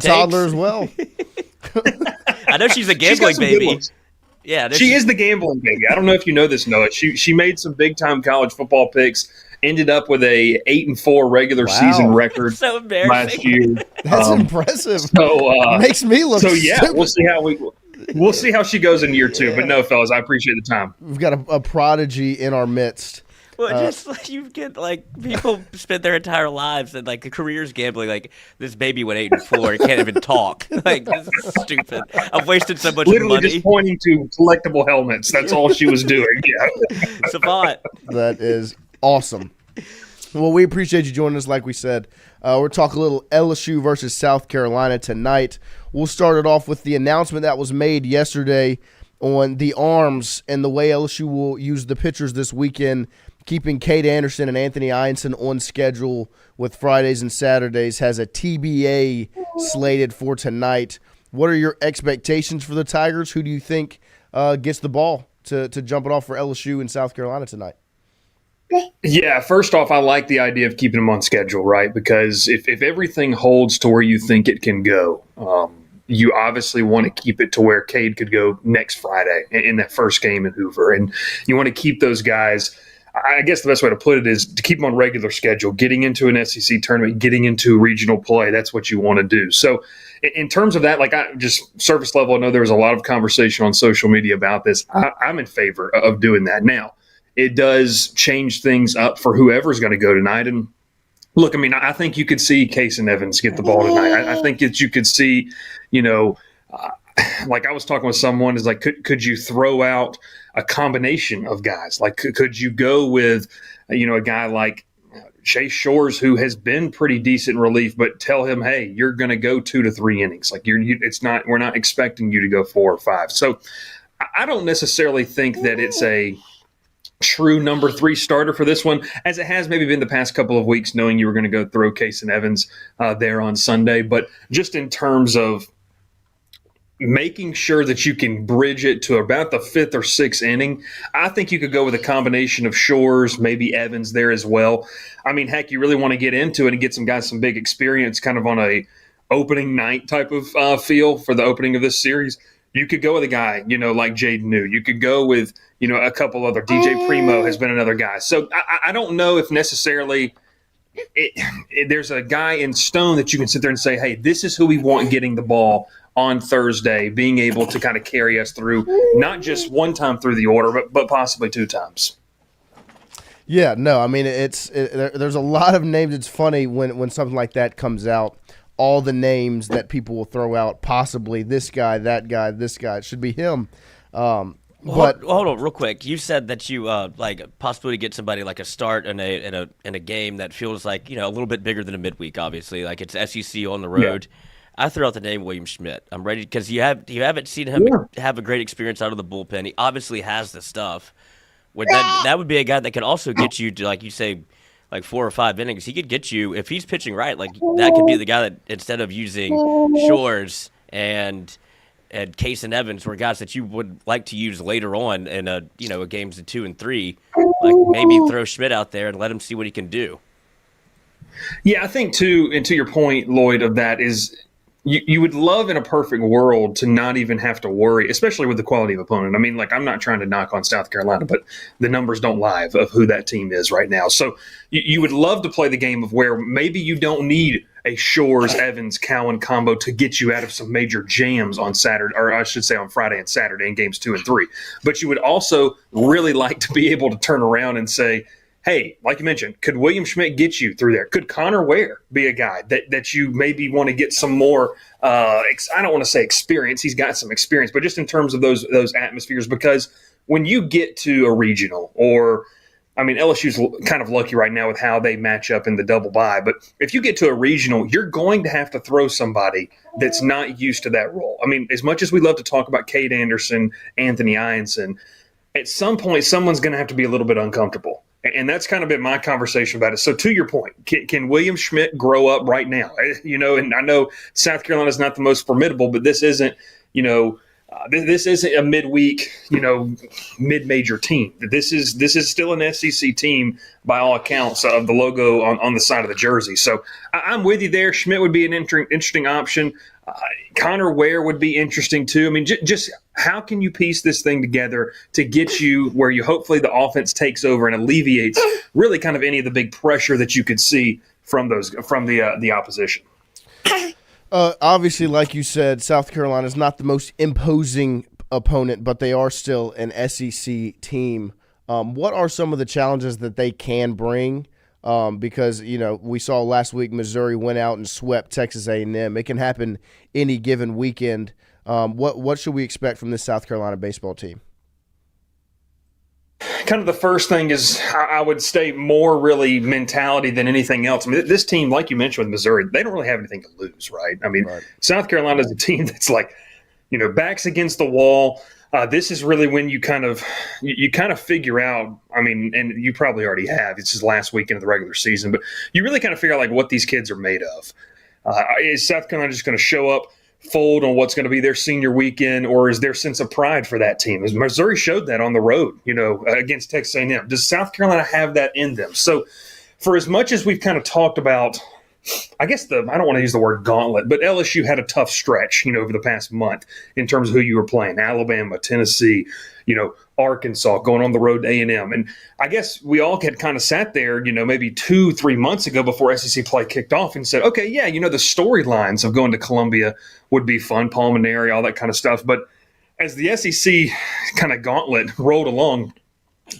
[SPEAKER 2] toddler as well.
[SPEAKER 3] I know she's a gambling baby. Yeah,
[SPEAKER 15] she is the gambling baby. I don't know if you know this, Noah. She made some big-time college football picks. Ended up with a 8-4 regular season record
[SPEAKER 3] so embarrassing.
[SPEAKER 15] last year.
[SPEAKER 2] That's impressive.
[SPEAKER 15] So
[SPEAKER 2] makes me look.
[SPEAKER 15] So yeah,
[SPEAKER 2] stupid.
[SPEAKER 15] we'll see how she goes in year 2. But no, fellas, I appreciate the time.
[SPEAKER 2] We've got a prodigy in our midst.
[SPEAKER 3] Well, just like you get like people spend their entire lives and like careers gambling. Like this baby went 8-4 and can't even talk. Like this is stupid. I've wasted so much
[SPEAKER 15] Literally
[SPEAKER 3] money.
[SPEAKER 15] just pointing to collectible helmets. That's all she was doing. Yeah.
[SPEAKER 3] Savant.
[SPEAKER 2] That is awesome. Well, we appreciate you joining us. Like we said, we're talking a little LSU versus South Carolina tonight. We'll start it off with the announcement that was made yesterday on the arms and the way LSU will use the pitchers this weekend, keeping Cade Anderson and Anthony Ianson on schedule with Fridays and Saturdays, has a TBA slated for tonight. What are your expectations for the Tigers? Who do you think gets the ball to jump it off for LSU in South Carolina tonight?
[SPEAKER 15] Yeah, first off, I like the idea of keeping them on schedule, right? Because if everything holds to where you think it can go, you obviously want to keep it to where Cade could go next Friday in that first game in Hoover. And you want to keep those guys, I guess the best way to put it is to keep them on regular schedule, getting into an SEC tournament, getting into regional play. That's what you want to do. So in terms of that, like just surface level, I know there was a lot of conversation on social media about this. I'm in favor of doing that. Now, it does change things up for whoever's going to go tonight. And look, I mean, I think you could see Case and Evans get the ball tonight. I think that you could see, like I was talking with someone, is like, could you throw out a combination of guys? Like, could you go with, a guy like Chase Shores, who has been pretty decent in relief, but tell him, hey, you're going to go 2 to 3 innings. Like we're not expecting you to go 4 or 5. So I don't necessarily think that it's a true number 3 starter for this one, as it has maybe been the past couple of weeks, knowing you were going to go throw Case and Evans there on Sunday. But just in terms of making sure that you can bridge it to about the 5th or 6th inning, I think you could go with a combination of Shores, maybe Evans there as well. I mean, heck, you really want to get into it and get some guys some big experience kind of on a opening night type of feel for the opening of this series. You could go with a guy, like Jaden New. You could go with, a couple other. DJ Primo has been another guy. So I don't know if necessarily there's a guy in stone that you can sit there and say, hey, this is who we want getting the ball on Thursday, being able to kind of carry us through, not just one time through the order, but possibly 2 times.
[SPEAKER 2] Yeah, no, I mean, there's a lot of names. It's funny when something like that comes out. All the names that people will throw out, possibly this guy, that guy, this guy. It should be him. But
[SPEAKER 3] hold on, real quick. You said that you possibly get somebody like a start in a game that feels like a little bit bigger than a midweek. Obviously, like it's SEC on the road. Yeah. I threw out the name William Schmidt. I'm ready because you haven't seen him have a great experience out of the bullpen. He obviously has the stuff. That would be a guy that could also get you to, like you say, like 4 or 5 innings. He could get you, if he's pitching right, like that could be the guy that instead of using Shores and Case and Evans were guys that you would like to use later on in a games of 2 and 3, like maybe throw Schmidt out there and let him see what he can do.
[SPEAKER 15] Yeah, I think too, and to your point, Lloyd, of that is you would love in a perfect world to not even have to worry, especially with the quality of opponent. I mean, like I'm not trying to knock on South Carolina, but the numbers don't lie of who that team is right now. So you would love to play the game of where maybe you don't need a Shores, Evans, Cowan combo to get you out of some major jams on Saturday, or I should say on Friday and Saturday in games 2 and 3. But you would also really like to be able to turn around and say, hey, like you mentioned, could William Schmidt get you through there? Could Connor Ware be a guy that you maybe want to get some more, I don't want to say experience. He's got some experience, but just in terms of those atmospheres, because when you get to a regional or, I mean, LSU's kind of lucky right now with how they match up in the double bye, but if you get to a regional, you're going to have to throw somebody that's not used to that role. I mean, as much as we love to talk about Cade Anderson, Anthony Ianson, at some point, someone's going to have to be a little bit uncomfortable. And that's kind of been my conversation about it. So to your point, can William Schmidt grow up right now? And I know South Carolina is not the most formidable, but this isn't, this isn't a midweek, mid-major team. This is still an SEC team by all accounts of the logo on the side of the jersey. So I'm with you there. Schmidt would be an interesting option. Connor Ware would be interesting too. I mean, just how can you piece this thing together to get you where you hopefully the offense takes over and alleviates really kind of any of the big pressure that you could see from the opposition?
[SPEAKER 2] Obviously, like you said, South Carolina is not the most imposing opponent, but they are still an SEC team. What are some of the challenges that they can bring? Because, we saw last week Missouri went out and swept Texas A&M. It can happen any given weekend. What should we expect from this South Carolina baseball team?
[SPEAKER 15] Kind of the first thing is, I would say, more really mentality than anything else. I mean, this team, like you mentioned with Missouri, they don't really have anything to lose, right? I mean, South Carolina is a team that's like, backs against the wall. This is really when you kind of figure out, I mean, and you probably already have, it's just last weekend of the regular season, but you really kind of figure out like what these kids are made of. Is South Carolina just going to show up, fold on what's going to be their senior weekend, or is there sense of pride for that team? As Missouri showed that on the road, against Texas A&M. Does South Carolina have that in them? So for as much as we've kind of talked about, I guess I don't want to use the word gauntlet, but LSU had a tough stretch, over the past month in terms of who you were playing. Alabama, Tennessee, Arkansas, going on the road to A&M. And I guess we all had kind of sat there, maybe 2-3 months ago before SEC play kicked off and said, okay, yeah, the storylines of going to Columbia would be fun, Palminary, all that kind of stuff. But as the SEC kind of gauntlet rolled along,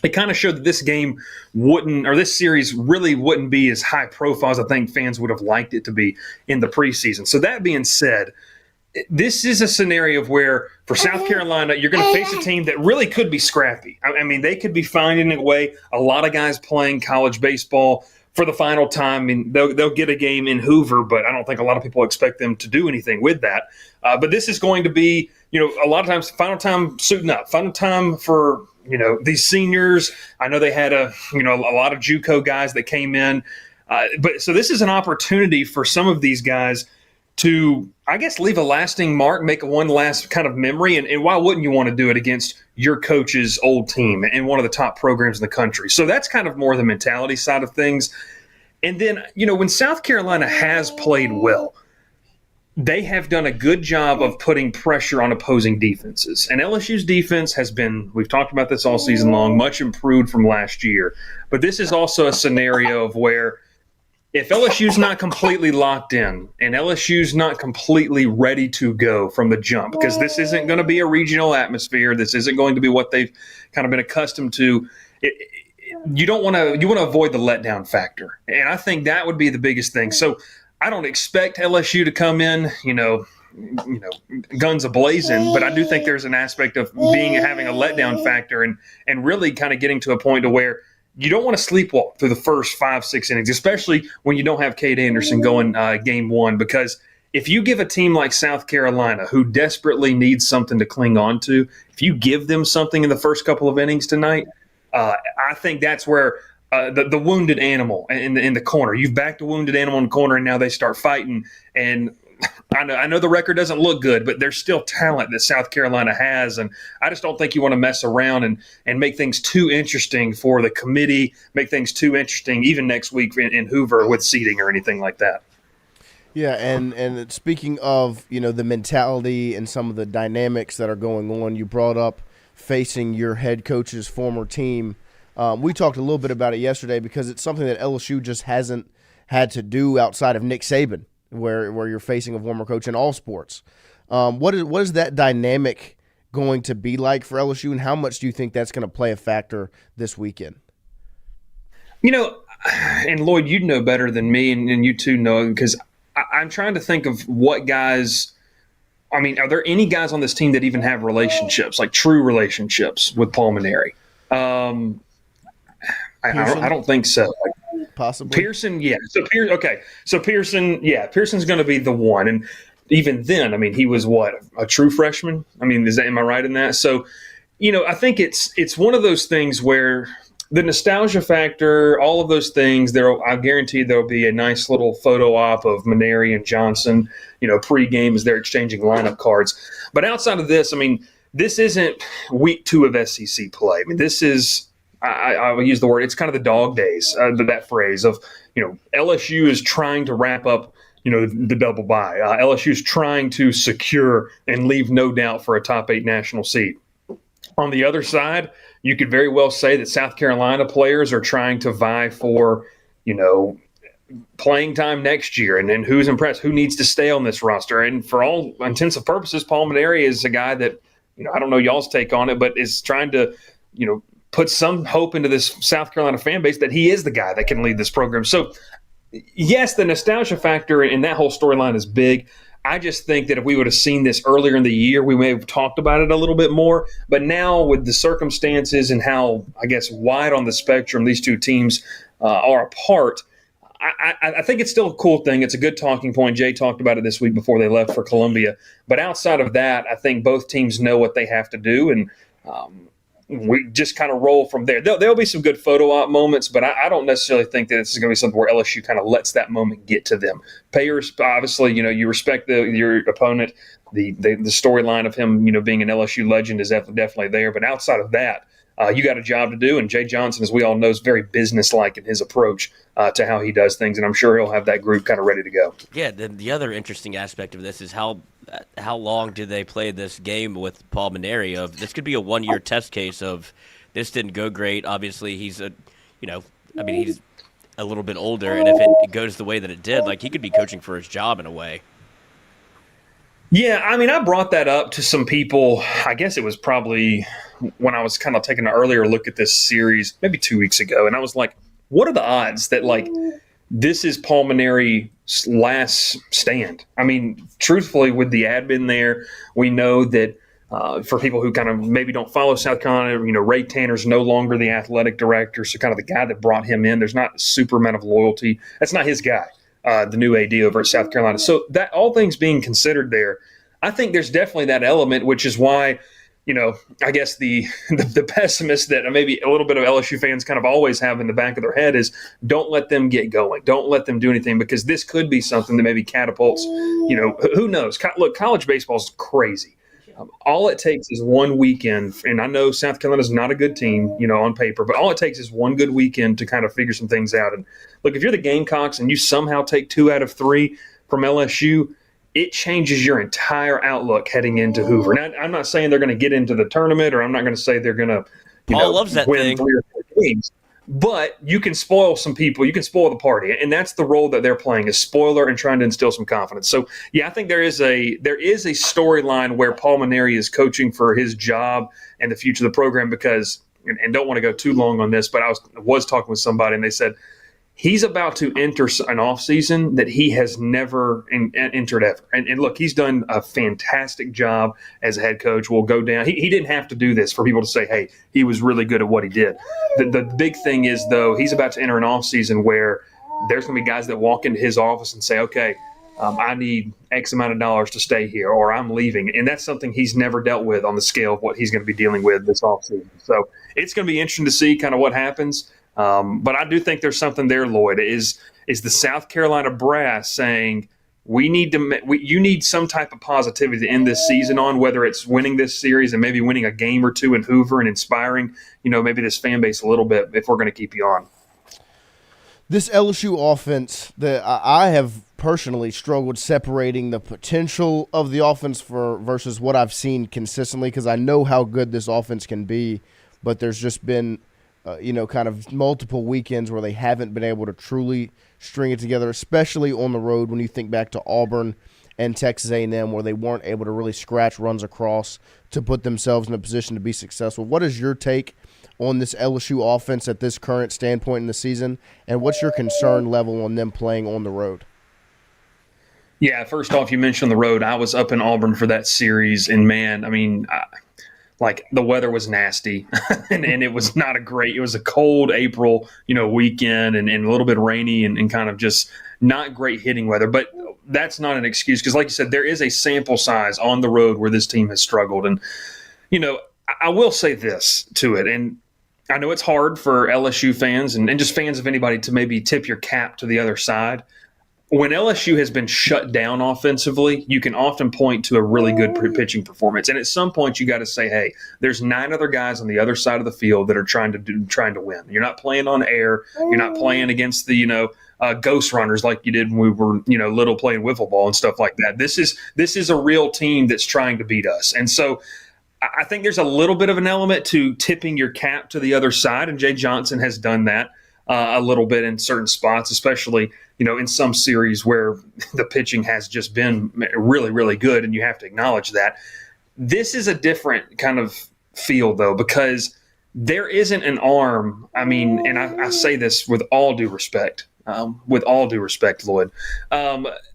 [SPEAKER 15] it kind of showed that this game this series really wouldn't be as high profile as I think fans would have liked it to be in the preseason. So that being said, this is a scenario where for South Carolina, you're going to face a team that really could be scrappy. I mean, they could be finding a way. A lot of guys playing college baseball for the final time. I mean, they'll get a game in Hoover, but I don't think a lot of people expect them to do anything with that. But this is going to be, a lot of times final time suiting up, final time for these seniors. I know they had a lot of JUCO guys that came in. But so this is an opportunity for some of these guys to, I guess, leave a lasting mark, make one last kind of memory. And why wouldn't you want to do it against your coach's old team and one of the top programs in the country? So that's kind of more the mentality side of things. And then, when South Carolina has played well, they have done a good job of putting pressure on opposing defenses. And LSU's defense has been, we've talked about this all season long, much improved from last year. But this is also a scenario of where if LSU's not completely locked in and LSU's not completely ready to go from the jump, because this isn't going to be a regional atmosphere, this isn't going to be what they've kind of been accustomed to, you want to avoid the letdown factor. And I think that would be the biggest thing. So I don't expect LSU to come in, guns a-blazing, but I do think there's an aspect of having a letdown factor and really kind of getting to a point to where you don't want to sleepwalk through the first 5-6 innings, especially when you don't have Cade Anderson going game one, because if you give a team like South Carolina, who desperately needs something to cling on to, if you give them something in the first couple of innings tonight, I think that's where the wounded animal in the corner. You've backed a wounded animal in the corner, and now they start fighting. And I know the record doesn't look good, but there's still talent that South Carolina has, and I just don't think you want to mess around and make things too interesting for the committee, make things too interesting even next week in Hoover with seating or anything like that.
[SPEAKER 2] Yeah, and speaking of, the mentality and some of the dynamics that are going on, you brought up facing your head coach's former team. We talked a little bit about it yesterday because it's something that LSU just hasn't had to do outside of Nick Saban, where you're facing a former coach in all sports. What is that dynamic going to be like for LSU, and how much do you think that's going to play a factor this weekend?
[SPEAKER 15] And Lloyd, you know better than me, and you too know, because I'm trying to think of what guys – I mean, are there any guys on this team that even have relationships, like true relationships with Palminary? I don't think so.
[SPEAKER 2] Possibly.
[SPEAKER 15] Pearson, yeah. So Pearson, yeah. Pearson's going to be the one. And even then, I mean, he was a true freshman? I mean, am I right in that? So, I think it's one of those things where the nostalgia factor, all of those things, I guarantee there'll be a nice little photo op of Maneri and Johnson, pregame as they're exchanging lineup cards. But outside of this, I mean, this isn't week 2 of SEC play. I mean, this is – I will use the word – it's kind of the dog days, that phrase of, LSU is trying to wrap up, the double bye. LSU is trying to secure and leave no doubt for a top 8 national seed. On the other side, you could very well say that South Carolina players are trying to vie for, playing time next year, and then who's impressed, who needs to stay on this roster. And for all intents and purposes, Palminary is a guy that, I don't know y'all's take on it, but is trying to, put some hope into this South Carolina fan base that he is the guy that can lead this program. So, yes, the nostalgia factor in that whole storyline is big. I just think that if we would have seen this earlier in the year, we may have talked about it a little bit more. But now with the circumstances and how, I guess, wide on the spectrum these two teams are apart, I think it's still a cool thing. It's a good talking point. Jay talked about it this week before they left for Columbia. But outside of that, I think both teams know what they have to do, and we just kind of roll from there. There'll be some good photo op moments, but I don't necessarily think that it's going to be something where LSU kind of lets that moment get to them. Payers, obviously, you respect your opponent. The storyline of him, being an LSU legend is definitely there. But outside of that, you got a job to do. And Jay Johnson, as we all know, is very businesslike in his approach to how he does things. And I'm sure he'll have that group kind of ready to go.
[SPEAKER 3] Yeah, the other interesting aspect of this is how long did they play this game with Paul Mainieri? Of this could be a 1-year test case of this didn't go great. Obviously, he's he's a little bit older, and if it goes the way that it did, like, he could be coaching for his job in a way.
[SPEAKER 15] Yeah, I brought that up to some people. I guess it was probably when I was kind of taking an earlier look at this series, maybe 2 weeks ago, and I was like, what are the odds that, like, this is Paul Mainieri's last stand? Truthfully, with the admin there, we know that for people who kind of maybe don't follow South Carolina, Ray Tanner's no longer the athletic director, so kind of the guy that brought him in. There's not a super amount of loyalty. That's not his guy. The new AD over at South Carolina. So that all things being considered there, I think there's definitely that element, which is why, I guess the pessimist that maybe a little bit of LSU fans kind of always have in the back of their head is don't let them get going. Don't let them do anything, because this could be something that maybe catapults, who knows? Look, college baseball is crazy. All it takes is one weekend, and I know South Carolina's not a good team, on paper, but all it takes is one good weekend to kind of figure some things out. And look, if you're the Gamecocks and you somehow take 2 out of 3 from LSU, it changes your entire outlook heading into Hoover. Now, I'm not saying they're going to get into the tournament, or I'm not going to say they're going to
[SPEAKER 3] Paul loves that
[SPEAKER 15] win
[SPEAKER 3] thing.
[SPEAKER 15] 3 or 4 games. But you can spoil some people. You can spoil the party, and that's the role that they're playing, is spoiler and trying to instill some confidence. So, yeah, I think there is a storyline where Paul Mainieri is coaching for his job and the future of the program, because, and don't want to go too long on this, but I was talking with somebody, and they said he's about to enter an offseason that he has never entered ever. And look, he's done a fantastic job as a head coach. We'll go down. He didn't have to do this for people to say, hey, he was really good at what he did. The big thing is, though, he's about to enter an offseason where there's going to be guys that walk into his office and say, okay, I need X amount of dollars to stay here, or I'm leaving. And that's something he's never dealt with on the scale of what he's going to be dealing with this offseason. So it's going to be interesting to see kind of what happens. But I do think there's something there, Lloyd. Is the South Carolina brass saying you need some type of positivity to end this season on, whether it's winning this series and maybe winning a game or 2 in Hoover and inspiring, maybe this fan base a little bit if we're going to keep you on.
[SPEAKER 2] This LSU offense, that I have personally struggled separating the potential of the offense versus what I've seen consistently, because I know how good this offense can be, but there's just been kind of multiple weekends where they haven't been able to truly string it together, especially on the road when you think back to Auburn and Texas A&M, where they weren't able to really scratch runs across to put themselves in a position to be successful. What is your take on this LSU offense at this current standpoint in the season, and what's your concern level on them playing on the road?
[SPEAKER 15] Yeah, first off, you mentioned the road. I was up in Auburn for that series, and man, the weather was nasty and it was not it was a cold April, weekend and a little bit rainy and kind of just not great hitting weather. But that's not an excuse, because like you said, there is a sample size on the road where this team has struggled. And, I will say this to it, and I know it's hard for LSU fans and just fans of anybody to maybe tip your cap to the other side. When LSU has been shut down offensively, you can often point to a really good pitching performance. And at some point, you got to say, hey, there's 9 other guys on the other side of the field that are trying to win. You're not playing on air. You're not playing against the, ghost runners like you did when we were, little playing wiffle ball and stuff like that. This is a real team that's trying to beat us. And so I think there's a little bit of an element to tipping your cap to the other side. And Jay Johnson has done that a little bit in certain spots, especially, in some series where the pitching has just been really, really good, and you have to acknowledge that. This is a different kind of feel, though, because there isn't an arm. I mean, and I say this with all due respect, Lloyd.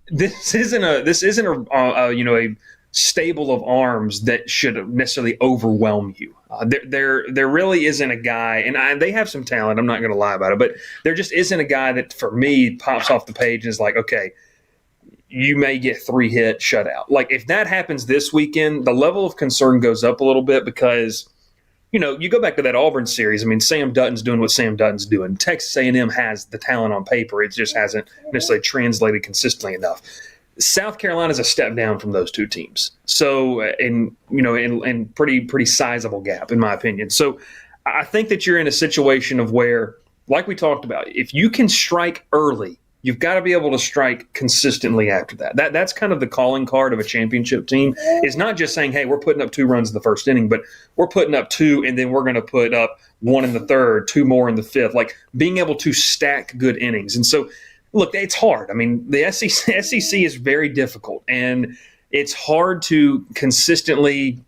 [SPEAKER 15] This isn't a stable of arms that should necessarily overwhelm you. There really isn't a guy, and they have some talent. I'm not going to lie about it, but there just isn't a guy that, for me, pops off the page and is like, okay, you may get 3-hit shutout. Like, if that happens this weekend, the level of concern goes up a little bit because, you go back to that Auburn series. I mean, Sam Dutton's doing what Sam Dutton's doing. Texas A&M has the talent on paper. It just hasn't necessarily translated consistently enough. South Carolina's a step down from those two teams. So, in pretty sizable gap, in my opinion. So, I think that you're in a situation of where, like we talked about, if you can strike early, you've got to be able to strike consistently after that. That's kind of the calling card of a championship team. It's not just saying, hey, we're putting up 2 runs in the first inning, but we're putting up 2, and then we're going to put up 1 in the third, 2 more in the fifth. Like, being able to stack good innings. And so, look, it's hard. I mean, the SEC is very difficult, and it's hard to consistently,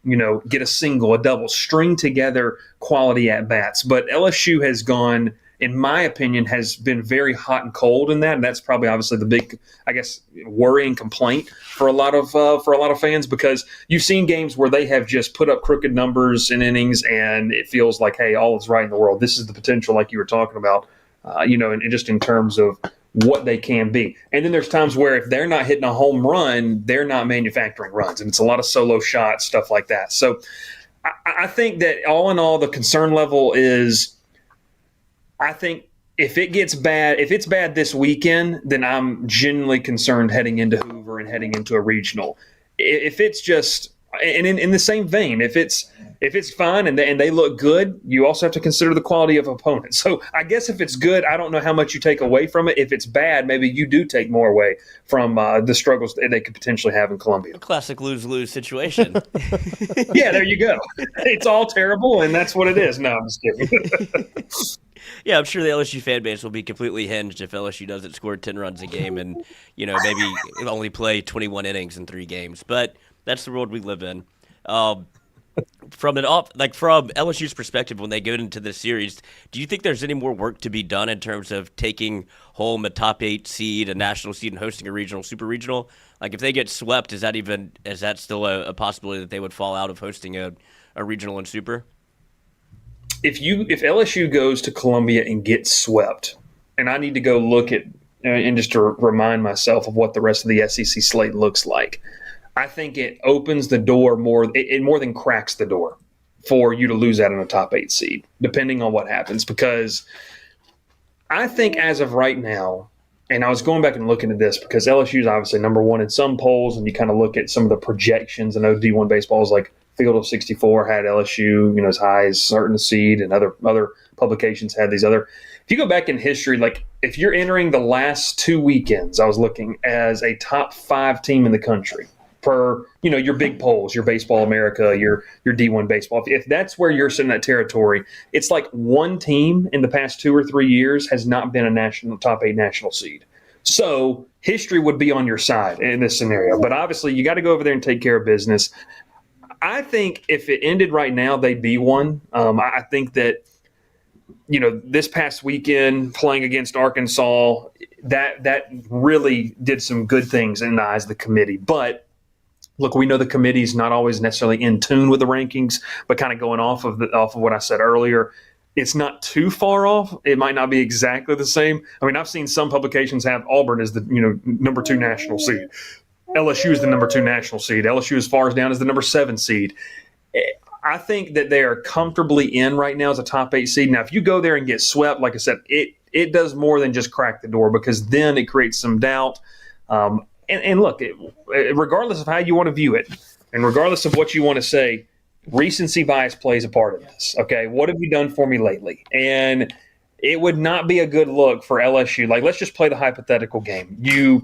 [SPEAKER 15] get a single, a double, string together quality at-bats. But LSU has gone, in my opinion, has been very hot and cold in that, and that's probably obviously the big, worry and complaint for a lot of fans, because you've seen games where they have just put up crooked numbers in innings, and it feels like, hey, all is right in the world. This is the potential, like you were talking about, and just in terms of what they can be. And then there's times where if they're not hitting a home run, they're not manufacturing runs, and it's a lot of solo shots, stuff like that. So I think that all in all, the concern level is, I think if it's bad this weekend, then I'm genuinely concerned heading into Hoover and heading into a regional. If it's just, and in the same vein, if it's fine and they look good, you also have to consider the quality of opponents. So I guess if it's good, I don't know how much you take away from it. If it's bad, maybe you do take more away from the struggles that they could potentially have in Columbia.
[SPEAKER 3] A classic lose-lose situation.
[SPEAKER 15] Yeah, there you go. It's all terrible, and that's what it is. No, I'm just kidding.
[SPEAKER 3] Yeah, I'm sure the LSU fan base will be completely hinged if LSU doesn't score 10 runs a game and, maybe only play 21 innings in 3 games. But that's the world we live in. From LSU's perspective, when they go into this series, do you think there's any more work to be done in terms of taking home a top 8 seed, a national seed, and hosting a regional, super regional? Like, if they get swept, is that still a possibility that they would fall out of hosting a regional and super?
[SPEAKER 15] If LSU goes to Columbia and gets swept, and I need to go look at and just to remind myself of what the rest of the SEC slate looks like, I think it opens the door more. It more than cracks the door for you to lose out on a top 8 seed, depending on what happens. Because I think as of right now, and I was going back and looking at this because LSU is obviously number 1 in some polls, and you kind of look at some of the projections. I know D1 Baseball is like Field of 64 had LSU, as high as certain seed, and other publications had these other. If you go back in history, like if you're entering the last 2 weekends, I was looking as a top 5 team in the country per, your big polls, your Baseball America, your D1 Baseball. If that's where you're sitting in that territory, it's like one team in the past 2 or 3 years has not been a top 8 national seed. So history would be on your side in this scenario. But obviously, you got to go over there and take care of business. I think if it ended right now, they'd be one. I think that, this past weekend playing against Arkansas, that really did some good things in the eyes of the committee. But look, we know the committee's not always necessarily in tune with the rankings, but kind of going off of what I said earlier, it's not too far off. It might not be exactly the same. I mean, I've seen some publications have Auburn as the number 2 national seed. LSU is the number 2 national seed. LSU as far as down as the number 7 seed. I think that they are comfortably in right now as a top 8 seed. Now, if you go there and get swept, like I said, it does more than just crack the door, because then it creates some doubt. And look, regardless of how you want to view it, and regardless of what you want to say, recency bias plays a part of this. Okay, what have you done for me lately? And it would not be a good look for LSU. Like, let's just play the hypothetical game. You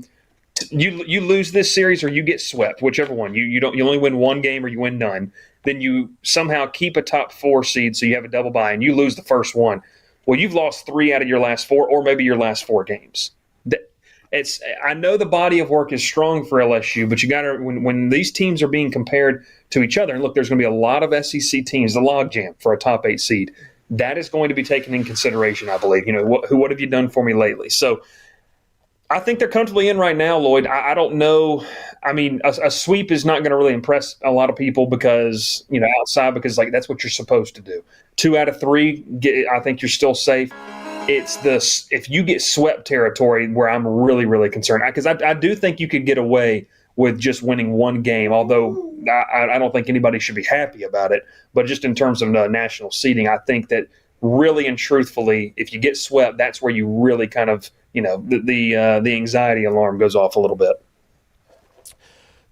[SPEAKER 15] lose this series or you get swept, whichever one. You only win one game or you win none. Then you somehow keep a top 4 seed, so you have a double bye, and you lose the first one. Well, you've lost 3 out of your last 4, or maybe your last 4 games. I know the body of work is strong for LSU, but you got to when these teams are being compared to each other. And look, there's going to be a lot of SEC teams, the logjam for a top 8 seed. that is going to be taken in consideration, I believe. What have you done for me lately? So I think they're comfortably in right now, Lloyd. I don't know. I mean, a sweep is not going to really impress a lot of people because, outside, because that's what you're supposed to do. 2 out of 3, I think you're still safe. It's if you get swept territory where I'm really, really concerned. Because I do think you could get away with just winning 1 game, although I don't think anybody should be happy about it. But just in terms of national seeding, I think that really and truthfully, if you get swept, that's where you really kind of, the anxiety alarm goes off a little bit.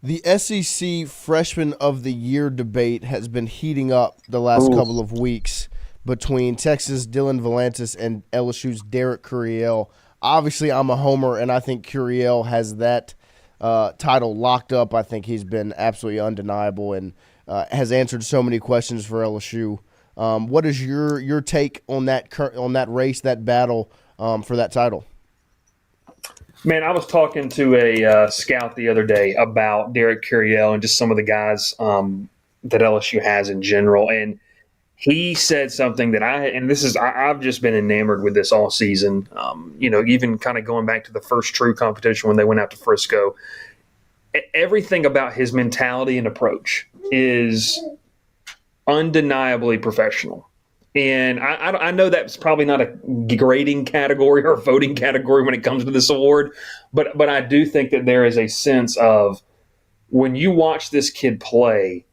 [SPEAKER 2] The SEC Freshman of the Year debate has been heating up the last couple of weeks between Texas' Dylan Valantis and LSU's Derek Curiel. Obviously, I'm a homer, and I think Curiel has that title locked up. I think he's been absolutely undeniable and has answered so many questions for LSU. What is your take on that race, that battle for that title?
[SPEAKER 15] Man, I was talking to a scout the other day about Derek Curiel and just some of the guys that LSU has in general, and he said something that I've just been enamored with this all season. Even kind of going back to the first true competition when they went out to Frisco, everything about his mentality and approach is undeniably professional. And I know that's probably not a grading category or a voting category when it comes to this award, but I do think that there is a sense of when you watch this kid play,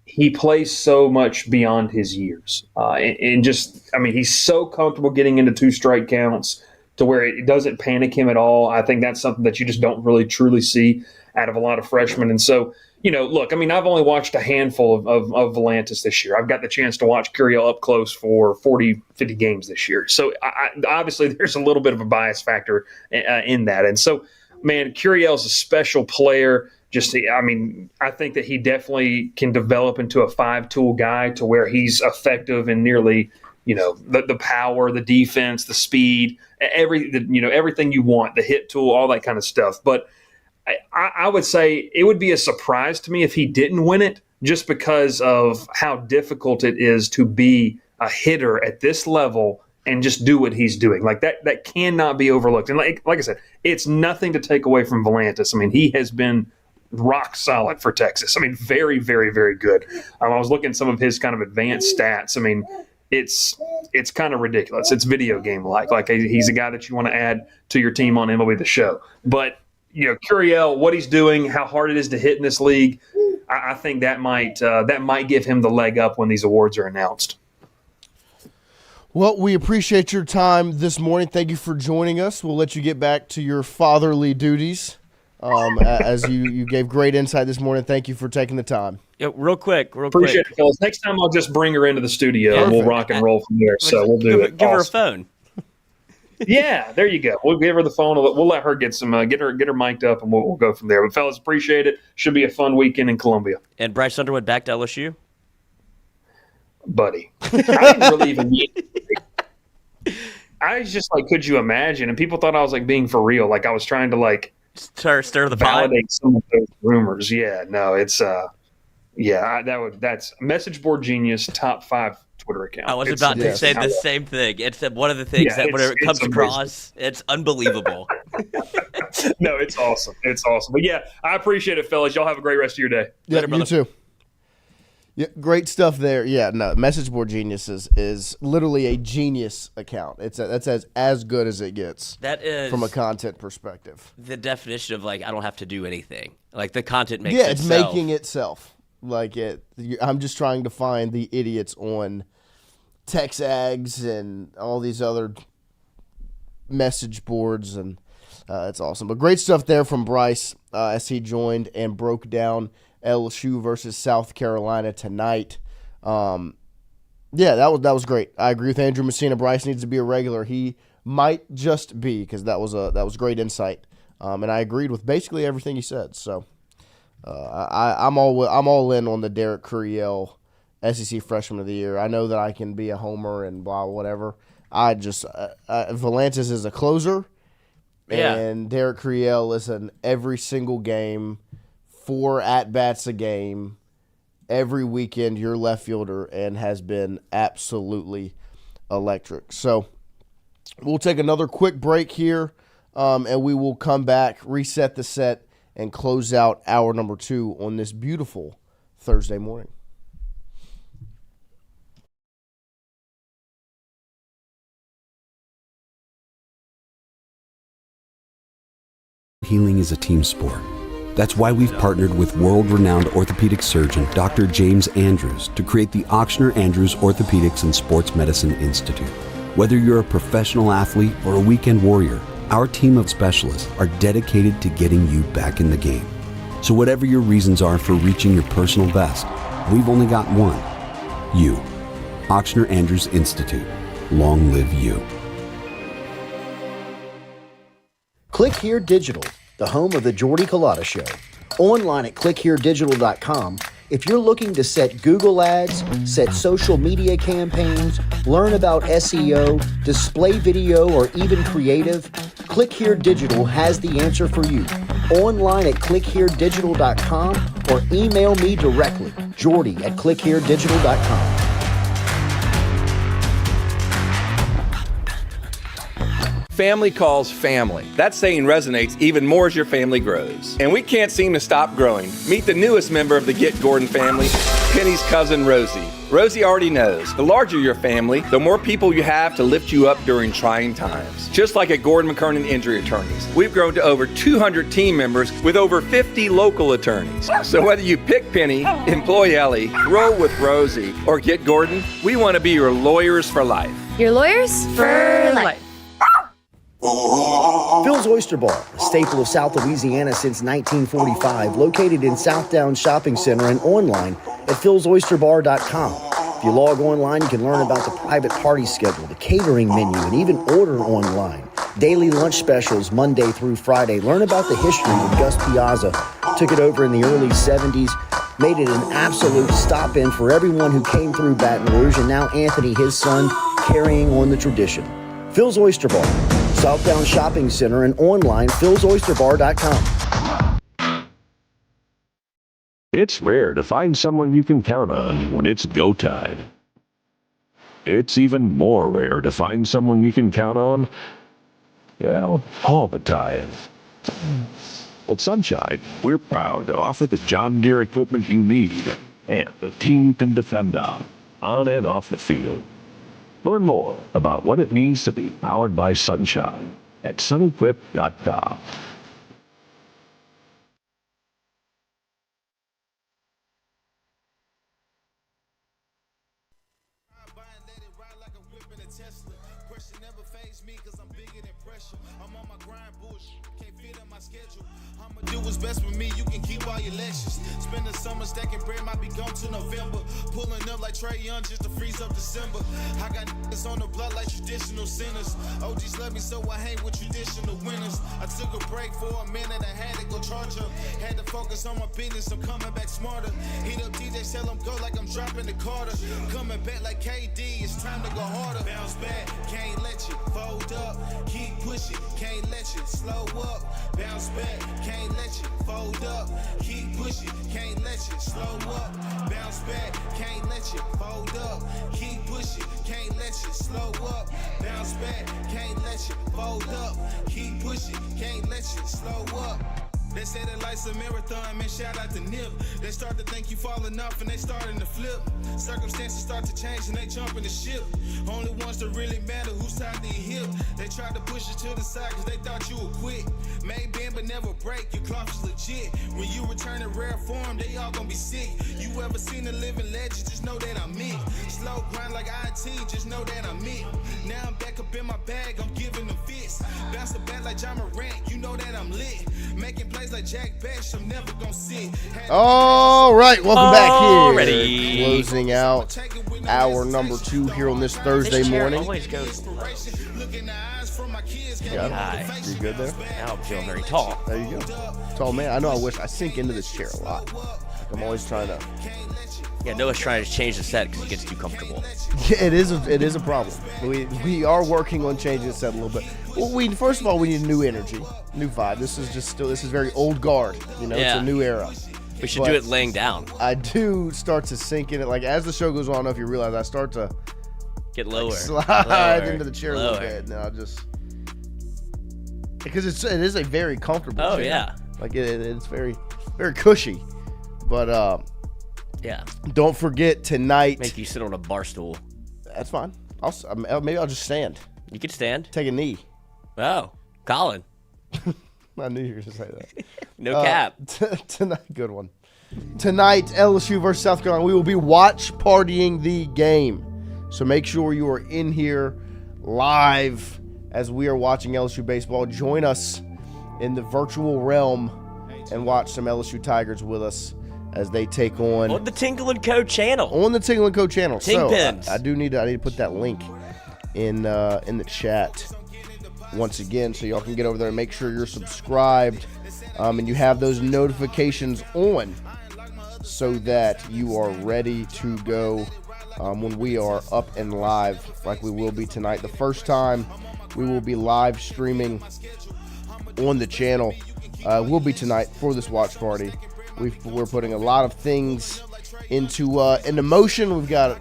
[SPEAKER 15] he plays so much beyond his years. He's so comfortable getting into 2 strike counts to where it doesn't panic him at all. I think that's something that you just don't really truly see out of a lot of freshmen. And so, I've only watched a handful of Valantis this year. I've got the chance to watch Curiel up close for 40, 50 games this year. So obviously there's a little bit of a bias factor in that. And so, man, Curiel's a special player. I think that he definitely can develop into a 5-tool guy to where he's effective in nearly, the power, the defense, the speed, everything you want, the hit tool, all that kind of stuff. But I would say it would be a surprise to me if he didn't win it, just because of how difficult it is to be a hitter at this level and just do what he's doing. Like that cannot be overlooked. And like I said, it's nothing to take away from Valantis. I mean, he has been rock solid for Texas. I mean, very, very, very good. I was looking at some of his kind of advanced stats. I mean, it's kind of ridiculous. It's video game like he's a guy that you want to add to your team on MLB The Show. But Curiel, what he's doing, how hard it is to hit in this league, I think that might give him the leg up when these awards are announced.
[SPEAKER 2] Well, we appreciate your time this morning. Thank you for joining us. We'll let you get back to your fatherly duties. As you gave great insight this morning. Thank you for taking the time.
[SPEAKER 3] Yeah, real quick.
[SPEAKER 15] Appreciate it, fellas. Next time I'll just bring her into the studio and we'll rock and roll from there. So we'll do it.
[SPEAKER 3] Give her a phone.
[SPEAKER 15] Yeah, there you go. We'll give her the phone. We'll let her get some get her mic'd up, and we'll go from there. But fellas, appreciate it. Should be a fun weekend in Columbia.
[SPEAKER 3] And Bryce Underwood back to LSU,
[SPEAKER 15] buddy. I didn't really even need it. I was just like, could you imagine? And people thought I was like being for real. Like I was trying to like
[SPEAKER 3] stir the
[SPEAKER 15] validate some of those rumors. Yeah, no, it's that's Message Board Genius top 5 Twitter account.
[SPEAKER 3] I was about to say the same thing. It's one of the things that whenever it comes across, it's unbelievable.
[SPEAKER 15] No, it's awesome. It's awesome. But yeah, I appreciate it, fellas. Y'all have a great rest of your day.
[SPEAKER 2] Yeah, you too. Yeah, great stuff there. Yeah, no, Message Board Genius is literally a genius account. That's as good as it gets.
[SPEAKER 3] That is
[SPEAKER 2] from a content perspective.
[SPEAKER 3] The definition of like I don't have to do anything. Like the content makes
[SPEAKER 2] itself.
[SPEAKER 3] It's
[SPEAKER 2] making itself. Like I'm just trying to find the idiots on TexAgs and all these other message boards, and it's awesome. But great stuff there from Bryce as he joined and broke down LSU versus South Carolina tonight. Yeah, that was great. I agree with Andrew Messina. Bryce needs to be a regular. He might just be, because that was great insight, and I agreed with basically everything he said. So I'm all in on the Derek Curiel SEC Freshman of the Year. I know that I can be a homer and blah whatever. I just Valantis is a closer, and Derek Curiel is an every single game, 4 at-bats a game, every weekend, your left fielder, and has been absolutely electric. So we'll take another quick break here, and we will come back, reset the set, and close out hour number 2 on this beautiful Thursday morning.
[SPEAKER 16] Healing is a team sport. That's why we've partnered with world-renowned orthopedic surgeon Dr. James Andrews to create the Ochsner Andrews Orthopedics and Sports Medicine Institute. Whether you're a professional athlete or a weekend warrior, our team of specialists are dedicated to getting you back in the game. So whatever your reasons are for reaching your personal best, we've only got one. You. Ochsner Andrews Institute. Long live you.
[SPEAKER 6] Click Here Digital, the home of the Jordy Culotta Show. Online at clickheredigital.com. If you're looking to set Google ads, set social media campaigns, learn about SEO, display video, or even creative, Click Here Digital has the answer for you. Online at clickheredigital.com or email me directly, Jordy at clickheredigital.com.
[SPEAKER 17] Family calls family. That saying resonates even more as your family grows. And we can't seem to stop growing. Meet the newest member of the Get Gordon family, Penny's cousin Rosie. Rosie already knows, the larger your family, the more people you have to lift you up during trying times. Just like at Gordon McKernan Injury Attorneys, we've grown to over 200 team members with over 50 local attorneys. So whether you pick Penny, employ Ellie, roll with Rosie, or Get Gordon, we want to be your lawyers for life.
[SPEAKER 18] Your lawyers for life.
[SPEAKER 6] Phil's Oyster Bar, a staple of South Louisiana since 1945, located in Southdown Shopping Center and online at philsoysterbar.com. If you log online, you can learn about the private party schedule, the catering menu, and even order online. Daily lunch specials Monday through Friday. Learn about the history when Gus Piazza took it over in the early 70s, made it an absolute stop-in for everyone who came through Baton Rouge, and now Anthony, his son, carrying on the tradition. Phil's Oyster Bar, Southdown Shopping Center, and online, philsoysterbar.com.
[SPEAKER 14] It's rare to find someone you can count on when it's go time. It's even more rare to find someone you can count on, well, all the time. At Sunshine, we're proud to offer the John Deere equipment you need and the team can depend on and off the field. Learn more about what it means to be powered by Sunshine at sunequip.com.
[SPEAKER 1] Do what's best with me, you can keep all your lectures. Spend the summer stacking bread, might be gone to November. Pulling up like Trey Young just to freeze up December. I got niggas on the block like traditional sinners. OGs love me, so I hang with traditional winners. I took a break for a minute, I had to go charge up. Had to focus on my business, I'm coming back smarter. Hit up DJ, tell him go like I'm dropping the Carter. Coming back like KD, it's time to go harder. Bounce back, can't let you fold up. Keep pushing, can't let you slow up. Bounce back, can't let you fold up. Keep pushing, can't let you slow up. Bounce back, can't let you fold up. Keep pushing, can't let you slow up. Bounce back, can't let you fold up. Keep pushing, can't let you slow up. They say that life's a marathon, man, shout out to Nip. They start to think you falling off and they starting to flip. Circumstances start to change and they jumping the ship. Only ones that really matter who's tied to your hip. They tried to push you to the side cause they thought you would quit. May bend but never break, your clump is legit. When you return in rare form, they all gonna be sick. You ever seen a living legend, just know that I'm it. Slow grind like IT, just know that I'm it. Now I'm back up in my bag, I'm giving them fits. Bounce back like John Morant, you know that I'm lit. Making plays like Jack Bash, I'm never gonna sit.
[SPEAKER 2] All right, welcome back here.
[SPEAKER 3] Already.
[SPEAKER 2] Closing out hour number 2 here on this Thursday morning.
[SPEAKER 3] Always goes low.
[SPEAKER 2] Yeah, you good there?
[SPEAKER 3] Now I'm feeling very tall.
[SPEAKER 2] There you go. Tall man. I know I wish I sink into this chair a lot. I'm always trying to.
[SPEAKER 3] Yeah, Noah's trying to change the set because he gets too comfortable.
[SPEAKER 2] Yeah, it is a problem. We are working on changing the set a little bit. Well, first of all, we need new energy, new vibe. This is very old guard. You know,
[SPEAKER 3] Yeah.
[SPEAKER 2] It's a new era.
[SPEAKER 3] We should do it laying down.
[SPEAKER 2] I do start to sink in it. Like as the show goes on, I don't know if you realize I start to
[SPEAKER 3] Get lower.
[SPEAKER 2] Slide into the chair a little
[SPEAKER 3] Lower.
[SPEAKER 2] bit, and then I'll just because it is a very comfortable
[SPEAKER 3] Oh
[SPEAKER 2] chair.
[SPEAKER 3] yeah.
[SPEAKER 2] Like it's very cushy. But
[SPEAKER 3] Yeah.
[SPEAKER 2] don't forget tonight.
[SPEAKER 3] Make you sit on a bar stool.
[SPEAKER 2] That's fine. Maybe I'll just stand.
[SPEAKER 3] You could stand.
[SPEAKER 2] Take a knee.
[SPEAKER 3] Oh, Colin.
[SPEAKER 2] I knew you were going to say that.
[SPEAKER 3] No cap.
[SPEAKER 2] Tonight, good one. Tonight, LSU versus South Carolina. We will be watch partying the game. So make sure you are in here live as we are watching LSU baseball. Join us in the virtual realm and watch some LSU Tigers with us as they take on
[SPEAKER 3] the Tingle & Co. channel.
[SPEAKER 2] On the Tingle & Co. channel.
[SPEAKER 3] Tingpins.
[SPEAKER 2] I need to put that link in the chat once again so y'all can get over there and make sure you're subscribed and you have those notifications on so that you are ready to go when we are up and live like we will be tonight. The first time we will be live streaming on the channel will be tonight for this watch party. We're putting a lot of things into motion. We've got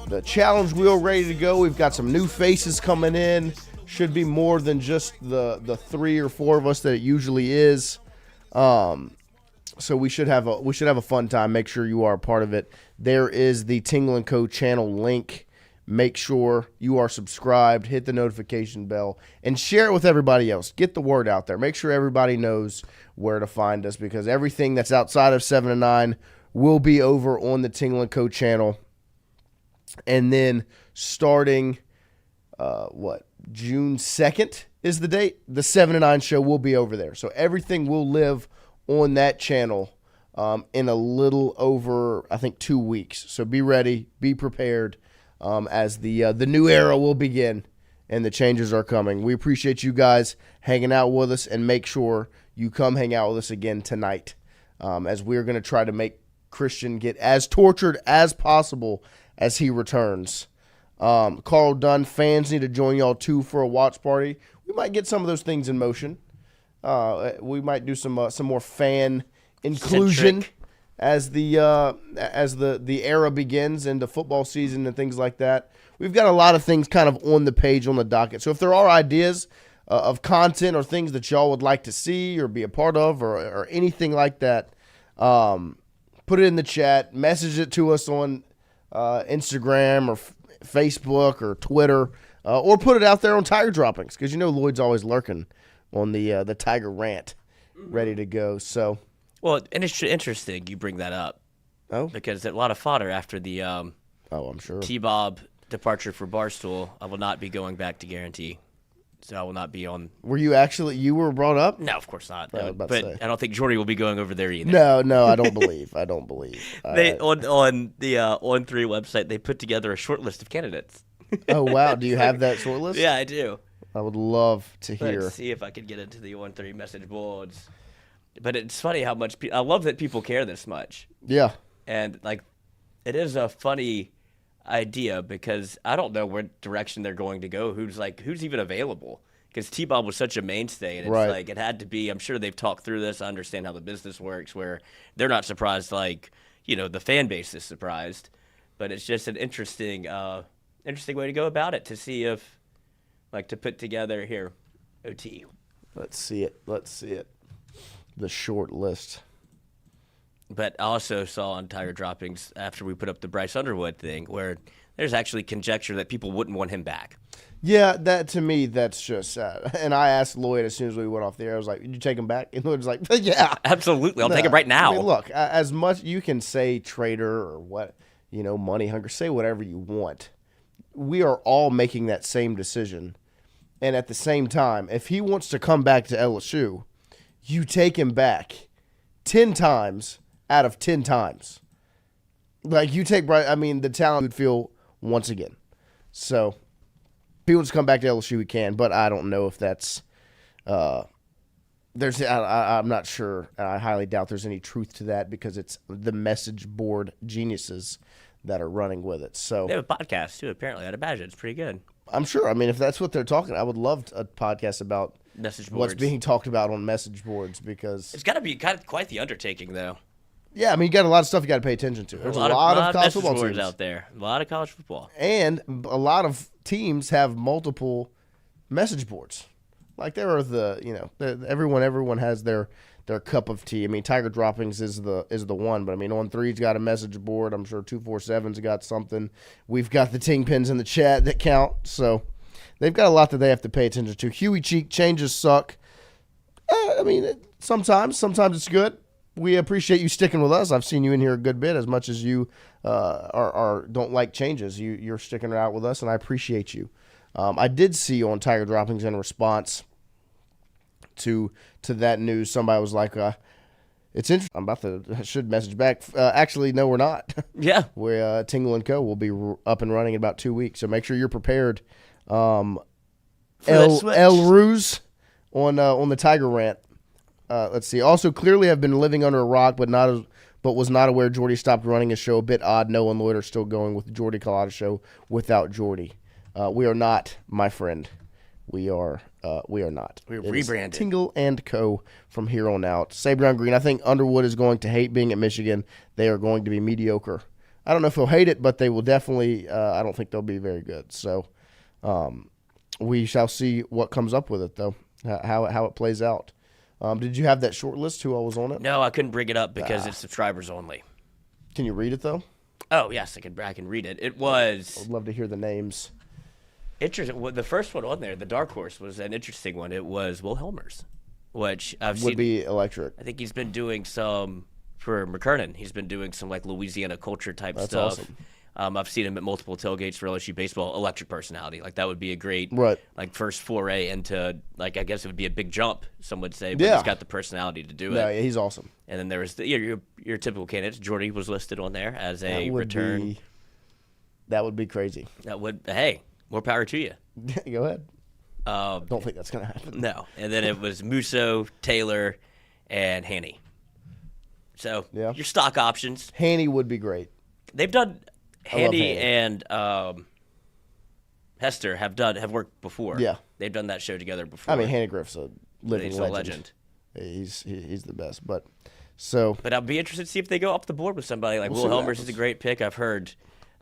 [SPEAKER 2] the challenge wheel ready to go. We've got some new faces coming in. Should be more than just the 3 or 4 of us that it usually is. So we should have a fun time. Make sure you are a part of it. There is the Tingle & Co. channel link. Make sure you are subscribed, hit the notification bell, and share it with everybody else. Get the word out there. Make sure everybody knows where to find us because everything that's outside of 7 to 9 will be over on the Tingle & Co. channel. And then starting, June 2nd is the date. The 7 to 9 show will be over there. So everything will live on that channel in a little over, I think, 2 weeks. So be ready, be prepared as the new era will begin and the changes are coming. We appreciate you guys hanging out with us and make sure you come hang out with us again tonight as we're going to try to make Christian get as tortured as possible as he returns. Carl Dunn, fans need to join y'all too for a watch party. We might get some of those things in motion. We might do some more fan inclusion as the era begins into football season and things like that. We've got a lot of things kind of on the page on the docket. So if there are ideas of content or things that y'all would like to see or be a part of or anything like that, put it in the chat, message it to us on Instagram or Facebook or Twitter, or put it out there on Tiger Droppings because Lloyd's always lurking on the Tiger Rant, ready to go. So,
[SPEAKER 3] well, and it's interesting you bring that up.
[SPEAKER 2] Oh,
[SPEAKER 3] because a lot of fodder after the
[SPEAKER 2] I'm sure
[SPEAKER 3] T-Bob departure for Barstool. I will not be going back to Guarantee, so I will not be on.
[SPEAKER 2] Were you brought up?
[SPEAKER 3] No, of course not.
[SPEAKER 2] I
[SPEAKER 3] But I don't think Jordy will be going over there either.
[SPEAKER 2] No, I don't believe.
[SPEAKER 3] They on the On3 website they put together a short list of candidates.
[SPEAKER 2] Oh wow! Do you have that short list?
[SPEAKER 3] Yeah, I do.
[SPEAKER 2] I would love to hear.
[SPEAKER 3] Let's see if I could get into the On3 message boards. But it's funny how much I love that people care this much.
[SPEAKER 2] Yeah.
[SPEAKER 3] And it is a funny idea because I don't know what direction they're going to go. Who's even available? Because T-Bob was such a mainstay, and it's it had to be. I'm sure they've talked through this. I understand how the business works, where they're not surprised, the fan base is surprised. But it's just an interesting way to go about it to see if, to put together here, OT.
[SPEAKER 2] Let's see it. The short list.
[SPEAKER 3] But I also saw on Tiger Droppings after we put up the Bryce Underwood thing where there's actually conjecture that people wouldn't want him back.
[SPEAKER 2] Yeah, that to me, that's just sad. And I asked Lloyd as soon as we went off the air, I was like, did you take him back? And Lloyd was like, yeah.
[SPEAKER 3] Absolutely. I'll take him right now.
[SPEAKER 2] I mean, look, as much you can say traitor or what, money hunger, say whatever you want. We are all making that same decision. And at the same time, if he wants to come back to LSU, you take him back 10 times out of 10 times. You take Bryce, the talent would feel once again. So, if he wants to come back to LSU, he can, but I don't know if that's, I'm not sure. I highly doubt there's any truth to that because it's the message board geniuses that are running with it. So
[SPEAKER 3] they have a podcast too, apparently. I'd imagine it's pretty good.
[SPEAKER 2] I'm sure. If that's what they're talking, I would love a podcast about
[SPEAKER 3] message boards.
[SPEAKER 2] What's being talked about on message boards because
[SPEAKER 3] it's got to be quite the undertaking, though.
[SPEAKER 2] Yeah, I mean, you got a lot of stuff you got to pay attention to. There's a lot of college football teams
[SPEAKER 3] out there. A lot of college football.
[SPEAKER 2] And a lot of teams have multiple message boards. Like there are everyone has their cup of tea. I mean, Tiger Droppings is the one, but I mean, On Three's got a message board. I'm sure 247's got something. We've got the ting pins in the chat that count. So they've got a lot that they have to pay attention to. Huey Cheek, changes suck. I mean, sometimes it's good. We appreciate you sticking with us. I've seen you in here a good bit. As much as you don't like changes, you're sticking out with us, and I appreciate you. I did see on Tiger Droppings in response to that news, somebody was like, "It's interesting." I should message back. Actually, no, we're not.
[SPEAKER 3] Yeah,
[SPEAKER 2] Tingle & Co. will be up and running in about 2 weeks, so make sure you're prepared. El Ruse on the Tiger rant. Let's see. Also, clearly have been living under a rock, but was not aware Jordy stopped running his show. A bit odd. Noah and Lloyd are still going with the Jordy Culotta show without Jordy. We are not, my friend. We are not.
[SPEAKER 3] We're rebranded.
[SPEAKER 2] Tingle & Co. from here on out. Say Brown Green. I think Underwood is going to hate being at Michigan. They are going to be mediocre. I don't know if he'll hate it, but they will definitely. I don't think they'll be very good. So, we shall see what comes up with it, though. How it plays out. Did you have that short list? Who all was on it?
[SPEAKER 3] No, I couldn't bring it up because it's subscribers only.
[SPEAKER 2] Can you read it though?
[SPEAKER 3] Oh yes, I can read it. It was.
[SPEAKER 2] I'd love to hear the names.
[SPEAKER 3] Interesting. Well, the first one on there, the dark horse, was an interesting one. It was Will Helmers, which
[SPEAKER 2] would be electric.
[SPEAKER 3] I think he's been doing some for McKernan. He's been doing some like Louisiana culture type
[SPEAKER 2] That's
[SPEAKER 3] stuff.
[SPEAKER 2] Awesome.
[SPEAKER 3] I've seen him at multiple tailgates for LSU Baseball. Electric personality, like that would be a great first foray into I guess it would be a big jump. Some would say, but he's got the personality to do it.
[SPEAKER 2] Yeah, he's awesome.
[SPEAKER 3] And then there was your typical candidates. Jordy was listed on there as a return.
[SPEAKER 2] That would be crazy.
[SPEAKER 3] More power to you.
[SPEAKER 2] Go ahead. Don't think that's gonna happen.
[SPEAKER 3] No. And then it was Musso, Taylor, and Haney. So your stock options.
[SPEAKER 2] Haney would be great.
[SPEAKER 3] They've done. Handy and Hester have worked before.
[SPEAKER 2] Yeah,
[SPEAKER 3] they've done that show together before.
[SPEAKER 2] I mean, Handy Griff's a living legend. He's the best. But
[SPEAKER 3] I'll be interested to see if they go up the board with somebody like Will Helmers is a great pick. I've heard,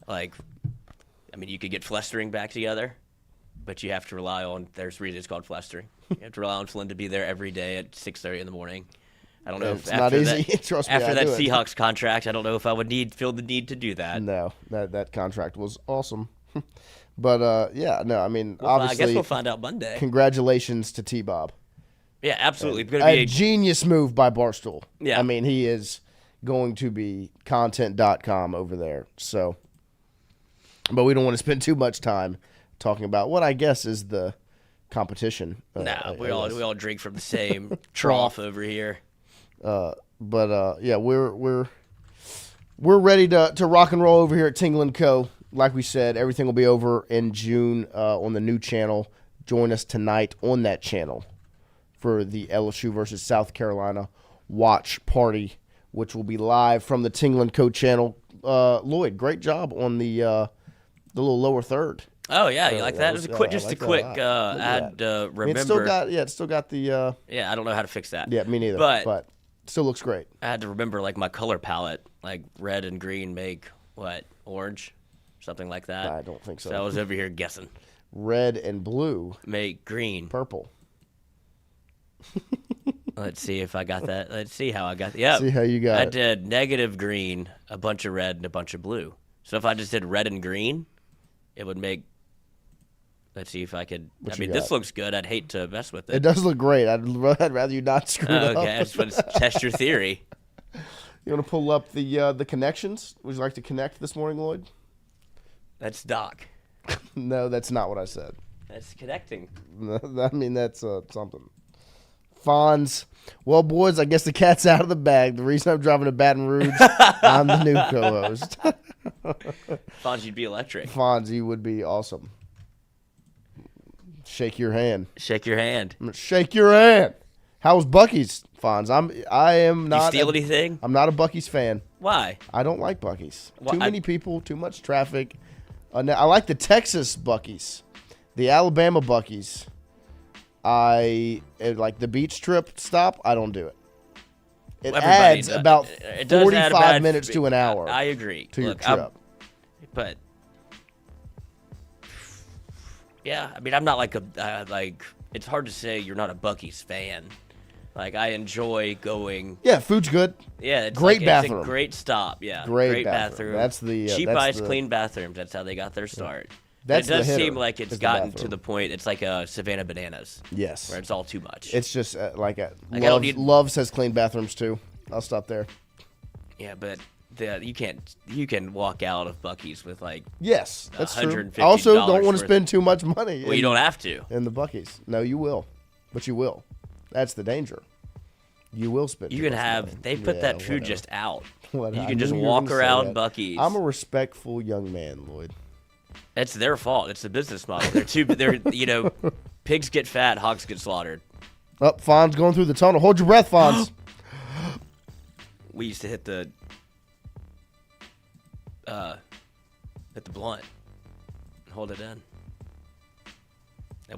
[SPEAKER 3] you could get Flestering back together, but you have to rely on. There's a reason it's called Flestering. You have to rely on Flynn to be there every day at 6:30 in the morning. I don't know if after that Seahawks contract, I don't know if I would feel the need to do that.
[SPEAKER 2] No, that contract was awesome. But, obviously.
[SPEAKER 3] I guess we'll find out Monday.
[SPEAKER 2] Congratulations to T-Bob.
[SPEAKER 3] Yeah, absolutely.
[SPEAKER 2] A genius move by Barstool.
[SPEAKER 3] Yeah.
[SPEAKER 2] I mean, he is going to be content.com over there. So, but we don't want to spend too much time talking about what I guess is the competition.
[SPEAKER 3] We all drink from the same trough over here.
[SPEAKER 2] We're ready to rock and roll over here at Tingle & Co. Like we said, everything will be over in June on the new channel. Join us tonight on that channel for the LSU versus South Carolina watch party, which will be live from the Tingle & Co. channel. Lloyd, great job on the little lower third.
[SPEAKER 3] Oh yeah, you like that? It was a quick. I had to remember.
[SPEAKER 2] It still got the.
[SPEAKER 3] I don't know how to fix that.
[SPEAKER 2] Yeah, me neither. But still looks great.
[SPEAKER 3] I had to remember my color palette, like red and green make what orange, something like that.
[SPEAKER 2] I don't think so.
[SPEAKER 3] So I was over here guessing.
[SPEAKER 2] Red and blue
[SPEAKER 3] make green,
[SPEAKER 2] purple.
[SPEAKER 3] Let's see if I got that. Let's see how I got. Yeah,
[SPEAKER 2] see how you got it.
[SPEAKER 3] I did negative green, a bunch of red, and a bunch of blue. So if I just did red and green, it would make. Let's see if I could. This looks good. I'd hate to mess with it.
[SPEAKER 2] It does look great. I'd rather you not screw it up.
[SPEAKER 3] Okay, I just want to test your theory.
[SPEAKER 2] You want to pull up the connections? Would you like to connect this morning, Lloyd?
[SPEAKER 3] That's Doc.
[SPEAKER 2] No, that's not what I said.
[SPEAKER 3] That's connecting.
[SPEAKER 2] That's something. Fonz. Well, boys, I guess the cat's out of the bag. The reason I'm driving to Baton Rouge, I'm the new co-host.
[SPEAKER 3] Fonz, you'd be electric.
[SPEAKER 2] Fonz, you would be awesome. Shake your hand.
[SPEAKER 3] Shake your hand.
[SPEAKER 2] Shake your hand. How's Buc-ee's, Fonz? I am not.
[SPEAKER 3] You steal anything?
[SPEAKER 2] I'm not a Buc-ee's fan.
[SPEAKER 3] Why?
[SPEAKER 2] I don't like Buc-ee's. Too many people, too much traffic. I like the Texas Buc-ee's, the Alabama Buc-ee's. I like the beach trip stop. I don't do it. It
[SPEAKER 3] Everybody
[SPEAKER 2] adds
[SPEAKER 3] does.
[SPEAKER 2] about
[SPEAKER 3] It does add
[SPEAKER 2] 45 minutes to an hour.
[SPEAKER 3] I agree.
[SPEAKER 2] To your
[SPEAKER 3] Look,
[SPEAKER 2] trip.
[SPEAKER 3] But yeah, I mean, I'm not like a like. It's hard to say you're not a Buc-ee's fan. Like, I enjoy going.
[SPEAKER 2] Yeah, food's good.
[SPEAKER 3] Yeah, it's
[SPEAKER 2] great
[SPEAKER 3] like,
[SPEAKER 2] bathroom.
[SPEAKER 3] It's a great stop. Yeah,
[SPEAKER 2] Great bathroom. That's the
[SPEAKER 3] cheap
[SPEAKER 2] that's
[SPEAKER 3] ice,
[SPEAKER 2] the-
[SPEAKER 3] clean bathrooms. That's how they got their start.
[SPEAKER 2] That's
[SPEAKER 3] it does
[SPEAKER 2] the hitter,
[SPEAKER 3] seem like it's
[SPEAKER 2] is the
[SPEAKER 3] gotten to
[SPEAKER 2] bathroom.
[SPEAKER 3] the point. It's like a Savannah Bananas.
[SPEAKER 2] Yes.
[SPEAKER 3] Where it's all too much.
[SPEAKER 2] It's just like a
[SPEAKER 3] Like, I don't
[SPEAKER 2] love.
[SPEAKER 3] need-
[SPEAKER 2] Love says clean bathrooms too. I'll stop there.
[SPEAKER 3] Yeah, but you can walk out of Buc-ee's with like
[SPEAKER 2] Yes, that's true.
[SPEAKER 3] $150
[SPEAKER 2] I also don't want
[SPEAKER 3] worth-
[SPEAKER 2] to spend too much money.
[SPEAKER 3] Well, you don't have to.
[SPEAKER 2] In the Buc-ee's. No, you will. But you will. That's the danger. You will spend.
[SPEAKER 3] You
[SPEAKER 2] too
[SPEAKER 3] can
[SPEAKER 2] much
[SPEAKER 3] have.
[SPEAKER 2] money.
[SPEAKER 3] They put
[SPEAKER 2] Yeah,
[SPEAKER 3] that food
[SPEAKER 2] whatever.
[SPEAKER 3] just out.
[SPEAKER 2] What,
[SPEAKER 3] You
[SPEAKER 2] I
[SPEAKER 3] can just
[SPEAKER 2] knew you were
[SPEAKER 3] walk
[SPEAKER 2] gonna say
[SPEAKER 3] around
[SPEAKER 2] that.
[SPEAKER 3] Buc-ee's.
[SPEAKER 2] I'm a respectful young man, Lloyd.
[SPEAKER 3] It's their fault. It's the business model. They're pigs get fat, hogs get slaughtered.
[SPEAKER 2] Up, Fonz going through the tunnel. Hold your breath, Fonz.
[SPEAKER 3] We used to hit the blunt, and hold it in.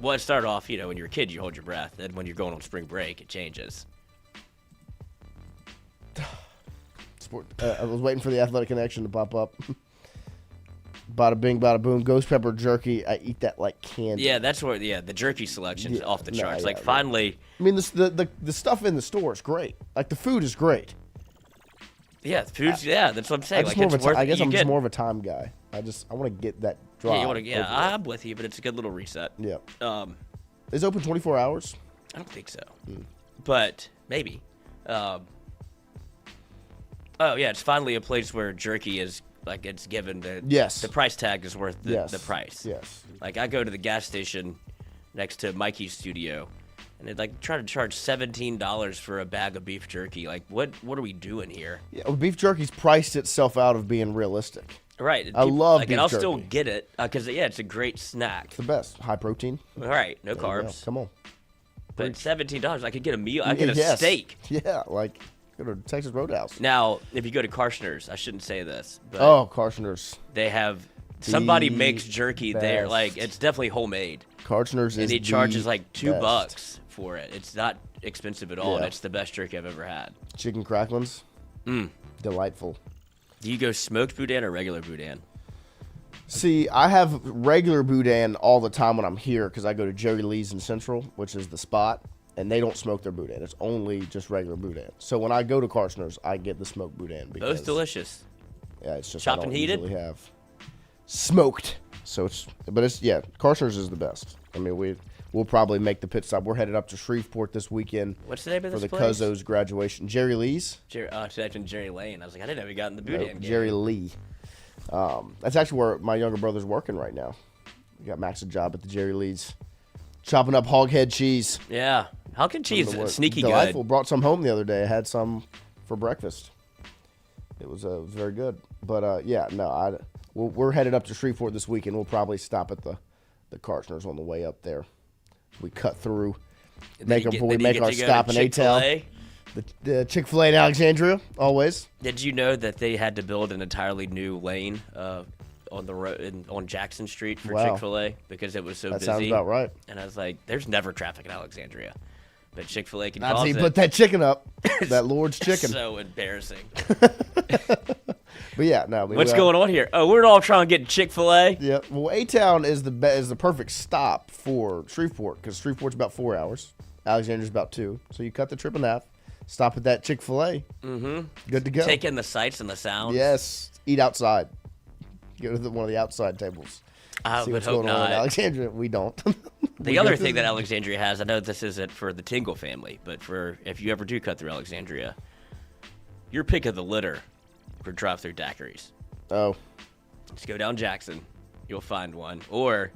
[SPEAKER 3] Well, it started off, when you're a kid, you hold your breath. Then when you're going on spring break, it changes.
[SPEAKER 2] I was waiting for the athletic connection to pop up. Bada bing, bada boom. Ghost pepper jerky. I eat that like candy.
[SPEAKER 3] Yeah, that's where the jerky selection's off the charts.
[SPEAKER 2] yeah,
[SPEAKER 3] finally.
[SPEAKER 2] I mean, the stuff in the store is great. Like the food is great.
[SPEAKER 3] Yeah, the food's that's what I'm saying.
[SPEAKER 2] I guess I'm just more of a time guy. I want to get that drive.
[SPEAKER 3] Yeah, I'm with you, but it's a good little reset.
[SPEAKER 2] Yeah.
[SPEAKER 3] Is
[SPEAKER 2] it open 24 hours?
[SPEAKER 3] I don't think so, but maybe. Oh yeah, it's finally a place where jerky is like it's given the price tag is worth the price.
[SPEAKER 2] Yes.
[SPEAKER 3] Like I go to the gas station next to Mikey's studio, and they try to charge $17 for a bag of beef jerky. Like what are we doing here?
[SPEAKER 2] Yeah, beef jerky's priced itself out of being realistic.
[SPEAKER 3] Right.
[SPEAKER 2] I love
[SPEAKER 3] beef
[SPEAKER 2] beef
[SPEAKER 3] and I'll
[SPEAKER 2] jerky.
[SPEAKER 3] still get it because it's a great snack.
[SPEAKER 2] It's the best. High protein.
[SPEAKER 3] All right, no
[SPEAKER 2] There you go.
[SPEAKER 3] carbs.
[SPEAKER 2] Come on.
[SPEAKER 3] But $17, I could get a meal. I could get a steak.
[SPEAKER 2] Yeah, like go to Texas Roadhouse.
[SPEAKER 3] Now, if you go to Karshner's, I shouldn't say this, but
[SPEAKER 2] Karshner's.
[SPEAKER 3] They have somebody
[SPEAKER 2] The
[SPEAKER 3] makes jerky there.
[SPEAKER 2] best.
[SPEAKER 3] Like it's definitely homemade.
[SPEAKER 2] Karshner's
[SPEAKER 3] and
[SPEAKER 2] is
[SPEAKER 3] he charges
[SPEAKER 2] the
[SPEAKER 3] like $2
[SPEAKER 2] best.
[SPEAKER 3] for it. It's not expensive at all, and
[SPEAKER 2] Yeah.
[SPEAKER 3] it's the best jerky I've ever had.
[SPEAKER 2] Chicken cracklins. Delightful.
[SPEAKER 3] Do you go smoked boudin or regular boudin?
[SPEAKER 2] See, I have regular boudin all the time when I'm here because I go to Jerry Lee's in Central, which is the spot, and they don't smoke their boudin. It's only just regular boudin. So when I go to Karshner's, I get the smoked boudin. Because,
[SPEAKER 3] Both delicious.
[SPEAKER 2] Yeah, it's just
[SPEAKER 3] Chopped
[SPEAKER 2] I don't
[SPEAKER 3] and heated?
[SPEAKER 2] usually have smoked. So Karshner's is the best. I mean, we'll probably make the pit stop. We're headed up to Shreveport this weekend.
[SPEAKER 3] What's the name of
[SPEAKER 2] for
[SPEAKER 3] this
[SPEAKER 2] the
[SPEAKER 3] place?
[SPEAKER 2] Cuzzo's graduation? Jerry Lee's.
[SPEAKER 3] It's actually Jerry Lane. I was like, I didn't know we got in the boudin game.
[SPEAKER 2] Jerry Lee. That's actually where my younger brother's working right now. We got Max a job at the Jerry Lee's, chopping up hog head cheese.
[SPEAKER 3] Yeah, hog head cheese, sneaky
[SPEAKER 2] delightful.
[SPEAKER 3] good.
[SPEAKER 2] Brought some home the other day. I had some for breakfast. It was very good. But we're headed up to Shreveport this weekend. We'll probably stop at the Karshner's on the way up there. We cut through, make our stop in A-Town. The Chick-fil-A in Alexandria, always.
[SPEAKER 3] Did you know that they had to build an entirely new lane on the road on Jackson Street for
[SPEAKER 2] Wow.
[SPEAKER 3] Chick-fil-A because it was so
[SPEAKER 2] That
[SPEAKER 3] busy?
[SPEAKER 2] sounds about right.
[SPEAKER 3] And I was like, "There's never traffic in Alexandria, but Chick-fil-A can
[SPEAKER 2] Not
[SPEAKER 3] cause
[SPEAKER 2] until you
[SPEAKER 3] it."
[SPEAKER 2] put that chicken up, that Lord's chicken.
[SPEAKER 3] So embarrassing.
[SPEAKER 2] But yeah, no.
[SPEAKER 3] What's going on here? Oh, we're all trying to get Chick-fil-A.
[SPEAKER 2] Yeah, well, A-Town is the perfect stop for Shreveport because Shreveport's about 4 hours. Alexandria's about 2. So you cut the trip in half, stop at that Chick-fil-A.
[SPEAKER 3] Mm-hmm.
[SPEAKER 2] Good to go.
[SPEAKER 3] Take in the sights and the sounds.
[SPEAKER 2] Yes. Eat outside. Go to one of the outside tables.
[SPEAKER 3] I
[SPEAKER 2] See
[SPEAKER 3] would
[SPEAKER 2] what's
[SPEAKER 3] hope
[SPEAKER 2] going on
[SPEAKER 3] not.
[SPEAKER 2] in Alexandria. We don't.
[SPEAKER 3] The other thing that Alexandria has, I know this isn't for the Tingle family, but for if you ever do cut through Alexandria, your pick of the litter for drive-through daiquiris.
[SPEAKER 2] Oh.
[SPEAKER 3] Just go down Jackson, you'll find one. Or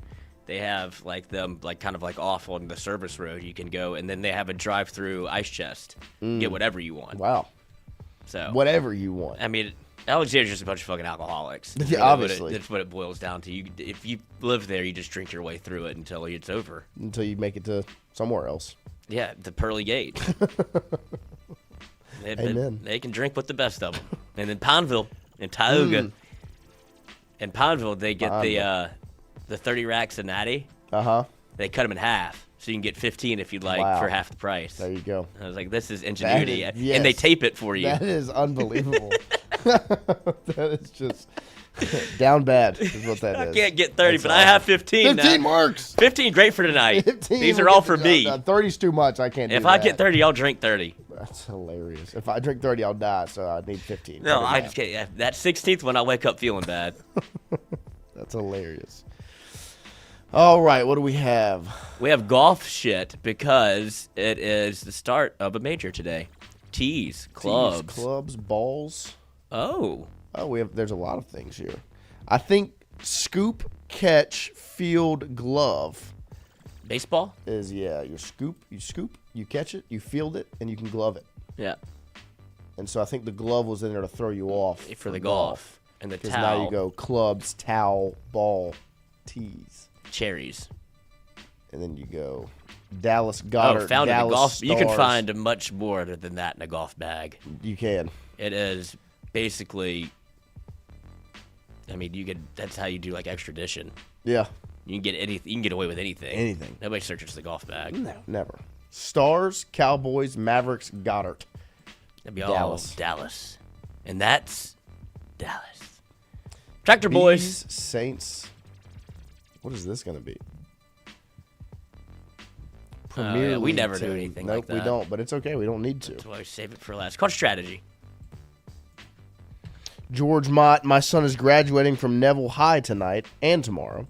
[SPEAKER 3] they have them kind of off on the service road. You can go, and then they have a drive-through ice chest. Get whatever you want.
[SPEAKER 2] Wow.
[SPEAKER 3] So
[SPEAKER 2] whatever you want.
[SPEAKER 3] I mean, Alexandria's just a bunch of fucking alcoholics.
[SPEAKER 2] Yeah,
[SPEAKER 3] Really
[SPEAKER 2] obviously.
[SPEAKER 3] that's what it boils down to. If you live there, you just drink your way through it until it's over.
[SPEAKER 2] Until you make it to somewhere else.
[SPEAKER 3] Yeah, the pearly gate.
[SPEAKER 2] Amen.
[SPEAKER 3] They can drink with the best of them. And in Pineville, in Tioga, in Pineville, they get the 30 racks of natty.
[SPEAKER 2] Uh-huh.
[SPEAKER 3] They cut them in half. So you can get 15 if you'd like
[SPEAKER 2] Wow.
[SPEAKER 3] for half the price.
[SPEAKER 2] There you go.
[SPEAKER 3] I was like, this is ingenuity.
[SPEAKER 2] Yes.
[SPEAKER 3] And they tape it for you.
[SPEAKER 2] That is unbelievable. That is just down bad is what that is.
[SPEAKER 3] I can't get 30,
[SPEAKER 2] That's
[SPEAKER 3] but I have 15
[SPEAKER 2] 15
[SPEAKER 3] now.
[SPEAKER 2] marks.
[SPEAKER 3] 15 great for tonight.
[SPEAKER 2] 15
[SPEAKER 3] These
[SPEAKER 2] will
[SPEAKER 3] are all
[SPEAKER 2] get
[SPEAKER 3] for
[SPEAKER 2] the
[SPEAKER 3] me.
[SPEAKER 2] job done. 30's too much. I can't do
[SPEAKER 3] If
[SPEAKER 2] that.
[SPEAKER 3] I get 30, I'll drink 30.
[SPEAKER 2] That's hilarious. If I drink 30, I'll die, so I need 15.
[SPEAKER 3] No, I just can't. That 16th one, I wake up feeling bad.
[SPEAKER 2] That's hilarious. All right, what do we have?
[SPEAKER 3] We have golf shit because it is the start of a major today. Tees, clubs.
[SPEAKER 2] Clubs, balls.
[SPEAKER 3] Oh,
[SPEAKER 2] there's a lot of things here. I think scoop, catch, field, glove.
[SPEAKER 3] Baseball?
[SPEAKER 2] Is, you scoop, you catch it, you field it, and you can glove it.
[SPEAKER 3] Yeah.
[SPEAKER 2] And so I think the glove was in there to throw you off.
[SPEAKER 3] For the golf. And the
[SPEAKER 2] Because
[SPEAKER 3] towel.
[SPEAKER 2] now you go clubs, towel, ball, tees.
[SPEAKER 3] Cherries.
[SPEAKER 2] And then you go Dallas Goddard.
[SPEAKER 3] Found
[SPEAKER 2] Dallas
[SPEAKER 3] in a golf.
[SPEAKER 2] Stars.
[SPEAKER 3] You can find much more than that in a golf bag.
[SPEAKER 2] You can.
[SPEAKER 3] It is basically. I mean, you could. That's how you do like extradition.
[SPEAKER 2] Yeah.
[SPEAKER 3] You can get anything. You can get away with anything.
[SPEAKER 2] Anything.
[SPEAKER 3] Nobody searches the golf bag.
[SPEAKER 2] No, never. Stars, Cowboys, Mavericks, Goddard.
[SPEAKER 3] That'd be all Dallas, and that's Dallas. Tractor Boys,
[SPEAKER 2] Saints. What is this going to be?
[SPEAKER 3] We
[SPEAKER 2] League
[SPEAKER 3] never do
[SPEAKER 2] team.
[SPEAKER 3] anything
[SPEAKER 2] nope,
[SPEAKER 3] like that.
[SPEAKER 2] we don't, but it's okay. We don't need to.
[SPEAKER 3] That's why we save it for last. Called strategy.
[SPEAKER 2] George Mott, my son is graduating from Neville High tonight and tomorrow.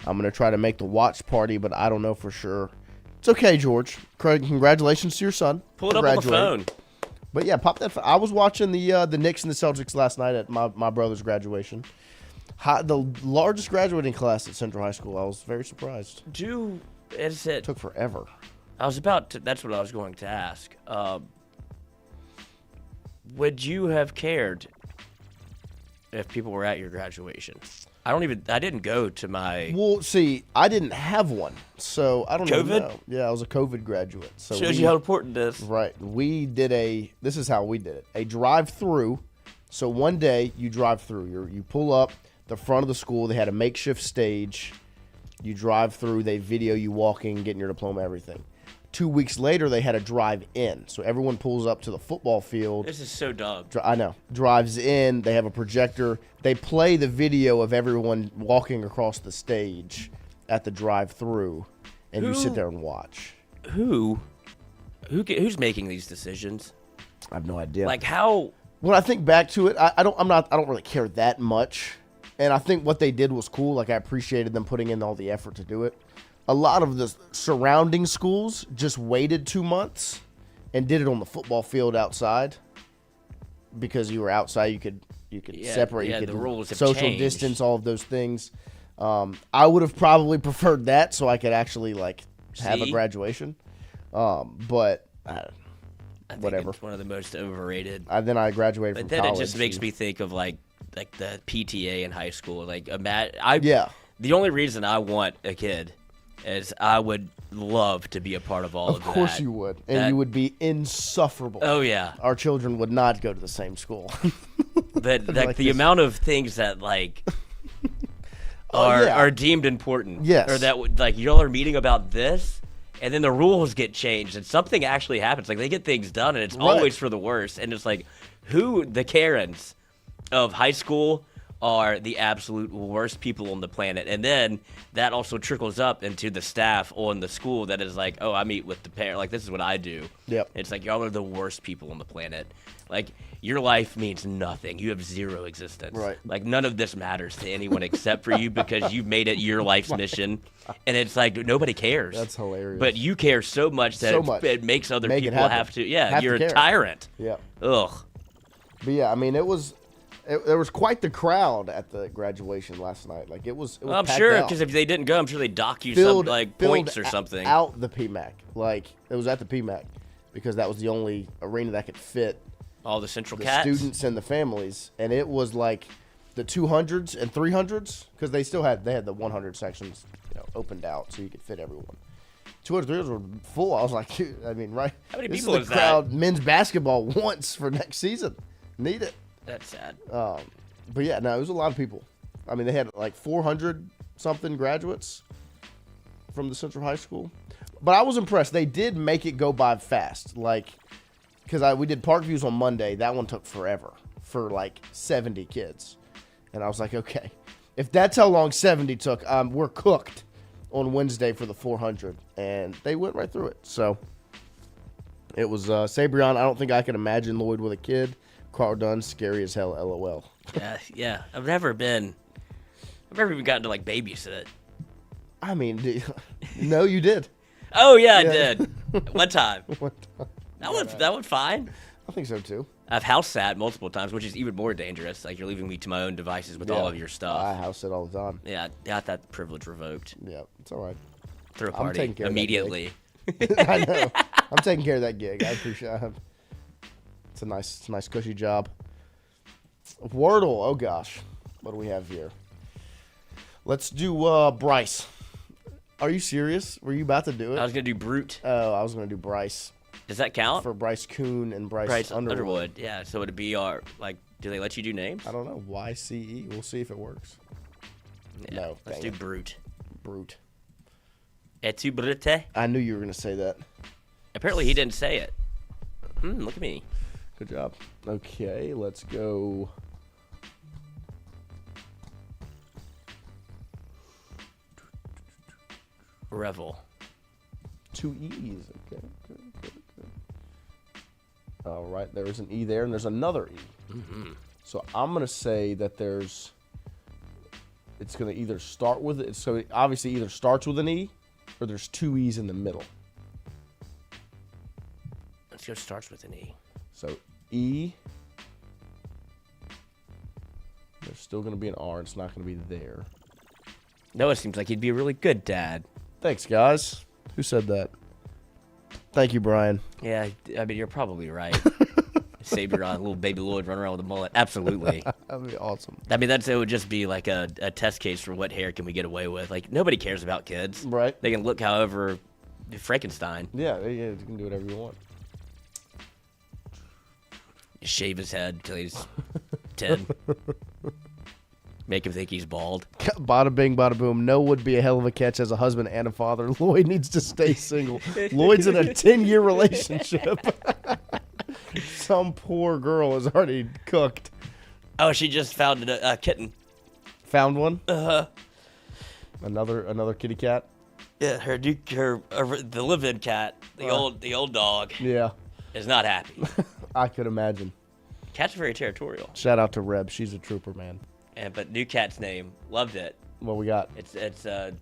[SPEAKER 2] I'm going to try to make the watch party, but I don't know for sure. It's okay, George. Congratulations to your son.
[SPEAKER 3] Pull it up on the phone.
[SPEAKER 2] But yeah, pop that. I was watching the Knicks and the Celtics last night at my brother's graduation. The largest graduating class at Central High School. I was very surprised.
[SPEAKER 3] It
[SPEAKER 2] took forever.
[SPEAKER 3] That's what I was going to ask. Would you have cared if people were at your graduation? I didn't go to my.
[SPEAKER 2] Well, see, I didn't have one, so I don't
[SPEAKER 3] COVID?
[SPEAKER 2] know. Yeah, I was a COVID graduate. So
[SPEAKER 3] shows you how important it is.
[SPEAKER 2] Right. We did this is how we did it. A drive-through. So one day you drive through. You pull up the front of the school. They had a makeshift stage. You drive through. They video you walking, getting your diploma, everything. 2 weeks later, they had a drive-in. So everyone pulls up to the football field.
[SPEAKER 3] This is so dumb.
[SPEAKER 2] I know. Drives in. They have a projector. They play the video of everyone walking across the stage at the drive-through, and you sit there and watch.
[SPEAKER 3] Who's making these decisions?
[SPEAKER 2] I have no idea.
[SPEAKER 3] Like how?
[SPEAKER 2] When I think back to it, I don't really care that much, and I think what they did was cool. Like I appreciated them putting in all the effort to do it. A lot of the surrounding schools just waited 2 months and did it on the football field outside because you were outside. You could separate.
[SPEAKER 3] Yeah,
[SPEAKER 2] you could
[SPEAKER 3] the rules have
[SPEAKER 2] social
[SPEAKER 3] changed.
[SPEAKER 2] distance, all of those things. I would have probably preferred that so I could actually have a graduation. But
[SPEAKER 3] I think
[SPEAKER 2] whatever.
[SPEAKER 3] It's one of the most overrated.
[SPEAKER 2] Then I graduated from
[SPEAKER 3] But then
[SPEAKER 2] college.
[SPEAKER 3] it just makes me think of like the PTA in high school.
[SPEAKER 2] Yeah.
[SPEAKER 3] The only reason I want a kid is I would love to be a part of all of that.
[SPEAKER 2] Of course you would. And you would be insufferable.
[SPEAKER 3] Oh, yeah.
[SPEAKER 2] Our children would not go to the same school.
[SPEAKER 3] But the amount of things that are deemed important.
[SPEAKER 2] Yes.
[SPEAKER 3] Or that y'all are meeting about this, and then the rules get changed, and something actually happens. Like they get things done, and it's always for the worst. And it's like, the Karens of high school are the absolute worst people on the planet. And then that also trickles up into the staff on the school that is like, oh, I meet with the parent. Like, this is what I do.
[SPEAKER 2] Yep.
[SPEAKER 3] It's like, y'all are the worst people on the planet. Like, your life means nothing. You have zero existence.
[SPEAKER 2] Right.
[SPEAKER 3] Like, none of this matters to anyone except for you because you've made it your life's mission. And it's like, nobody cares.
[SPEAKER 2] That's hilarious.
[SPEAKER 3] But you care so much that it makes other people have to. Yeah, you're a tyrant.
[SPEAKER 2] Yeah.
[SPEAKER 3] Ugh.
[SPEAKER 2] But yeah, I mean, there was quite the crowd at the graduation last night. Like it was.
[SPEAKER 3] I'm
[SPEAKER 2] packed
[SPEAKER 3] sure
[SPEAKER 2] out.
[SPEAKER 3] because if they didn't go, I'm sure they dock you
[SPEAKER 2] Filled
[SPEAKER 3] points or something.
[SPEAKER 2] Out the PMAC, like it was at the PMAC, because that was the only arena that could fit
[SPEAKER 3] all the Central
[SPEAKER 2] the
[SPEAKER 3] Cats,
[SPEAKER 2] students and the families, and it was like the 200s and 300s because they had the 100 sections opened out so you could fit everyone. 200s, 300s were full. I was like, I mean, right?
[SPEAKER 3] How many
[SPEAKER 2] this
[SPEAKER 3] people
[SPEAKER 2] is
[SPEAKER 3] is
[SPEAKER 2] the crowd men's basketball wants for next season. Need it.
[SPEAKER 3] That's sad.
[SPEAKER 2] But yeah, no, it was a lot of people. I mean, they had like 400 something graduates from the Central High School. But I was impressed. They did make it go by fast. Like, because we did Park Views on Monday. That one took forever for like 70 kids. And I was like, okay, if that's how long 70 took, we're cooked on Wednesday for the 400. And they went right through it. So it was Sabrion. I don't think I can imagine Lloyd with a kid. Carl Dunn, scary as hell, LOL.
[SPEAKER 3] Yeah. I've never even gotten to like babysit.
[SPEAKER 2] I mean, no, you did.
[SPEAKER 3] Oh yeah, I did. One time. That went fine.
[SPEAKER 2] I think so too.
[SPEAKER 3] I've house sat multiple times, which is even more dangerous. Like you're leaving me to my own devices with all of your stuff.
[SPEAKER 2] I house sit all the time.
[SPEAKER 3] Yeah, got that privilege revoked.
[SPEAKER 2] Yeah, it's all right.
[SPEAKER 3] Throw a party immediately.
[SPEAKER 2] I know. I'm taking care of that gig. I appreciate it. It's a nice cushy job. Wordle. Oh gosh, what do we have here? Let's do Bryce. Are you serious? Were you about to do it?
[SPEAKER 3] I was gonna do Brute.
[SPEAKER 2] Oh, I was gonna do Bryce.
[SPEAKER 3] Does that count?
[SPEAKER 2] For Bryce Koon and Bryce Underwood.
[SPEAKER 3] Yeah, so it'd be our, like, do they let you do names?
[SPEAKER 2] I don't know. YCE. We'll see if it works.
[SPEAKER 3] Yeah,
[SPEAKER 2] No.
[SPEAKER 3] let's do Brute.
[SPEAKER 2] Brute.
[SPEAKER 3] Es-tu Brute?
[SPEAKER 2] I knew you were going to say that.
[SPEAKER 3] Apparently he didn't say it. Look at me.
[SPEAKER 2] Good job. Okay, let's go.
[SPEAKER 3] Revel.
[SPEAKER 2] 2 E's. Okay. All right, there's an E there, and there's another E.
[SPEAKER 3] Mm-hmm.
[SPEAKER 2] So I'm going to say that it's going to either start with it. So it obviously either starts with an E, or there's 2 E's in the middle.
[SPEAKER 3] Let's go starts with an E.
[SPEAKER 2] So E. There's still going to be an R. It's not going to be there.
[SPEAKER 3] Noah seems like he'd be a really good dad.
[SPEAKER 2] Thanks, guys. Who said that? Thank you, Brian.
[SPEAKER 3] Yeah, I mean, you're probably right. Sabrion, little baby Lloyd running around with a mullet. Absolutely.
[SPEAKER 2] That'd be awesome.
[SPEAKER 3] I mean, it would just be like a test case for what hair can we get away with. Like, nobody cares about kids.
[SPEAKER 2] Right.
[SPEAKER 3] They can look however Frankenstein.
[SPEAKER 2] Yeah, you can do whatever you want.
[SPEAKER 3] Shave his head till he's 10. Make him think he's bald.
[SPEAKER 2] Bada bing, bada boom. No would be a hell of a catch as a husband and a father. Lloyd needs to stay single. Lloyd's in a 10-year relationship. Some poor girl is already cooked.
[SPEAKER 3] Oh, she just found a kitten.
[SPEAKER 2] Found one?
[SPEAKER 3] Uh-huh.
[SPEAKER 2] Another kitty cat?
[SPEAKER 3] Yeah, the live-in cat, the old dog.
[SPEAKER 2] Yeah.
[SPEAKER 3] Is not happy.
[SPEAKER 2] I could imagine.
[SPEAKER 3] Cat's very territorial.
[SPEAKER 2] Shout out to Reb. She's a trooper, man.
[SPEAKER 3] But new cat's name, loved it.
[SPEAKER 2] What we got?
[SPEAKER 3] It's like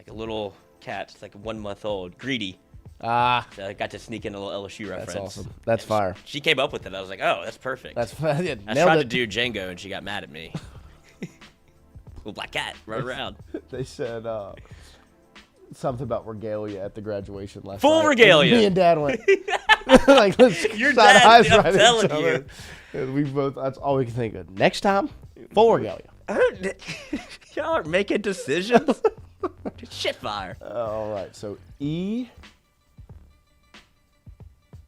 [SPEAKER 3] a little cat. It's like 1 month old. Greedy.
[SPEAKER 2] Ah.
[SPEAKER 3] So I got to sneak in a little LSU reference.
[SPEAKER 2] That's awesome. That's fire.
[SPEAKER 3] She came up with it. I was like, oh, that's perfect.
[SPEAKER 2] That's fine. Yeah,
[SPEAKER 3] I tried to do Django, and she got mad at me. Little black cat, run around.
[SPEAKER 2] They said something about regalia at the graduation last night.
[SPEAKER 3] Full regalia.
[SPEAKER 2] Me and Dad went. Like, let's
[SPEAKER 3] Your
[SPEAKER 2] side
[SPEAKER 3] dad,
[SPEAKER 2] eyes
[SPEAKER 3] I'm
[SPEAKER 2] right at
[SPEAKER 3] telling
[SPEAKER 2] each other.
[SPEAKER 3] you.
[SPEAKER 2] And we both, that's all we can think of. Next time, full regalia.
[SPEAKER 3] Y'all are making decisions. Shit fire.
[SPEAKER 2] All right, so E.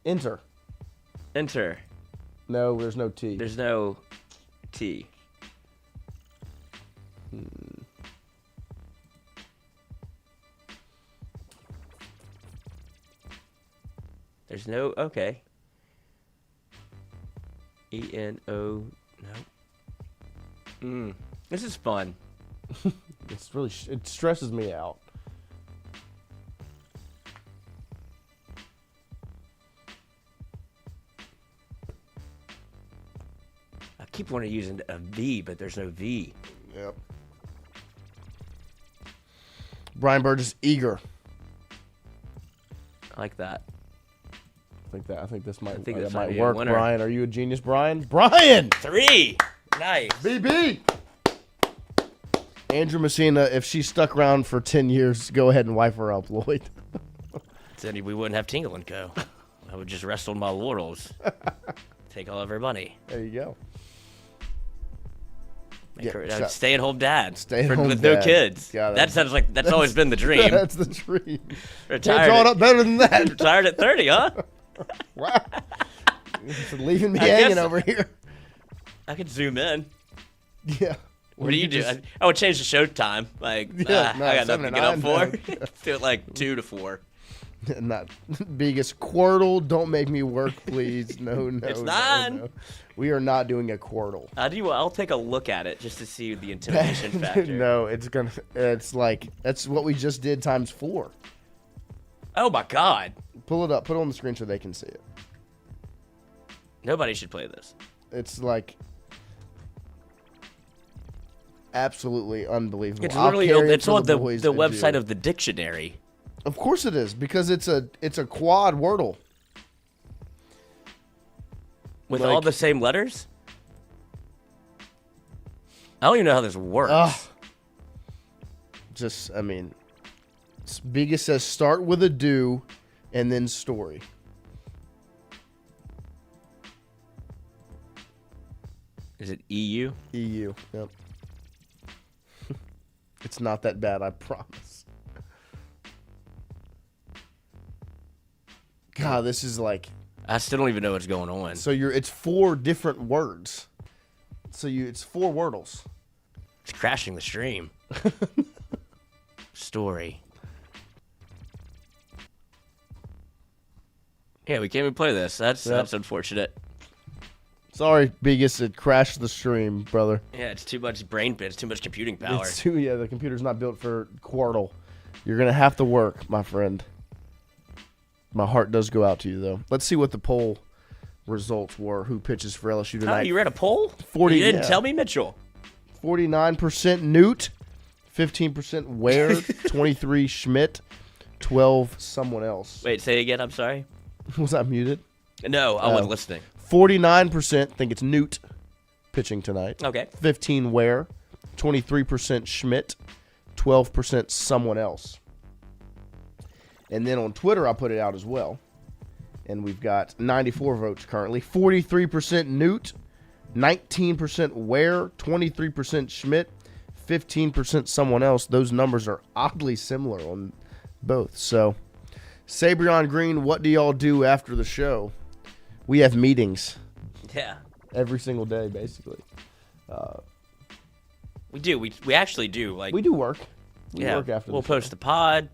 [SPEAKER 2] Enter.
[SPEAKER 3] Enter.
[SPEAKER 2] No, there's no T.
[SPEAKER 3] There's no T. There's no, okay. E-N-O, no. This is fun.
[SPEAKER 2] It's really, it stresses me out.
[SPEAKER 3] I keep wanting to use a V, but there's no V.
[SPEAKER 2] Yep. Brian Burgess, eager.
[SPEAKER 3] I like that.
[SPEAKER 2] I think this might,
[SPEAKER 3] this
[SPEAKER 2] might
[SPEAKER 3] be a
[SPEAKER 2] work,
[SPEAKER 3] winner.
[SPEAKER 2] Brian. Are you a genius, Brian? Brian!
[SPEAKER 3] 3! Nice.
[SPEAKER 2] BB! Andrew Messina, if she stuck around for 10 years, go ahead and wipe her up, Lloyd.
[SPEAKER 3] Then we wouldn't have Tingle & Co. I would just rest on my laurels. Take all of her money.
[SPEAKER 2] There you go.
[SPEAKER 3] Make her a stay-at-home dad.
[SPEAKER 2] Stay-at-home
[SPEAKER 3] with
[SPEAKER 2] dad.
[SPEAKER 3] no kids.
[SPEAKER 2] God,
[SPEAKER 3] that sounds like that's always been the dream.
[SPEAKER 2] That's the dream.
[SPEAKER 3] Retired.
[SPEAKER 2] Can't draw it up better than that.
[SPEAKER 3] Retired at 30, huh?
[SPEAKER 2] Wow. You're leaving me hanging over here.
[SPEAKER 3] I could zoom in.
[SPEAKER 2] Yeah.
[SPEAKER 3] What do you do? I would change the show time. Like, I got nothing to get up for. Do it like 2 to 4.
[SPEAKER 2] Not biggest Quirtle. Don't make me work, please. No.
[SPEAKER 3] It's 9.
[SPEAKER 2] No. We are not doing a Quirtle.
[SPEAKER 3] I'll take a look at it just to see the intimidation factor.
[SPEAKER 2] No, it's like that's what we just did times 4.
[SPEAKER 3] Oh my God!
[SPEAKER 2] Pull it up. Put it on the screen so they can see it.
[SPEAKER 3] Nobody should play this.
[SPEAKER 2] It's like absolutely unbelievable.
[SPEAKER 3] It's literally it's on the website of the dictionary.
[SPEAKER 2] Of course it is, because it's a quad Wordle.
[SPEAKER 3] With all the same letters? I don't even know how this works.
[SPEAKER 2] Biggest says start with a do and then story.
[SPEAKER 3] Is it EU?
[SPEAKER 2] EU, yep. It's not that bad, I promise. God, this is like...
[SPEAKER 3] I still don't even know what's going on.
[SPEAKER 2] So it's 4 different words. It's 4 Wordles.
[SPEAKER 3] It's crashing the stream. Story. Yeah, we can't even play this. That's unfortunate.
[SPEAKER 2] Sorry, Biggest, it crashed the stream, brother.
[SPEAKER 3] Yeah, it's too much it's too much computing power.
[SPEAKER 2] The computer's not built for Quirtle. You're going to have to work, my friend. My heart does go out to you, though. Let's see what the poll results were. Who pitches for LSU tonight?
[SPEAKER 3] Oh, you read a poll?
[SPEAKER 2] 40.
[SPEAKER 3] You didn't tell me, Mitchell.
[SPEAKER 2] 49% Newt, 15% Ware, 23 Schmidt, 12 someone else.
[SPEAKER 3] Wait, say again. I'm sorry.
[SPEAKER 2] Was I muted?
[SPEAKER 3] No, I wasn't listening.
[SPEAKER 2] 49% think it's Newt pitching tonight.
[SPEAKER 3] Okay.
[SPEAKER 2] 15 Ware, 23% Schmidt, 12% someone else. And then on Twitter, I put it out as well. And we've got 94 votes currently. 43% Newt, 19% Ware, 23% Schmidt, 15% someone else. Those numbers are oddly similar on both. So, Sabrion Green, what do y'all do after the show? We have meetings.
[SPEAKER 3] Yeah.
[SPEAKER 2] Every single day, basically.
[SPEAKER 3] We do. We actually do.
[SPEAKER 2] We do work.
[SPEAKER 3] We work after we'll post the pod.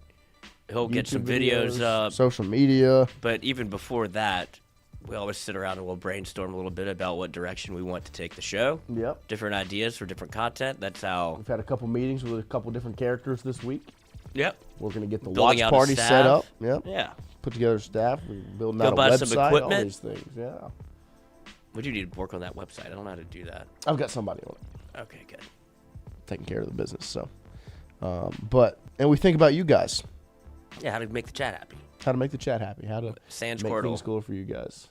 [SPEAKER 3] He'll get some videos up.
[SPEAKER 2] Social media.
[SPEAKER 3] But even before that, we always sit around and we'll brainstorm a little bit about what direction we want to take the show.
[SPEAKER 2] Yep.
[SPEAKER 3] Different ideas for different content. That's how...
[SPEAKER 2] We've had a couple meetings with a couple different characters this week.
[SPEAKER 3] Yep.
[SPEAKER 2] We're going to get the
[SPEAKER 3] Building
[SPEAKER 2] watch party set up. Yep.
[SPEAKER 3] Yeah.
[SPEAKER 2] Put together staff. We're building
[SPEAKER 3] Go
[SPEAKER 2] out a
[SPEAKER 3] buy
[SPEAKER 2] website.
[SPEAKER 3] some equipment.
[SPEAKER 2] All these things. Yeah.
[SPEAKER 3] We do need to work on that website. I don't know how to do that.
[SPEAKER 2] I've got somebody on it.
[SPEAKER 3] Okay, good.
[SPEAKER 2] Taking care of the business. So, and we think about you guys.
[SPEAKER 3] Yeah, how to make the chat happy.
[SPEAKER 2] How to make the chat happy. How to
[SPEAKER 3] Sans
[SPEAKER 2] make
[SPEAKER 3] Quirtle.
[SPEAKER 2] things cool for you guys.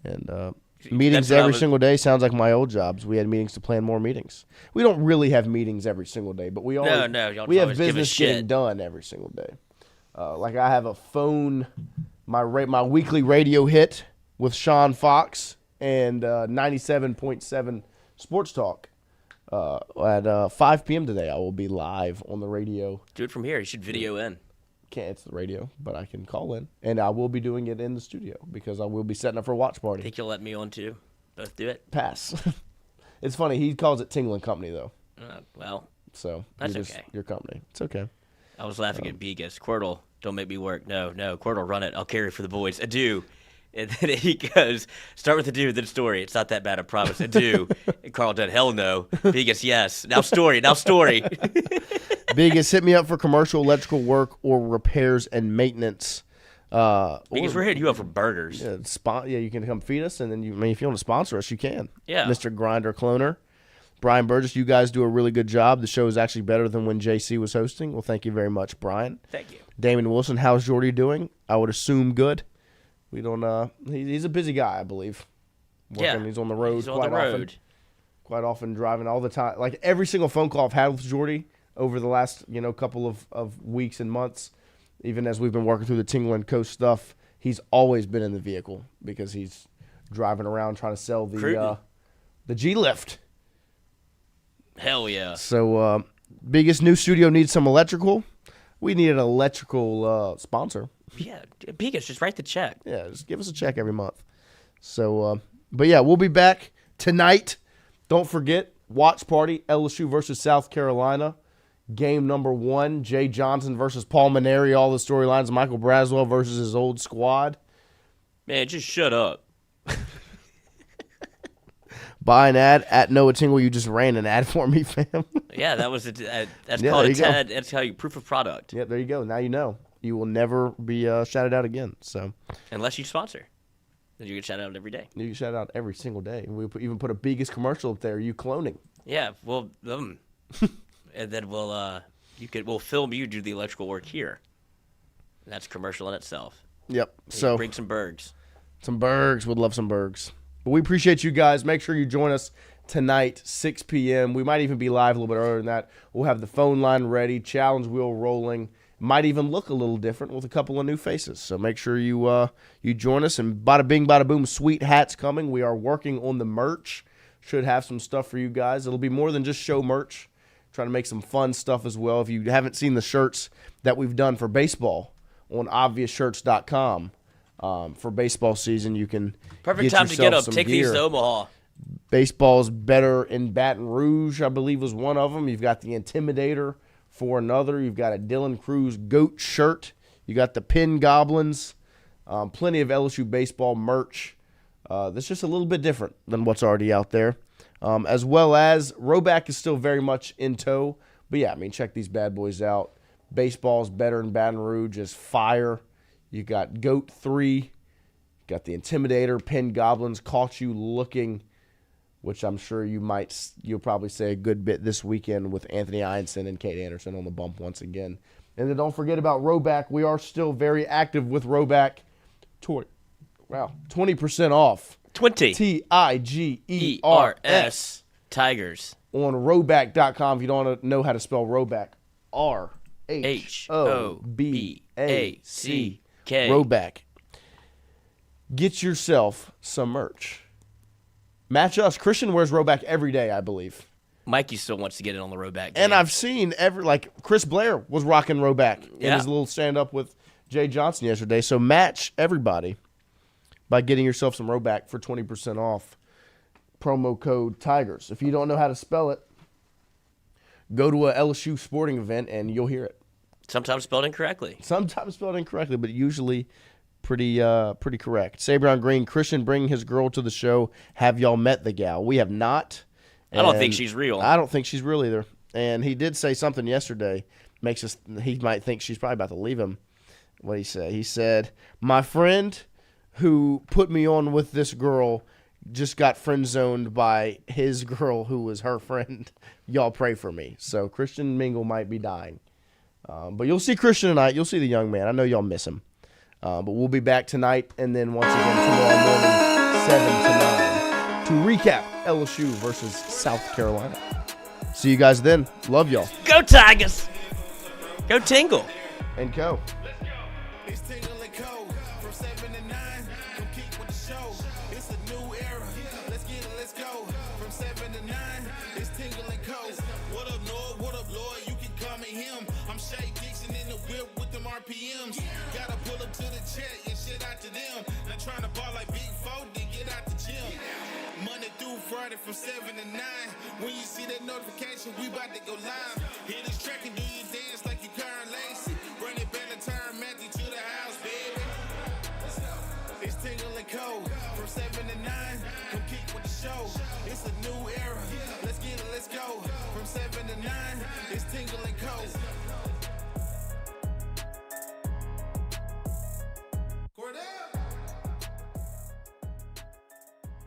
[SPEAKER 2] And meetings every single day sounds like my old jobs. We had meetings to plan more meetings. We don't really have meetings every single day, but we always we have business getting done every single day. Like I have a phone, my weekly radio hit with Sean Fox and 97.7 Sports Talk. At 5 p.m. today, I will be live on the radio.
[SPEAKER 3] Do it from here. You should video in.
[SPEAKER 2] Can't answer the radio, but I can call in. And I will be doing it in the studio because I will be setting up for a watch party.
[SPEAKER 3] Think you'll let me on too? Both do it?
[SPEAKER 2] Pass. It's funny. He calls it Tingling Company, though.
[SPEAKER 3] Well,
[SPEAKER 2] so
[SPEAKER 3] that's okay.
[SPEAKER 2] Your company. It's okay.
[SPEAKER 3] I was laughing at Begas. Quirtle, don't make me work. No, Quirtle, run it. I'll carry for the boys. Adieu. And then he goes, start with adieu, then story. It's not that bad, I promise. Adieu. And Carl did, hell no. Begas, yes. Now story.
[SPEAKER 2] Biggest, hit me up for commercial electrical work or repairs and maintenance.
[SPEAKER 3] Because we're hitting you up for burgers.
[SPEAKER 2] Yeah, you can come feed us, and then if you want to sponsor us, you can.
[SPEAKER 3] Yeah.
[SPEAKER 2] Mr. Grinder Cloner. Brian Burgess, you guys do a really good job. The show is actually better than when JC was hosting. Well, thank you very much, Brian.
[SPEAKER 3] Thank you.
[SPEAKER 2] Damon Wilson, how's Jordy doing? I would assume good. We don't. He's a busy guy, I believe. Working, he's on the road. Quite often driving all the time. Like every single phone call I've had with Jordy over the last couple of weeks and months, even as we've been working through the Tingling Coast stuff, he's always been in the vehicle because he's driving around trying to sell the G Lift.
[SPEAKER 3] Hell yeah!
[SPEAKER 2] So, biggest new studio needs some electrical. We need an electrical sponsor.
[SPEAKER 3] Yeah, Begas, just write the check.
[SPEAKER 2] Yeah, just give us a check every month. So, but yeah, we'll be back tonight. Don't forget, watch party, LSU versus South Carolina. Game number 1, Jay Johnson versus Paul Maneri, all the storylines. Michael Braswell versus his old squad.
[SPEAKER 3] Man, just shut up.
[SPEAKER 2] Buy an ad at Noah Tingle. You just ran an ad for me, fam.
[SPEAKER 3] Yeah, that was that's called a TED. That's how you proof of product.
[SPEAKER 2] Yeah, there you go. Now you know. You will never be shouted out again. So,
[SPEAKER 3] unless you sponsor, then you get shouted out every day.
[SPEAKER 2] You get shouted out every single day. We even put a biggest commercial up there. You cloning?
[SPEAKER 3] Yeah. Well, and then we'll film you do the electrical work here. And that's commercial in itself.
[SPEAKER 2] Yep.
[SPEAKER 3] And
[SPEAKER 2] so
[SPEAKER 3] bring some bergs.
[SPEAKER 2] Some bergs. Would love some bergs. But we appreciate you guys. Make sure you join us tonight, 6 p.m. We might even be live a little bit earlier than that. We'll have the phone line ready, challenge wheel rolling. Might even look a little different with a couple of new faces. So make sure you join us. And bada bing, bada boom, sweet hats coming. We are working on the merch. Should have some stuff for you guys. It'll be more than just show merch. Trying to make some fun stuff as well. If you haven't seen the shirts that we've done for baseball on obviousshirts.com for baseball season, you can
[SPEAKER 3] Perfect time to get up. Take these to Omaha.
[SPEAKER 2] Baseball's better in Baton Rouge, I believe, was one of them. You've got the Intimidator for another. You've got a Dylan Cruz goat shirt. You got the Pin Goblins. Plenty of LSU baseball merch. That's just a little bit different than what's already out there. As well as Roback is still very much in tow. But yeah, I mean, check these bad boys out. Baseball's better in Baton Rouge is fire. You got Goat 3. You got the Intimidator. Pin Goblins caught you looking, which I'm sure you'll probably say a good bit this weekend with Anthony Einson and Kate Anderson on the bump once again. And then don't forget about Roback. We are still very active with Roback. 20% off.
[SPEAKER 3] 20.
[SPEAKER 2] Tigers.
[SPEAKER 3] Tigers.
[SPEAKER 2] On Roback.com. If you don't know how to spell Roback, RHOBACK. Roback. Get yourself some merch. Match us. Christian wears Roback every day, I believe.
[SPEAKER 3] Mikey still wants to get in on the Roback game.
[SPEAKER 2] And I've seen Chris Blair was rocking Roback in his little stand-up with Jay Johnson yesterday. So match everybody by getting yourself some Roback for 20% off. Promo code Tigers. If you don't know how to spell it, go to a LSU sporting event and you'll hear it.
[SPEAKER 3] Sometimes spelled incorrectly.
[SPEAKER 2] But usually pretty correct. Sabron Green, Christian bringing his girl to the show. Have y'all met the gal? We have not.
[SPEAKER 3] I don't think she's real.
[SPEAKER 2] I don't think she's real either. And he did say something yesterday. He might think she's probably about to leave him. What did he say? He said, my friend who put me on with this girl just got friend zoned by his girl who was her friend. Y'all pray for me. So Christian Mingle might be dying. But you'll see Christian tonight. You'll see the young man. I know y'all miss him. But we'll be back tonight and then once again tomorrow morning, 7 to 9, to recap LSU versus South Carolina. See you guys then. Love y'all.
[SPEAKER 3] Go Tigers. Go Tingle.
[SPEAKER 2] And Co.
[SPEAKER 1] It's Tingle and Co. From 7 to 9. Come keep with the show. It's a new era. Let's get it, let's go. From 7 to 9. It's Tingle and Co. What up, Lord? What up, Lord? You can call me him. I'm Shay Dixon in the whip with them RPMs. Gotta pull up to the check and shit out to them. Not trying to ball like Big 4, then get out the gym. Monday through Friday from 7 to 9. When you see that notification, we about to go live. Hit this track and do your dance like you Karen Lacey. Run it back and turn Matthew to the house, baby. It's Tingle and Co. From 7 to 9. Come keep with the show. It's a new era. Let's get it, let's go. From 7 to 9. It's Tingle and Co.